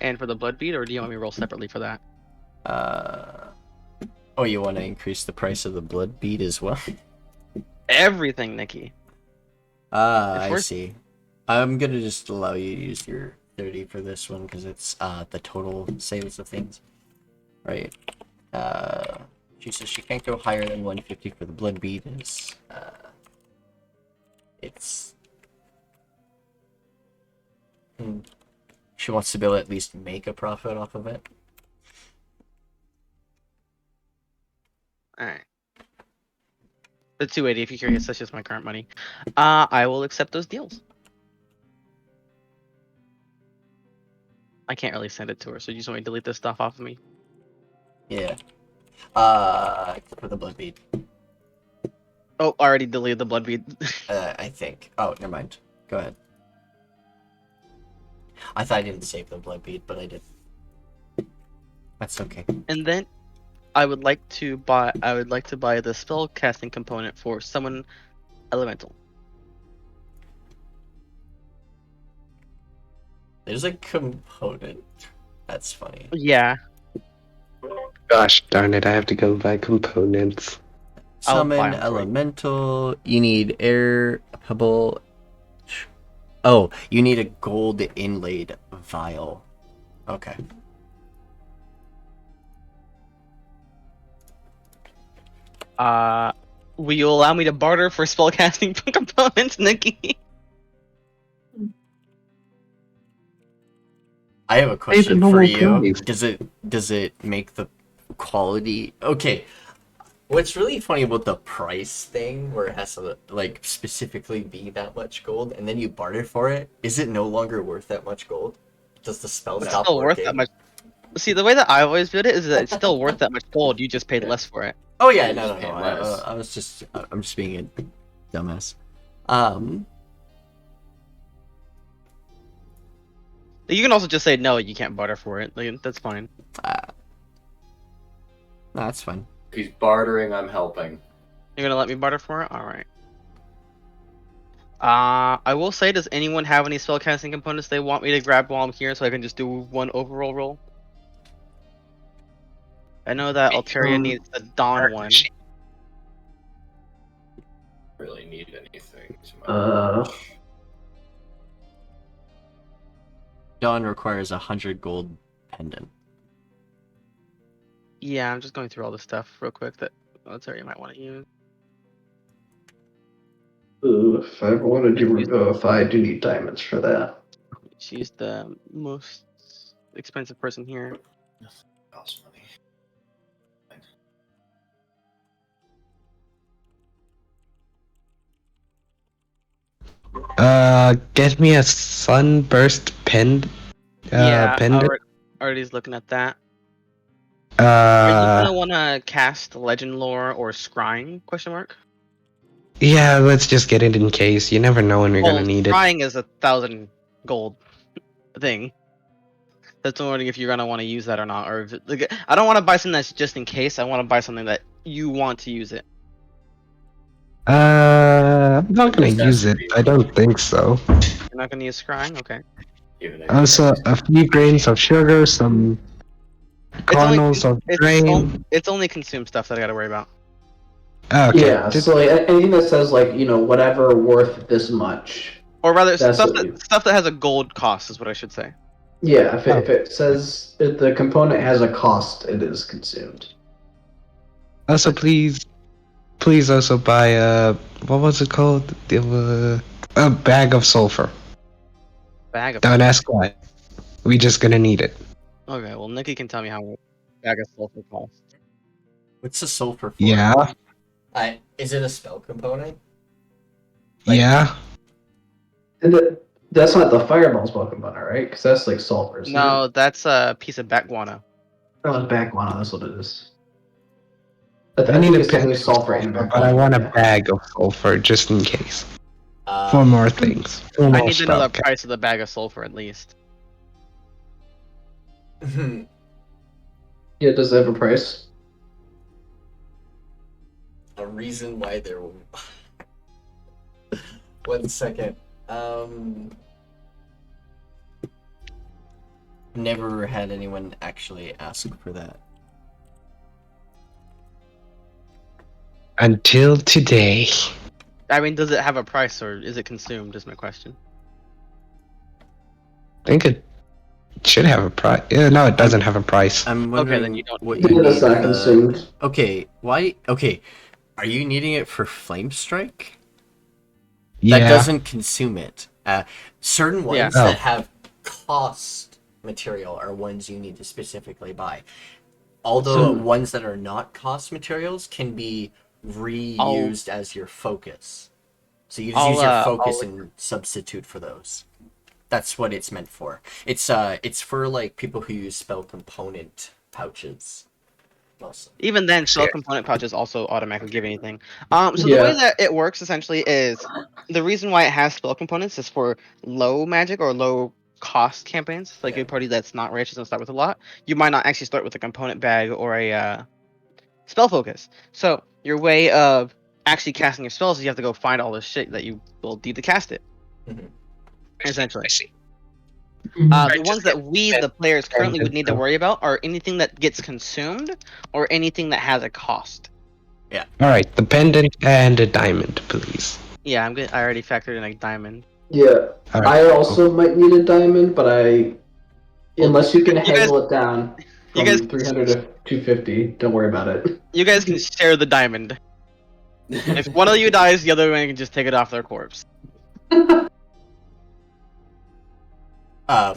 Speaker 3: And for the blood bead, or do you want me to roll separately for that?
Speaker 1: Oh, you want to increase the price of the blood bead as well?
Speaker 3: Everything, Nikki.
Speaker 1: I see. I'm gonna just allow you to use your 30 for this one because it's the total sales of things. Right. She says she can't go higher than 150 for the blood bead. It's she wants to be able to at least make a profit off of it.
Speaker 3: Alright. The 280, if you're curious, that's just my current money. I will accept those deals. I can't really send it to her, so you just want me to delete this stuff off of me?
Speaker 1: Yeah. Except for the blood bead.
Speaker 3: Oh, I already deleted the blood bead.
Speaker 1: I think. Oh, never mind. Go ahead. I thought I didn't save the blood bead, but I did. That's okay.
Speaker 3: And then I would like to buy the spell casting component for summon elemental.
Speaker 1: There's a component. That's funny.
Speaker 3: Yeah.
Speaker 4: Gosh darn it, I have to go buy components.
Speaker 3: I'll buy
Speaker 1: Summon
Speaker 3: 'em for you.
Speaker 1: elemental. You need air pebble. Oh, you need a gold inlaid vial. Okay.
Speaker 3: Will you allow me to barter for spellcasting components, Nikki?
Speaker 1: I have a
Speaker 4: Pay the
Speaker 1: question for
Speaker 4: normal
Speaker 1: you.
Speaker 4: price.
Speaker 1: Does it make the quality okay? What's really funny about the price thing, where it has to like specifically be that much gold, and then you barter for it, is it no longer worth that much gold? Does the spell
Speaker 3: It's
Speaker 1: stop
Speaker 3: still
Speaker 1: working?
Speaker 3: worth that much. See, the way that I always viewed it is that it's still worth that much gold. You just paid less for it.
Speaker 1: Oh yeah,
Speaker 6: You
Speaker 1: no,
Speaker 6: just
Speaker 1: no, no.
Speaker 6: pay less.
Speaker 1: I'm just being a dumbass.
Speaker 3: You can also just say no. You can't barter for it. Like, that's fine.
Speaker 1: No, that's fine.
Speaker 6: If he's bartering, I'm helping.
Speaker 3: You're gonna let me barter for it? All right. I will say, does anyone have any spellcasting components they want me to grab while I'm here, so I can just do one overall roll? I know that Alteria needs the Dawn one.
Speaker 6: Really need anything.
Speaker 1: Dawn requires 100 gold pendant.
Speaker 3: Yeah, I'm just going through all the stuff real quick that Alteria might want to use.
Speaker 5: If I ever wanted to revivify, I do need diamonds for that.
Speaker 3: She's the most expensive person here.
Speaker 6: Cost money.
Speaker 4: Get me a sunburst pendant. Pendant.
Speaker 3: Already's looking at that. Are you gonna
Speaker 4: Uh,
Speaker 3: want to cast Legend Lore or Scrying? Question mark.
Speaker 4: yeah, let's just get it in case. You never know when we're
Speaker 3: Well,
Speaker 4: gonna need it.
Speaker 3: Scrying is 1,000 gold thing. That's wondering if you're gonna want to use that or not, or if like, I don't want to buy something that's just in case. I want to buy something that you want to use it.
Speaker 4: I'm not gonna use it. I don't think so.
Speaker 3: You're not gonna use Scrying, okay?
Speaker 6: Even if
Speaker 4: Also, a few grains of sugar, some kernels of grain.
Speaker 3: It's only consumed stuff that I gotta worry about.
Speaker 4: Okay.
Speaker 5: Yeah, so like anything that says like, whatever worth this much.
Speaker 3: Or rather,
Speaker 5: That's
Speaker 3: stuff
Speaker 5: what you-
Speaker 3: that has a gold cost is what I should say.
Speaker 5: Yeah, if it says if the component has a cost, it is consumed.
Speaker 4: Also, please also buy what was it called? A bag of sulfur.
Speaker 3: Bag of.
Speaker 4: Don't ask why. We just gonna need it.
Speaker 3: Okay, well, Nikki can tell me how much a bag of sulfur costs.
Speaker 1: What's the sulfur for?
Speaker 4: Yeah.
Speaker 1: Is it a spell component?
Speaker 4: Yeah.
Speaker 5: And that's not the fireball spell component, right? Because that's like sulfur. isn't
Speaker 3: No, that's a piece of bat guano.
Speaker 5: Oh, it's back one. That's what it is. I
Speaker 4: I need
Speaker 5: think
Speaker 4: a
Speaker 5: it's something
Speaker 4: pen,
Speaker 5: sulfur and back
Speaker 4: but I
Speaker 5: one.
Speaker 4: want a
Speaker 5: Yeah.
Speaker 4: bag of sulfur just in case.
Speaker 1: Uh,
Speaker 4: For more things. For
Speaker 3: I
Speaker 4: more
Speaker 3: need to know the
Speaker 4: spell.
Speaker 3: price of the bag of sulfur at least.
Speaker 5: Yeah, does it have a price?
Speaker 1: a reason why there. 1 second. Never had anyone actually ask for that.
Speaker 4: Until today.
Speaker 3: I mean, does it have a price or is it consumed? Is my question.
Speaker 4: I think it should have a price. Yeah, no, it doesn't have a price.
Speaker 1: I'm
Speaker 3: Okay,
Speaker 1: wondering
Speaker 3: then you don't
Speaker 1: what
Speaker 3: need
Speaker 1: you
Speaker 5: Yeah, that's
Speaker 1: need.
Speaker 5: not consumed.
Speaker 1: Okay, why? Okay, are you needing it for flame strike?
Speaker 4: Yeah.
Speaker 1: That doesn't consume it. Certain ones
Speaker 3: Yeah.
Speaker 1: that
Speaker 4: Oh.
Speaker 1: have cost material are ones you need to specifically buy. Although ones that are not cost materials can be reused as your focus. So you just use your focus and substitute for those. That's what it's meant for. It's for like people who use spell component pouches. Mostly.
Speaker 3: Even then, spell
Speaker 4: Yeah.
Speaker 3: component pouches also automatically give anything. So the
Speaker 5: Yeah.
Speaker 3: way that it works essentially is the reason why it has spell components is for low magic or low cost campaigns. Like
Speaker 1: Yeah.
Speaker 3: a party that's not rich doesn't start with a lot. You might not actually start with a component bag or a spell focus. So your way of actually casting your spells is you have to go find all this shit that you will need to cast it.
Speaker 1: Mhm.
Speaker 3: Essentially.
Speaker 5: Mhm.
Speaker 3: The ones that we, the players, currently would need to worry about are anything that gets consumed or anything that has a cost.
Speaker 4: Alright, the pendant and a diamond, please.
Speaker 3: Yeah, I'm good. I already factored in a diamond.
Speaker 5: Yeah.
Speaker 4: Alright,
Speaker 5: I
Speaker 4: cool.
Speaker 5: also might need a diamond, but unless you can
Speaker 3: you guys-
Speaker 5: haggle it down
Speaker 3: you
Speaker 5: from
Speaker 3: guys-
Speaker 5: 300 to 250, don't worry about it.
Speaker 3: You guys can share the diamond. If one of you dies, the other one can just take it off their corpse.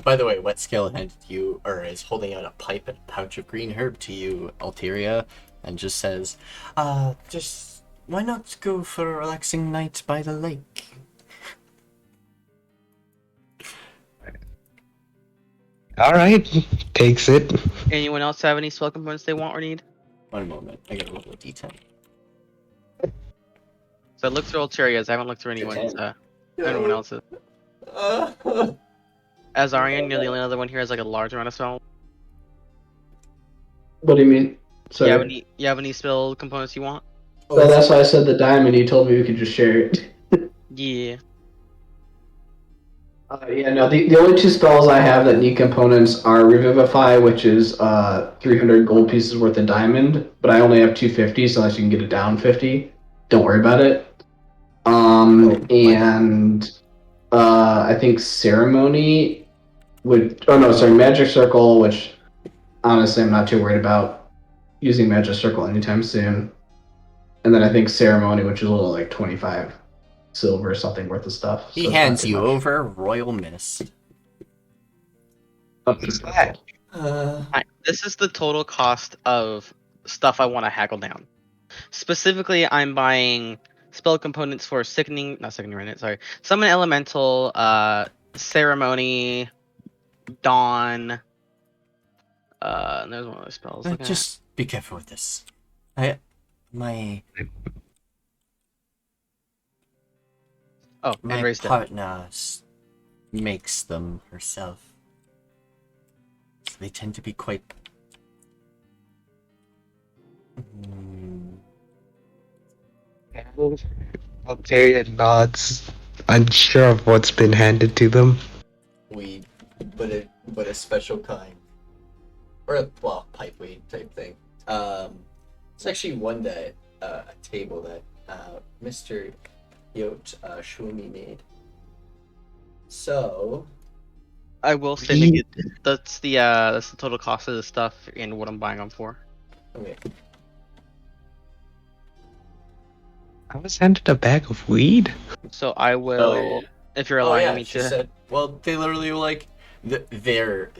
Speaker 1: By the way, Wet Scale handed you, or is holding out a pipe and a pouch of green herb to you, Alteria, and just says, just why not go for a relaxing night by the lake?
Speaker 4: Alright, takes it.
Speaker 3: Anyone else have any spell components they want or need?
Speaker 1: One moment, I gotta roll a d10.
Speaker 3: So I looked through Alteria's. I haven't looked through anyone's. Anyone else's. Az'arian, you're the only other one here has like a large amount of spell.
Speaker 5: What do you mean? Sorry.
Speaker 3: You have any spell components you want?
Speaker 5: Well, that's why I said the diamond. You told me we could just share it.
Speaker 3: Yeah.
Speaker 5: Yeah, no, the only two spells I have that need components are Revivify, which is 300 gold pieces worth of diamond, but I only have 250, so unless you can get it down 50, don't worry about it. And I think Ceremony Magic Circle, which honestly I'm not too worried about using Magic Circle anytime soon. And then I think Ceremony, which is a little like 25 silver or something worth of stuff.
Speaker 1: He
Speaker 5: so it's not
Speaker 1: hands
Speaker 5: too
Speaker 1: you
Speaker 5: much.
Speaker 1: over Royal Mist.
Speaker 4: What is that?
Speaker 3: This is the total cost of stuff I want to haggle down. Specifically, I'm buying spell components for Summon Elemental, Ceremony, Dawn. And there's one of those spells.
Speaker 1: Just be careful with this. My
Speaker 3: erased it.
Speaker 1: partner makes them herself. So they tend to be quite...
Speaker 4: Alteria nods, unsure of what's been handed to them.
Speaker 1: weed, but a special kind. Or pipe weed type thing. It's actually one that a table that Mr. Yot Shumi made. So
Speaker 3: I will say that's the total cost of the stuff and what I'm buying them for.
Speaker 1: okay.
Speaker 4: I was handed a bag of weed.
Speaker 3: So I will, if you're allowing me
Speaker 1: she
Speaker 3: to.
Speaker 1: said, well, they literally were like their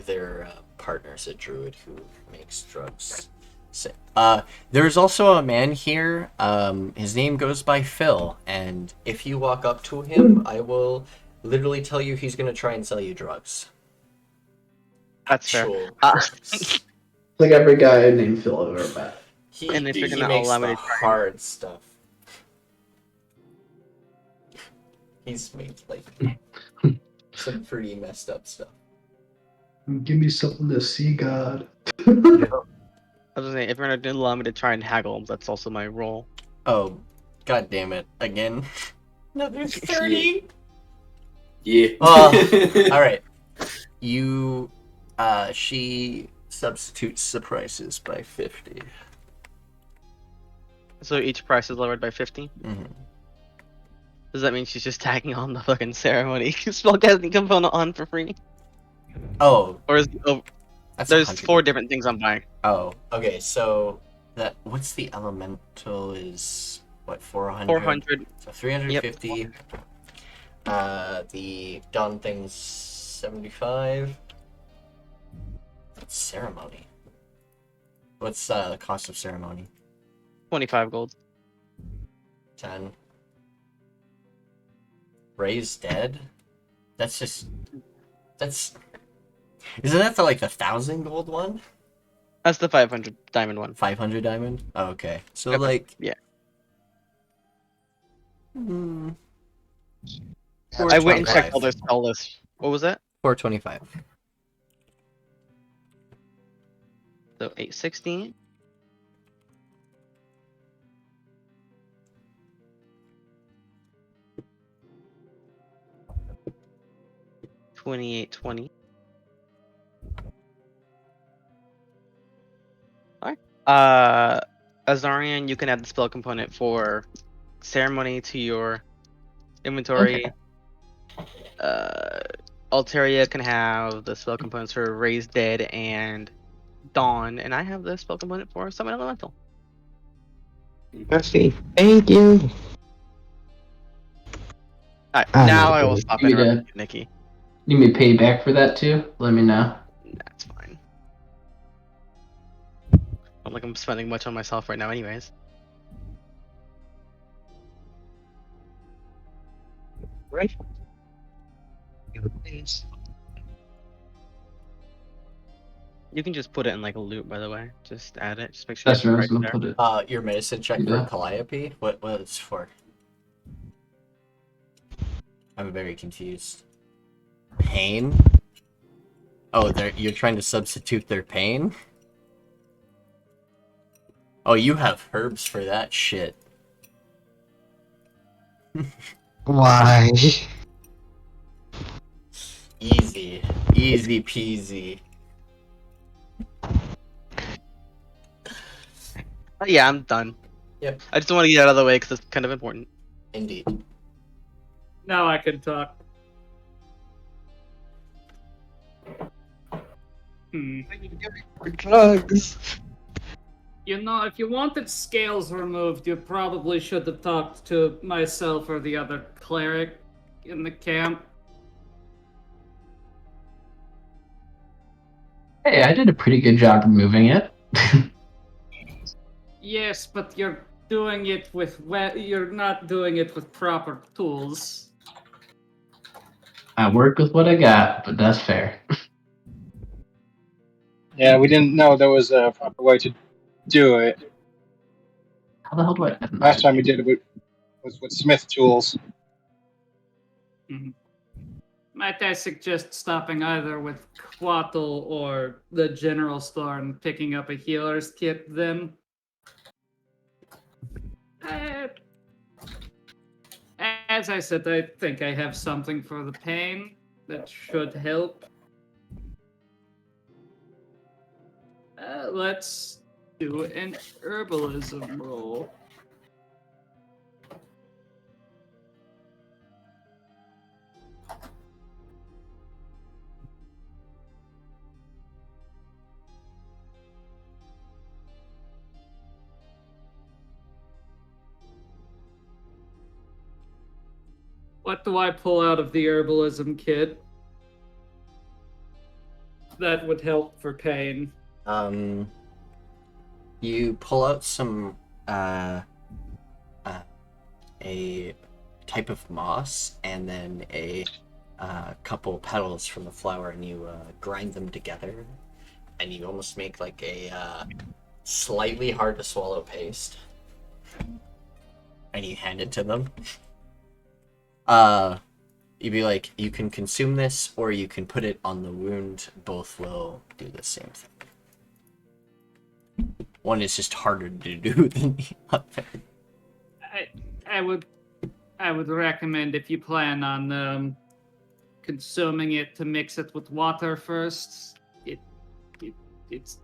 Speaker 1: partner's a druid who makes drugs. So, there's also a man here. His name goes by Phil, and if you walk up to him, I will literally tell you he's gonna try and sell you drugs.
Speaker 3: That's fair.
Speaker 1: Actual
Speaker 3: Uh,
Speaker 1: drugs.
Speaker 5: like every guy named Phil I've ever met.
Speaker 3: And if you're
Speaker 1: He
Speaker 3: gonna
Speaker 1: makes
Speaker 3: allow me
Speaker 1: the
Speaker 3: to try-
Speaker 1: hard stuff. He's made like some pretty messed up stuff.
Speaker 5: Give me something to see, God.
Speaker 3: I was gonna say, if you're gonna allow me to try and haggle, that's also my role.
Speaker 1: Oh, god damn it! Again, another 30.
Speaker 6: Yeah.
Speaker 1: All right. She substitutes the prices by 50.
Speaker 3: So each price is lowered by 50.
Speaker 1: Mm-hmm.
Speaker 3: Does that mean she's just tagging on the fucking ceremony spellcasting component on for free?
Speaker 1: Oh,
Speaker 3: Or is
Speaker 1: that's
Speaker 3: there's
Speaker 1: 100.
Speaker 3: 4 different things I'm buying?
Speaker 1: Oh, okay. So what's the elemental is what 400?
Speaker 3: 400.
Speaker 1: So 350. The dawn thing's 75. That's ceremony. What's the cost of ceremony?
Speaker 3: 25 gold.
Speaker 1: 10. Raise dead? That's isn't that the 1,000 gold one?
Speaker 3: That's the 500 diamond one.
Speaker 1: 500 diamond? Oh, okay. So
Speaker 3: Okay. Yeah. I went and checked all their spell lists. What was that?
Speaker 1: 425.
Speaker 3: So 860. $28.20. Alright. Az'arian, you can add the spell component for ceremony to your inventory. Alteria can have the spell components for raise dead and dawn, and I have the spell component for summon elemental.
Speaker 4: Mercy. Thank you.
Speaker 3: Alright,
Speaker 4: Ah,
Speaker 3: now
Speaker 4: no,
Speaker 3: I will
Speaker 4: good.
Speaker 3: stop
Speaker 5: You need
Speaker 3: interrupting
Speaker 5: to-
Speaker 3: you, Nikki.
Speaker 5: Need me to pay back for that too? Let me know.
Speaker 3: That's fine. Not like I'm spending much on myself right now, anyways.
Speaker 4: Right.
Speaker 3: You can just put it in like a loop, by the way. Just add it. Just make sure
Speaker 5: That's
Speaker 3: you
Speaker 5: where I
Speaker 3: have
Speaker 5: was
Speaker 3: it right
Speaker 5: gonna
Speaker 3: there.
Speaker 5: put it.
Speaker 1: Your medicine check
Speaker 5: Yeah.
Speaker 1: for Calliope? What it's for? I'm very confused. Pain? Oh, you're trying to substitute their pain? Oh, you have herbs for that shit.
Speaker 4: Why?
Speaker 1: Easy. Easy peasy.
Speaker 3: Yeah, I'm done.
Speaker 1: Yep.
Speaker 3: I just want to get it out of the way because it's kind of important.
Speaker 1: Indeed.
Speaker 7: Now I can talk.
Speaker 4: Drugs.
Speaker 7: You know, if you wanted scales removed, you probably should have talked to myself or the other cleric in the camp.
Speaker 5: Hey, I did a pretty good job removing it.
Speaker 7: Yes, but you're doing it with you're not doing it with proper tools.
Speaker 5: I worked with what I got, but that's fair.
Speaker 2: Yeah, we didn't know there was a proper way to do it.
Speaker 5: How the hell do I?
Speaker 2: Last time we did it was with Smith tools.
Speaker 7: Might I suggest stopping either with Quattle or the general store and picking up a healer's kit then? As I said, I think I have something for the pain that should help. Let's do an herbalism roll. What do I pull out of the herbalism kit that would help for pain?
Speaker 1: You pull out some a type of moss and then a couple petals from the flower, and you grind them together, and you almost make like a slightly hard to swallow paste, and you hand it to them. You'd be like, you can consume this, or you can put it on the wound. Both will do the same thing. One is just harder to do than the other.
Speaker 7: I would recommend, if you plan on consuming it, to mix it with water first.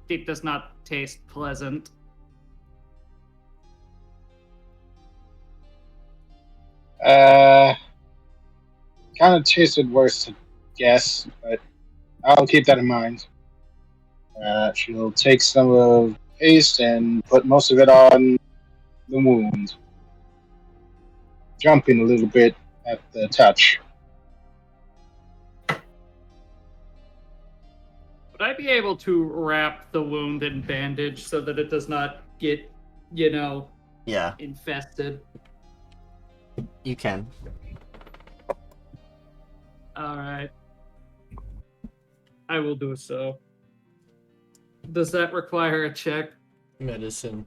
Speaker 7: It does not taste pleasant.
Speaker 2: Kind of tasted worse, I guess, but I'll keep that in mind. She'll take some of the paste and put most of it on the wound, jumping a little bit at the touch.
Speaker 7: Would I be able to wrap the wound in bandage so that it does not get,
Speaker 1: Yeah,
Speaker 7: infested?
Speaker 1: you can.
Speaker 7: Alright. I will do so. Does that require a check?
Speaker 1: Medicine.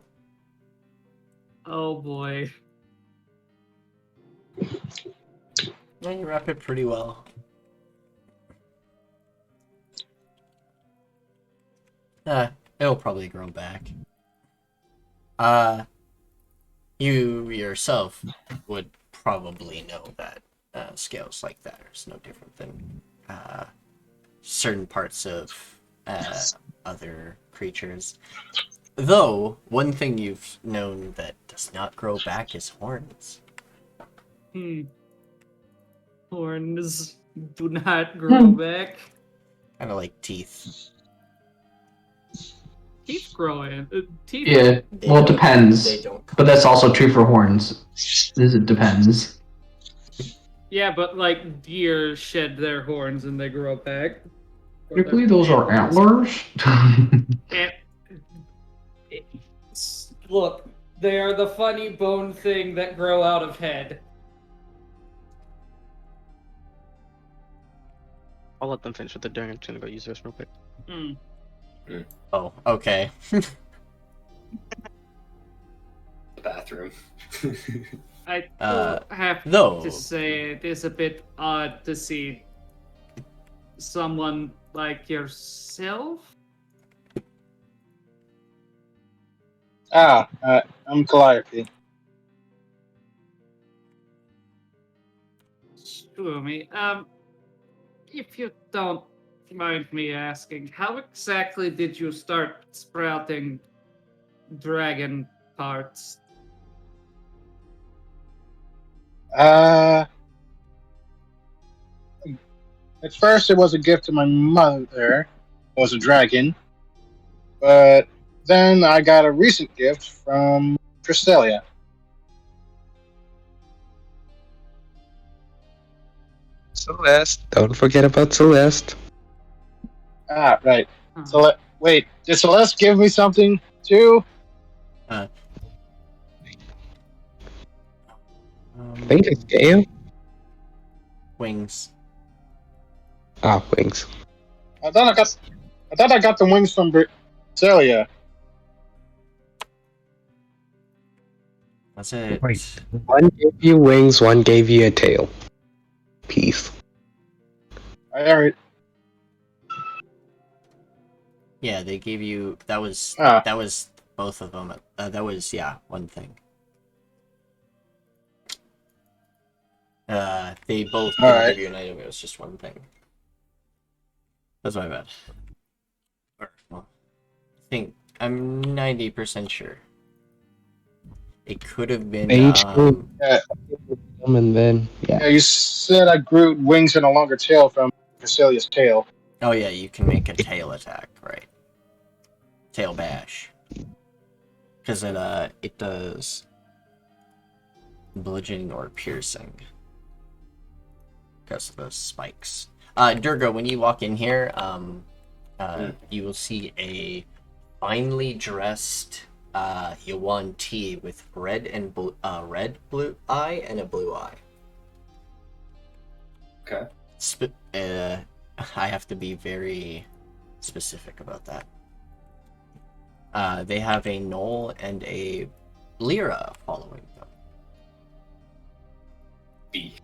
Speaker 7: Oh boy.
Speaker 1: Yeah, you wrap it pretty well. It'll probably grow back. You yourself would probably know that scales like that are no different than certain parts of other creatures. Though, one thing you've known that does not grow back is horns.
Speaker 7: Horns do not grow back.
Speaker 1: Kind of like teeth.
Speaker 7: Teeth grow in. Teeth.
Speaker 5: Yeah, well, it depends.
Speaker 1: They don't
Speaker 5: But that's also true for horns. It depends.
Speaker 7: Yeah, but like deer shed their horns and they grow back.
Speaker 5: Typically, those are antlers.
Speaker 7: And look, they are the funny bone thing that grow out of head.
Speaker 3: I'll let them finish with the Durga. I'm just gonna go use this real quick.
Speaker 1: Oh, okay.
Speaker 6: The bathroom.
Speaker 7: I have
Speaker 1: though-
Speaker 7: to say it is a bit odd to see someone like yourself.
Speaker 2: I'm Calliope.
Speaker 7: Screw me. If you don't mind me asking, how exactly did you start sprouting dragon parts?
Speaker 2: At first, it was a gift to my mother. It was a dragon. But then I got a recent gift from Tristelia.
Speaker 4: Celeste. Don't forget about Celeste.
Speaker 2: Right.
Speaker 7: Huh.
Speaker 2: Wait, did Celeste give me something too?
Speaker 4: I think it's Gale.
Speaker 1: Wings.
Speaker 4: Ah, wings.
Speaker 2: I thought I got the wings from Celia.
Speaker 1: That's it.
Speaker 4: Wait. One gave you wings, one gave you a tail. Peace.
Speaker 2: Alright.
Speaker 1: Yeah, they gave you. That was both of them. That was one thing. They both didn't give you an item. It was just one thing. That's my bad. Well, I think I'm 90% sure. It could have been.
Speaker 4: And then
Speaker 2: Yeah, you said I grew wings and a longer tail from Celia's tail.
Speaker 1: Oh yeah, you can make a tail attack, right? Tail bash. Because it does bludgeoning or piercing. Because of those spikes. Durga, when you walk in here, you will see a finely dressed Yuan T with red and blue eye and a blue eye.
Speaker 6: Okay.
Speaker 1: I have to be very specific about that. They have a gnoll and a lyra following them.
Speaker 6: B.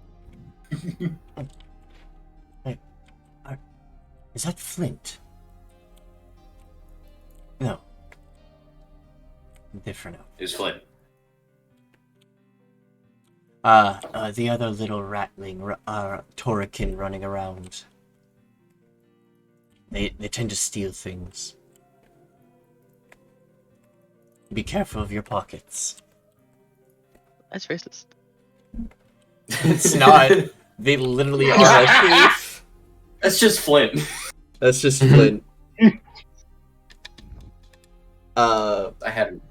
Speaker 1: Is that Flint? No. Different.
Speaker 6: Who's Flint?
Speaker 1: The other little ratling, Torican running around. They tend to steal things. Be careful of your pockets.
Speaker 3: That's racist.
Speaker 1: It's not. They literally are a thief.
Speaker 6: That's just Flint.
Speaker 1: That's just Flint.
Speaker 6: I hadn't.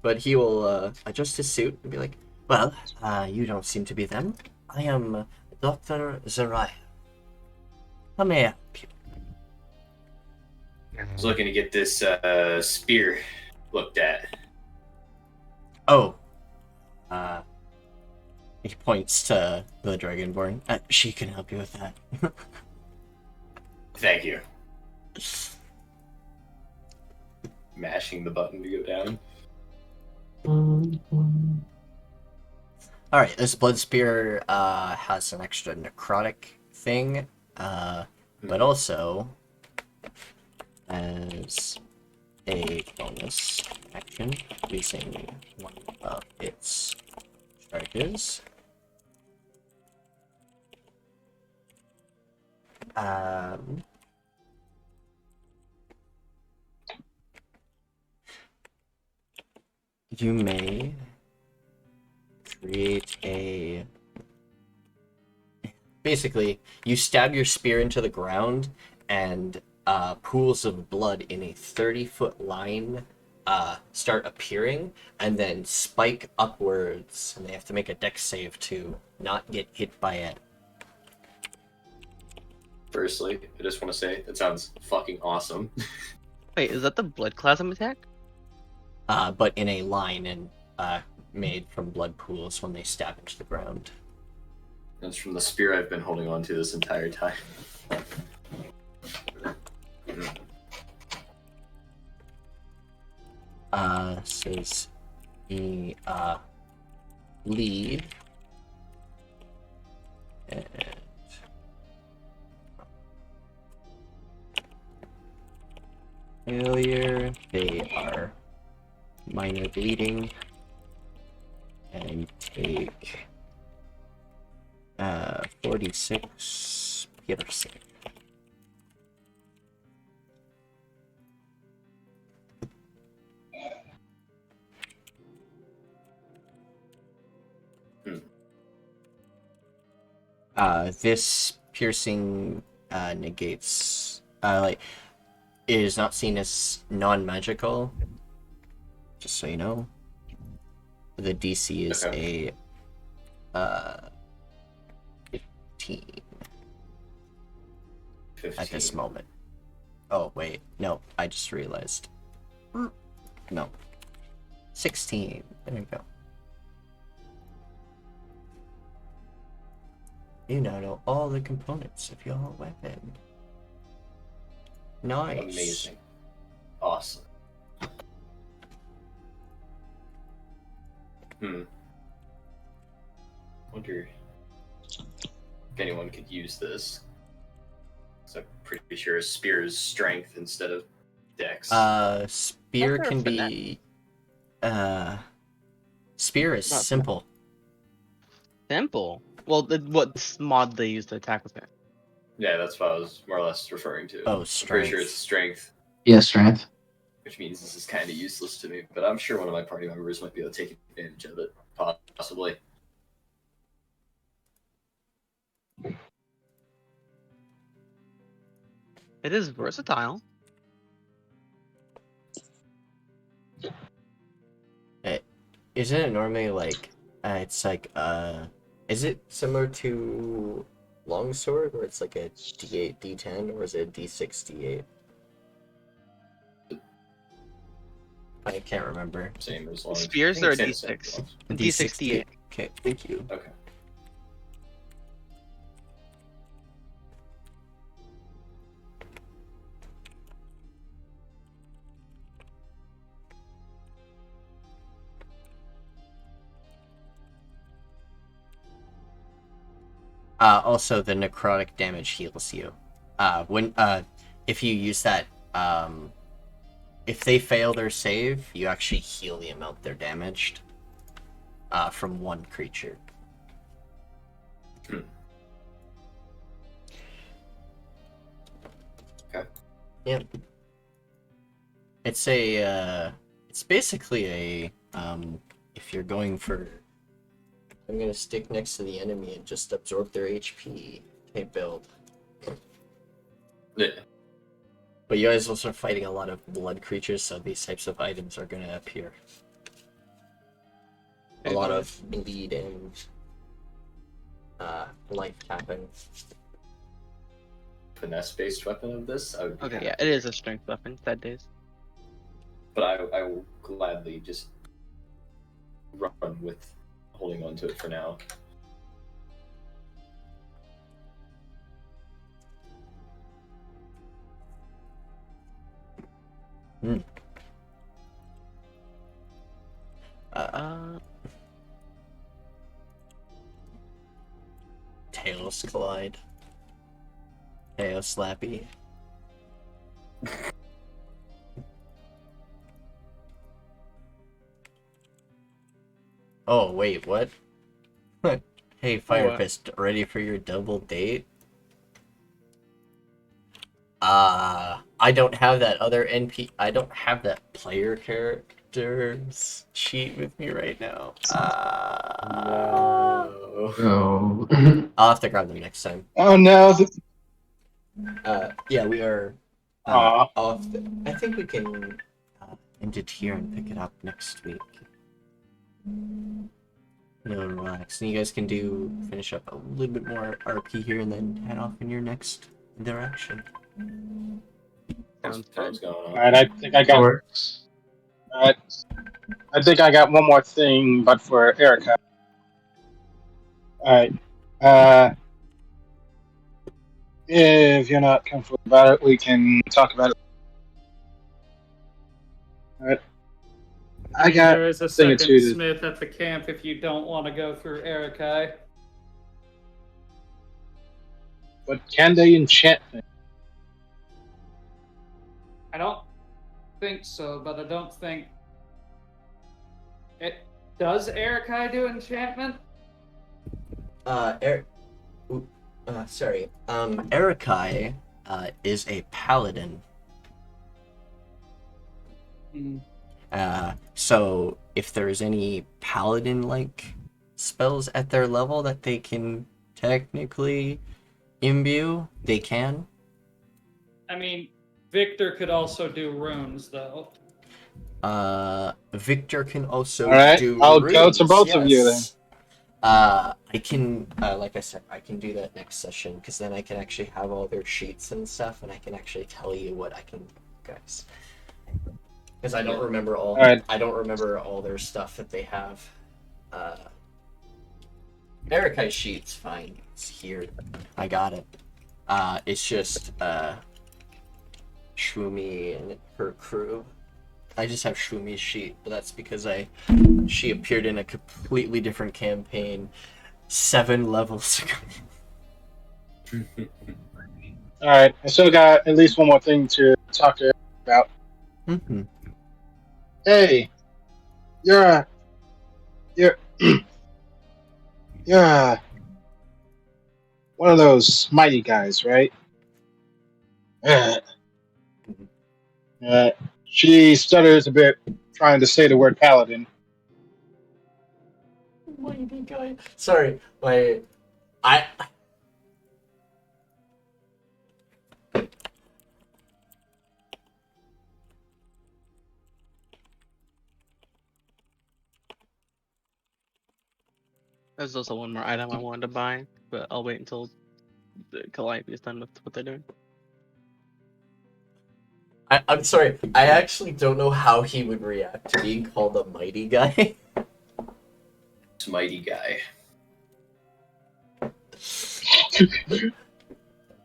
Speaker 1: But he will adjust his suit and be like, "Well, you don't seem to be them. I am Dr. Az'arian. How may I help you?"
Speaker 6: I was looking to get this spear looked at.
Speaker 1: Oh. He points to the Dragonborn. She can help you with that.
Speaker 6: Thank you. Mashing the button to go down.
Speaker 1: Alright, this blood spear has an extra necrotic thing, but also as a bonus action using one of its charges. You may create a... Basically, you stab your spear into the ground, and pools of blood in a 30-foot line start appearing, and then spike upwards, and they have to make a dex save to not get hit by it.
Speaker 6: Firstly, I just want to say that sounds fucking awesome.
Speaker 3: Wait, is that the blood plasm attack?
Speaker 1: But in a line and made from blood pools when they stab into the ground.
Speaker 6: That's from the spear I've been holding on to this entire time.
Speaker 1: Says the lead and failure. They are minor bleeding and take 46 Peter save. This piercing negates like it is not seen as non-magical. Just so you know, the DC is a 15 at this moment. Oh wait, no, I just realized. No, 16. There you go. You now know all the components of your weapon. Nice.
Speaker 6: Amazing. Awesome. Wonder if anyone could use this. So I'm pretty sure spear is strength instead of dex.
Speaker 1: Spear can be... Spear is
Speaker 3: Not
Speaker 1: simple.
Speaker 3: Simple. Well, what mod they use to attack with it?
Speaker 6: Yeah, that's what I was more or less referring to.
Speaker 1: Oh,
Speaker 6: I'm
Speaker 1: strength.
Speaker 6: pretty sure it's strength,
Speaker 5: Yeah, strength.
Speaker 6: which means this is kind of useless to me, but I'm sure one of my party members might be able to take advantage of it, possibly.
Speaker 3: It is versatile.
Speaker 1: Isn't it normally like... it's like, is it similar to Longsword, where it's like a D8, D10, or is it a D6, D8? I can't remember.
Speaker 6: Same as long
Speaker 3: Spears are a D6. D6, D8.
Speaker 1: Okay, thank you.
Speaker 6: Okay.
Speaker 1: Also, the necrotic damage heals you. If you use that, if they fail their save, you actually heal the amount they're damaged. From one creature.
Speaker 6: Okay.
Speaker 1: Yep. It's it's basically a, if you're going for, I'm gonna stick next to the enemy and just absorb their HP type build.
Speaker 6: Yeah.
Speaker 1: But you guys also are fighting a lot of blood creatures, so these types of items are gonna appear. A lot of bleed and life tapping.
Speaker 6: Finesse-based weapon of this. I would be
Speaker 3: Okay,
Speaker 6: happy.
Speaker 3: yeah, it is a strength weapon. That days.
Speaker 6: But I will gladly just run with holding on to it for now.
Speaker 1: Tails collide. Tail slappy. Oh, wait, what? Hey, Fire
Speaker 3: What?
Speaker 1: Fist, ready for your double date? I don't have that other I don't have that player character's sheet with me right now.
Speaker 6: No.
Speaker 5: So,
Speaker 1: I'll have to grab them next time.
Speaker 2: Oh no!
Speaker 1: Yeah, we are
Speaker 2: Aw.
Speaker 1: off. I think we can end it here and pick it up next week. No, relax. And you guys can finish up a little bit more RP here and then head off in your next direction.
Speaker 6: Sounds going on.
Speaker 2: Alright, I think I got.
Speaker 5: works.
Speaker 2: Alright, I think I got one more thing, but for Erica. Alright. If you're not comfortable about it, we can talk about it. Alright. I got
Speaker 7: There is a
Speaker 2: thing or
Speaker 7: second
Speaker 2: two to-
Speaker 7: smith at the camp if you don't want to go through Erikai.
Speaker 2: But can they enchant things?
Speaker 7: I don't think so, but I don't think it does. Erikai do enchantment?
Speaker 1: Sorry. Erikai is a paladin.
Speaker 7: Hmm.
Speaker 1: So if there's any paladin-like spells at their level that they can technically imbue, they can.
Speaker 7: I mean, Victor could also do runes, though.
Speaker 1: Victor can also
Speaker 2: Alright,
Speaker 1: do
Speaker 2: I'll
Speaker 1: runes,
Speaker 2: go to both of you then.
Speaker 1: yes. I can, like I said, I can do that next session, because then I can actually have all their sheets and stuff, and I can actually tell you what I can, guys. Because I don't remember all.
Speaker 2: Alright.
Speaker 1: I don't remember all their stuff that they have. Erikai's sheet's fine. It's here. I got it. It's just Shumi and her crew. I just have Shumi's sheet, but that's because she appeared in a completely different campaign 7 levels ago.
Speaker 2: Alright, I still got at least one more thing to talk to you about.
Speaker 1: Mm-hmm.
Speaker 2: Hey, you're one of those mighty guys, right? She stutters a bit trying to say the word paladin.
Speaker 1: Mighty guy. Sorry,
Speaker 3: There's also one more item I wanted to buy, but I'll wait until the Calliope is done with what they're doing.
Speaker 1: I'm sorry. I actually don't know how he would react to being called a mighty guy.
Speaker 6: This mighty guy.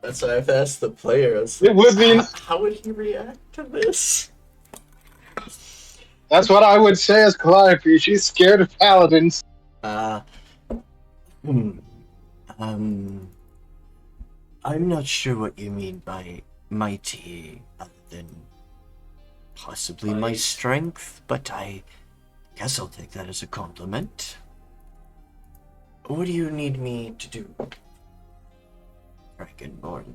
Speaker 1: That's why I've asked the player.
Speaker 2: It would be.
Speaker 1: How would he react to this?
Speaker 2: That's what I would say as Calliope. She's scared of paladins.
Speaker 1: I'm not sure what you mean by mighty, other than possibly my strength, but I guess I'll take that as a compliment. What do you need me to do, Dragonborn?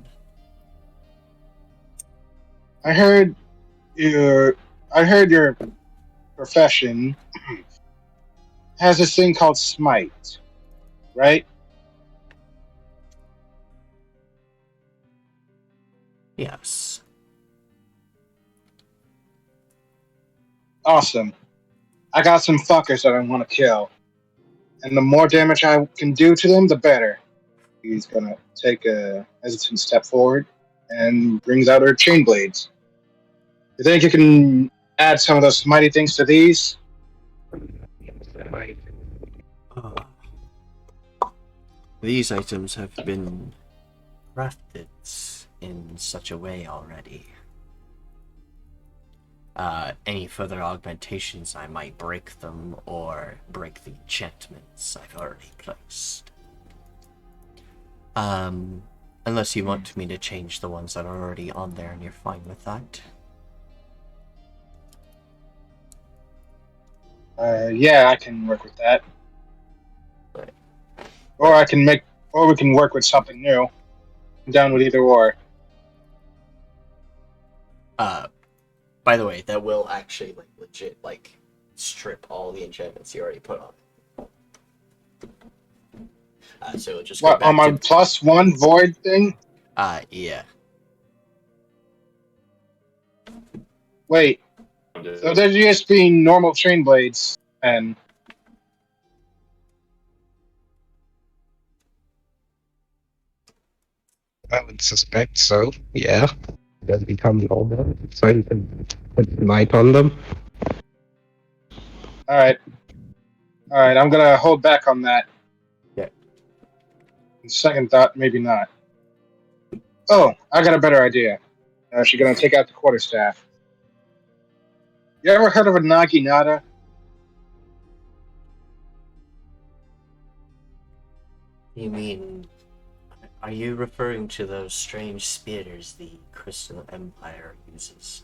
Speaker 2: I heard your profession has this thing called smite, right?
Speaker 1: Yes.
Speaker 2: Awesome. I got some fuckers that I want to kill, and the more damage I can do to them, the better. He's gonna take a hesitant step forward and brings out her chain blades. You think you can add some of those mighty things to these?
Speaker 1: These items have been crafted in such a way already. Any further augmentations, I might break them or break the enchantments I've already placed. Unless you want me to change the ones that are already on there and you're fine with that.
Speaker 2: Yeah, I can work with that.
Speaker 1: Right.
Speaker 2: Or we can work with something new. I'm down with either or.
Speaker 1: By the way, that will actually, like, legit, like, strip all the enchantments you already put on. So it'll just go
Speaker 2: What,
Speaker 1: back
Speaker 2: on my
Speaker 1: to...
Speaker 2: +1 void thing?
Speaker 1: Yeah.
Speaker 2: Wait, so they're just being normal chain blades, and
Speaker 4: I would suspect so, yeah. It does become normal, so you can put light on them.
Speaker 2: alright, I'm gonna hold back on that.
Speaker 1: Yeah.
Speaker 2: Second thought, maybe not. Oh, I got a better idea. She's gonna take out the quarterstaff. You ever heard of a naginata?
Speaker 1: You mean... Are you referring to those strange spears the Crystal Empire uses?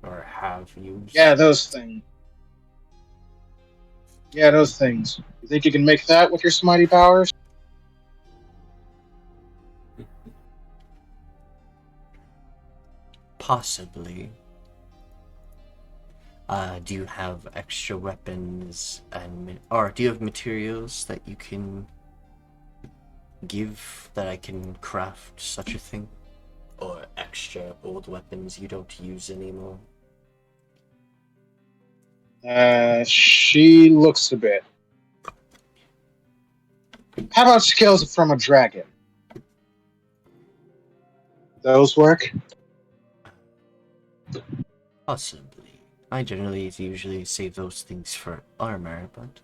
Speaker 1: Or have used?
Speaker 2: Yeah, those things. You think you can make that with your smitey powers?
Speaker 1: Possibly. Do you have extra weapons or do you have materials that you can give that I can craft such a thing? Or extra old weapons you don't use anymore?
Speaker 2: She looks a bit. How about skills from a dragon? Those work?
Speaker 1: Possibly. I generally usually save those things for armor, but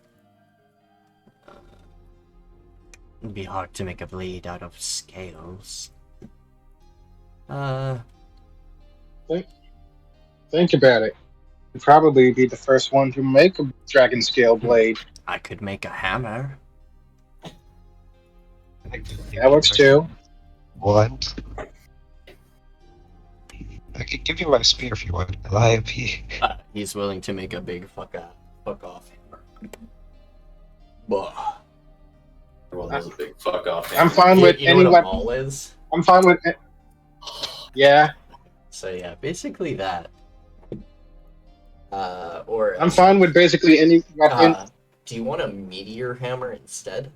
Speaker 1: it'd be hard to make a blade out of scales.
Speaker 2: Think about it. You'd probably be the first one to make a dragon scale blade.
Speaker 1: I could make a hammer.
Speaker 2: That works too.
Speaker 4: What? I could give you my spear if you want, Calliope.
Speaker 1: He's willing to make a big fuck off hammer. Bah.
Speaker 6: Well, there's a big fuck off.
Speaker 2: I'm fine with
Speaker 1: You know
Speaker 2: any
Speaker 1: what a
Speaker 2: weapon.
Speaker 1: maul is?
Speaker 2: I'm fine with it. Yeah,
Speaker 1: So yeah, basically that. Or
Speaker 2: I'm fine with basically any weapon.
Speaker 1: do you want a meteor hammer instead?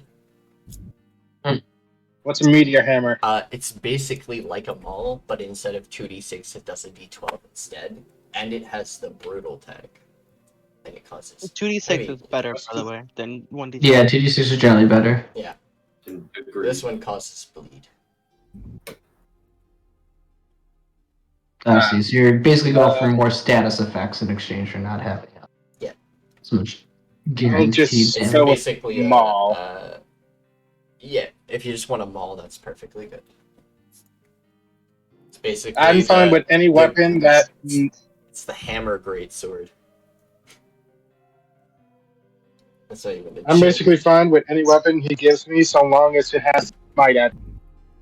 Speaker 2: What's a meteor hammer?
Speaker 1: It's basically like a maul, but instead of 2d6, it does a d12 instead, and it has the brutal tag. And it causes
Speaker 3: 2d6 is better, by the way, than 1d6.
Speaker 5: Yeah, 2d6 is generally better.
Speaker 1: Yeah.
Speaker 6: Agreed.
Speaker 1: This one causes bleed.
Speaker 5: I see. So you're basically going for more status effects in exchange for not having
Speaker 1: Yeah.
Speaker 5: so much
Speaker 2: I'll
Speaker 5: guaranteed
Speaker 2: just
Speaker 1: It's
Speaker 2: go
Speaker 5: damage.
Speaker 2: with
Speaker 1: basically
Speaker 2: maul.
Speaker 1: Yeah, if you just want a maul, that's perfectly good. It's basically
Speaker 2: I'm fine with any weapon that.
Speaker 1: It's the hammer greatsword. That's not even a
Speaker 2: I'm
Speaker 1: joke.
Speaker 2: basically fine with any weapon he gives me, so long as it has smite at.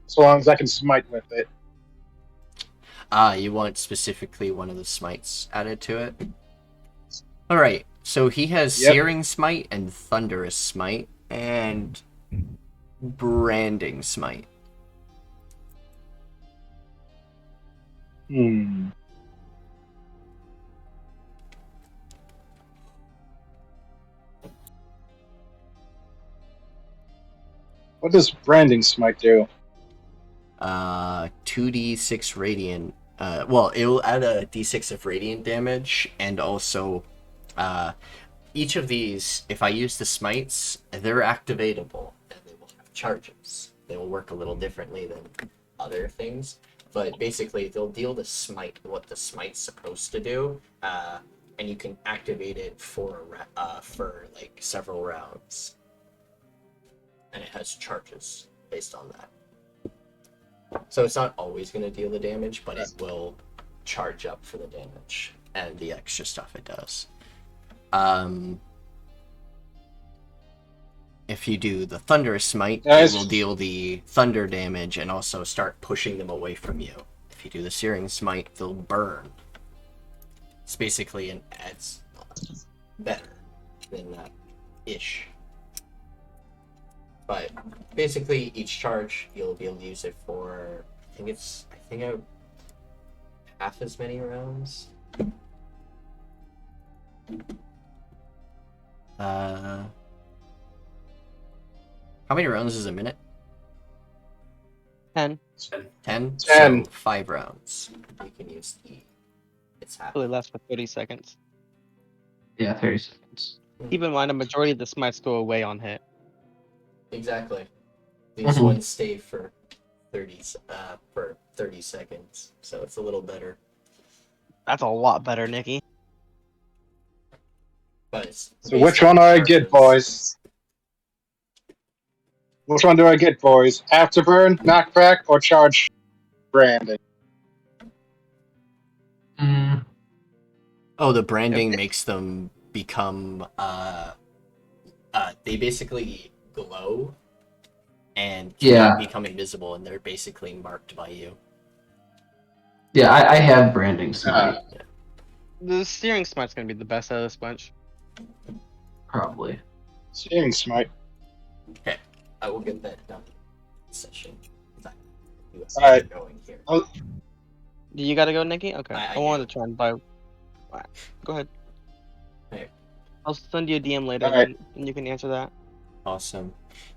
Speaker 2: So long as I can smite with it.
Speaker 1: You want specifically one of the smites added to it? Alright, so he has
Speaker 2: Yep.
Speaker 1: Searing Smite and Thunderous Smite and Branding Smite.
Speaker 2: What does branding smite do?
Speaker 1: 2d6 radiant. Well, it'll add a d6 of radiant damage, and also, each of these, if I use the smites, they're activatable, and they will have charges. They will work a little differently than other things, but basically they'll deal the smite, what the smite's supposed to do, and you can activate it for like several rounds, and it has charges based on that. So it's not always going to deal the damage, but it will charge up for the damage and the extra stuff it does. If you do the Thunderous Smite, it will deal the thunder damage and also start pushing them away from you. If you do the Searing Smite, they'll burn. It's basically it's better than that ish. But basically, each charge you'll be able to use it for. I think half as many rounds. How many rounds is a minute?
Speaker 3: 10.
Speaker 1: 10?
Speaker 2: 10.
Speaker 1: So 5 rounds. You can use it's half.
Speaker 3: Really lasts for 30 seconds.
Speaker 5: Yeah, 30 seconds.
Speaker 3: Keep in mind, a majority of the smites go away on hit.
Speaker 1: Exactly. These
Speaker 5: Mhm.
Speaker 1: ones stay for 30 seconds, so it's a little better.
Speaker 3: That's a lot better, Nikki.
Speaker 1: But it's
Speaker 2: So which one do I get, boys? Which one do I get, boys? Afterburn, knockback, or charge branding?
Speaker 1: Oh, the branding makes them become they basically glow and can become invisible, and they're basically marked by you.
Speaker 5: Yeah, I have branding smite.
Speaker 3: The Searing Smite's gonna be the best out of this bunch.
Speaker 5: Probably.
Speaker 2: Searing smite.
Speaker 1: Okay, I will get that done this session.
Speaker 2: Alright.
Speaker 1: Going here.
Speaker 3: You gotta go, Nikki? Okay.
Speaker 1: I
Speaker 3: I wanted to try and buy. Alright, go ahead.
Speaker 1: Hey.
Speaker 3: I'll send you a DM later,
Speaker 2: Alright.
Speaker 3: and you can answer that.
Speaker 1: Awesome.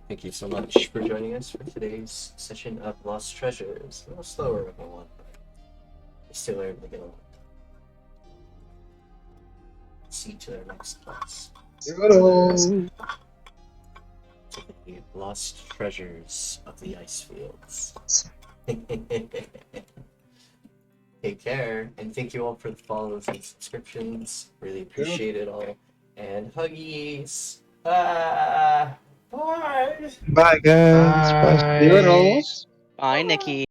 Speaker 1: Thank you so much for joining us for today's session of Lost Treasures. A little slower than I want, but we still able to get along. See to their next class. The Lost Treasures of the Icefields. Take care, and thank you all for the follows and subscriptions. Really appreciate it all. And huggies. Bye.
Speaker 4: Bye, guys. Bye.
Speaker 2: Doodles.
Speaker 3: Bye, Nikki.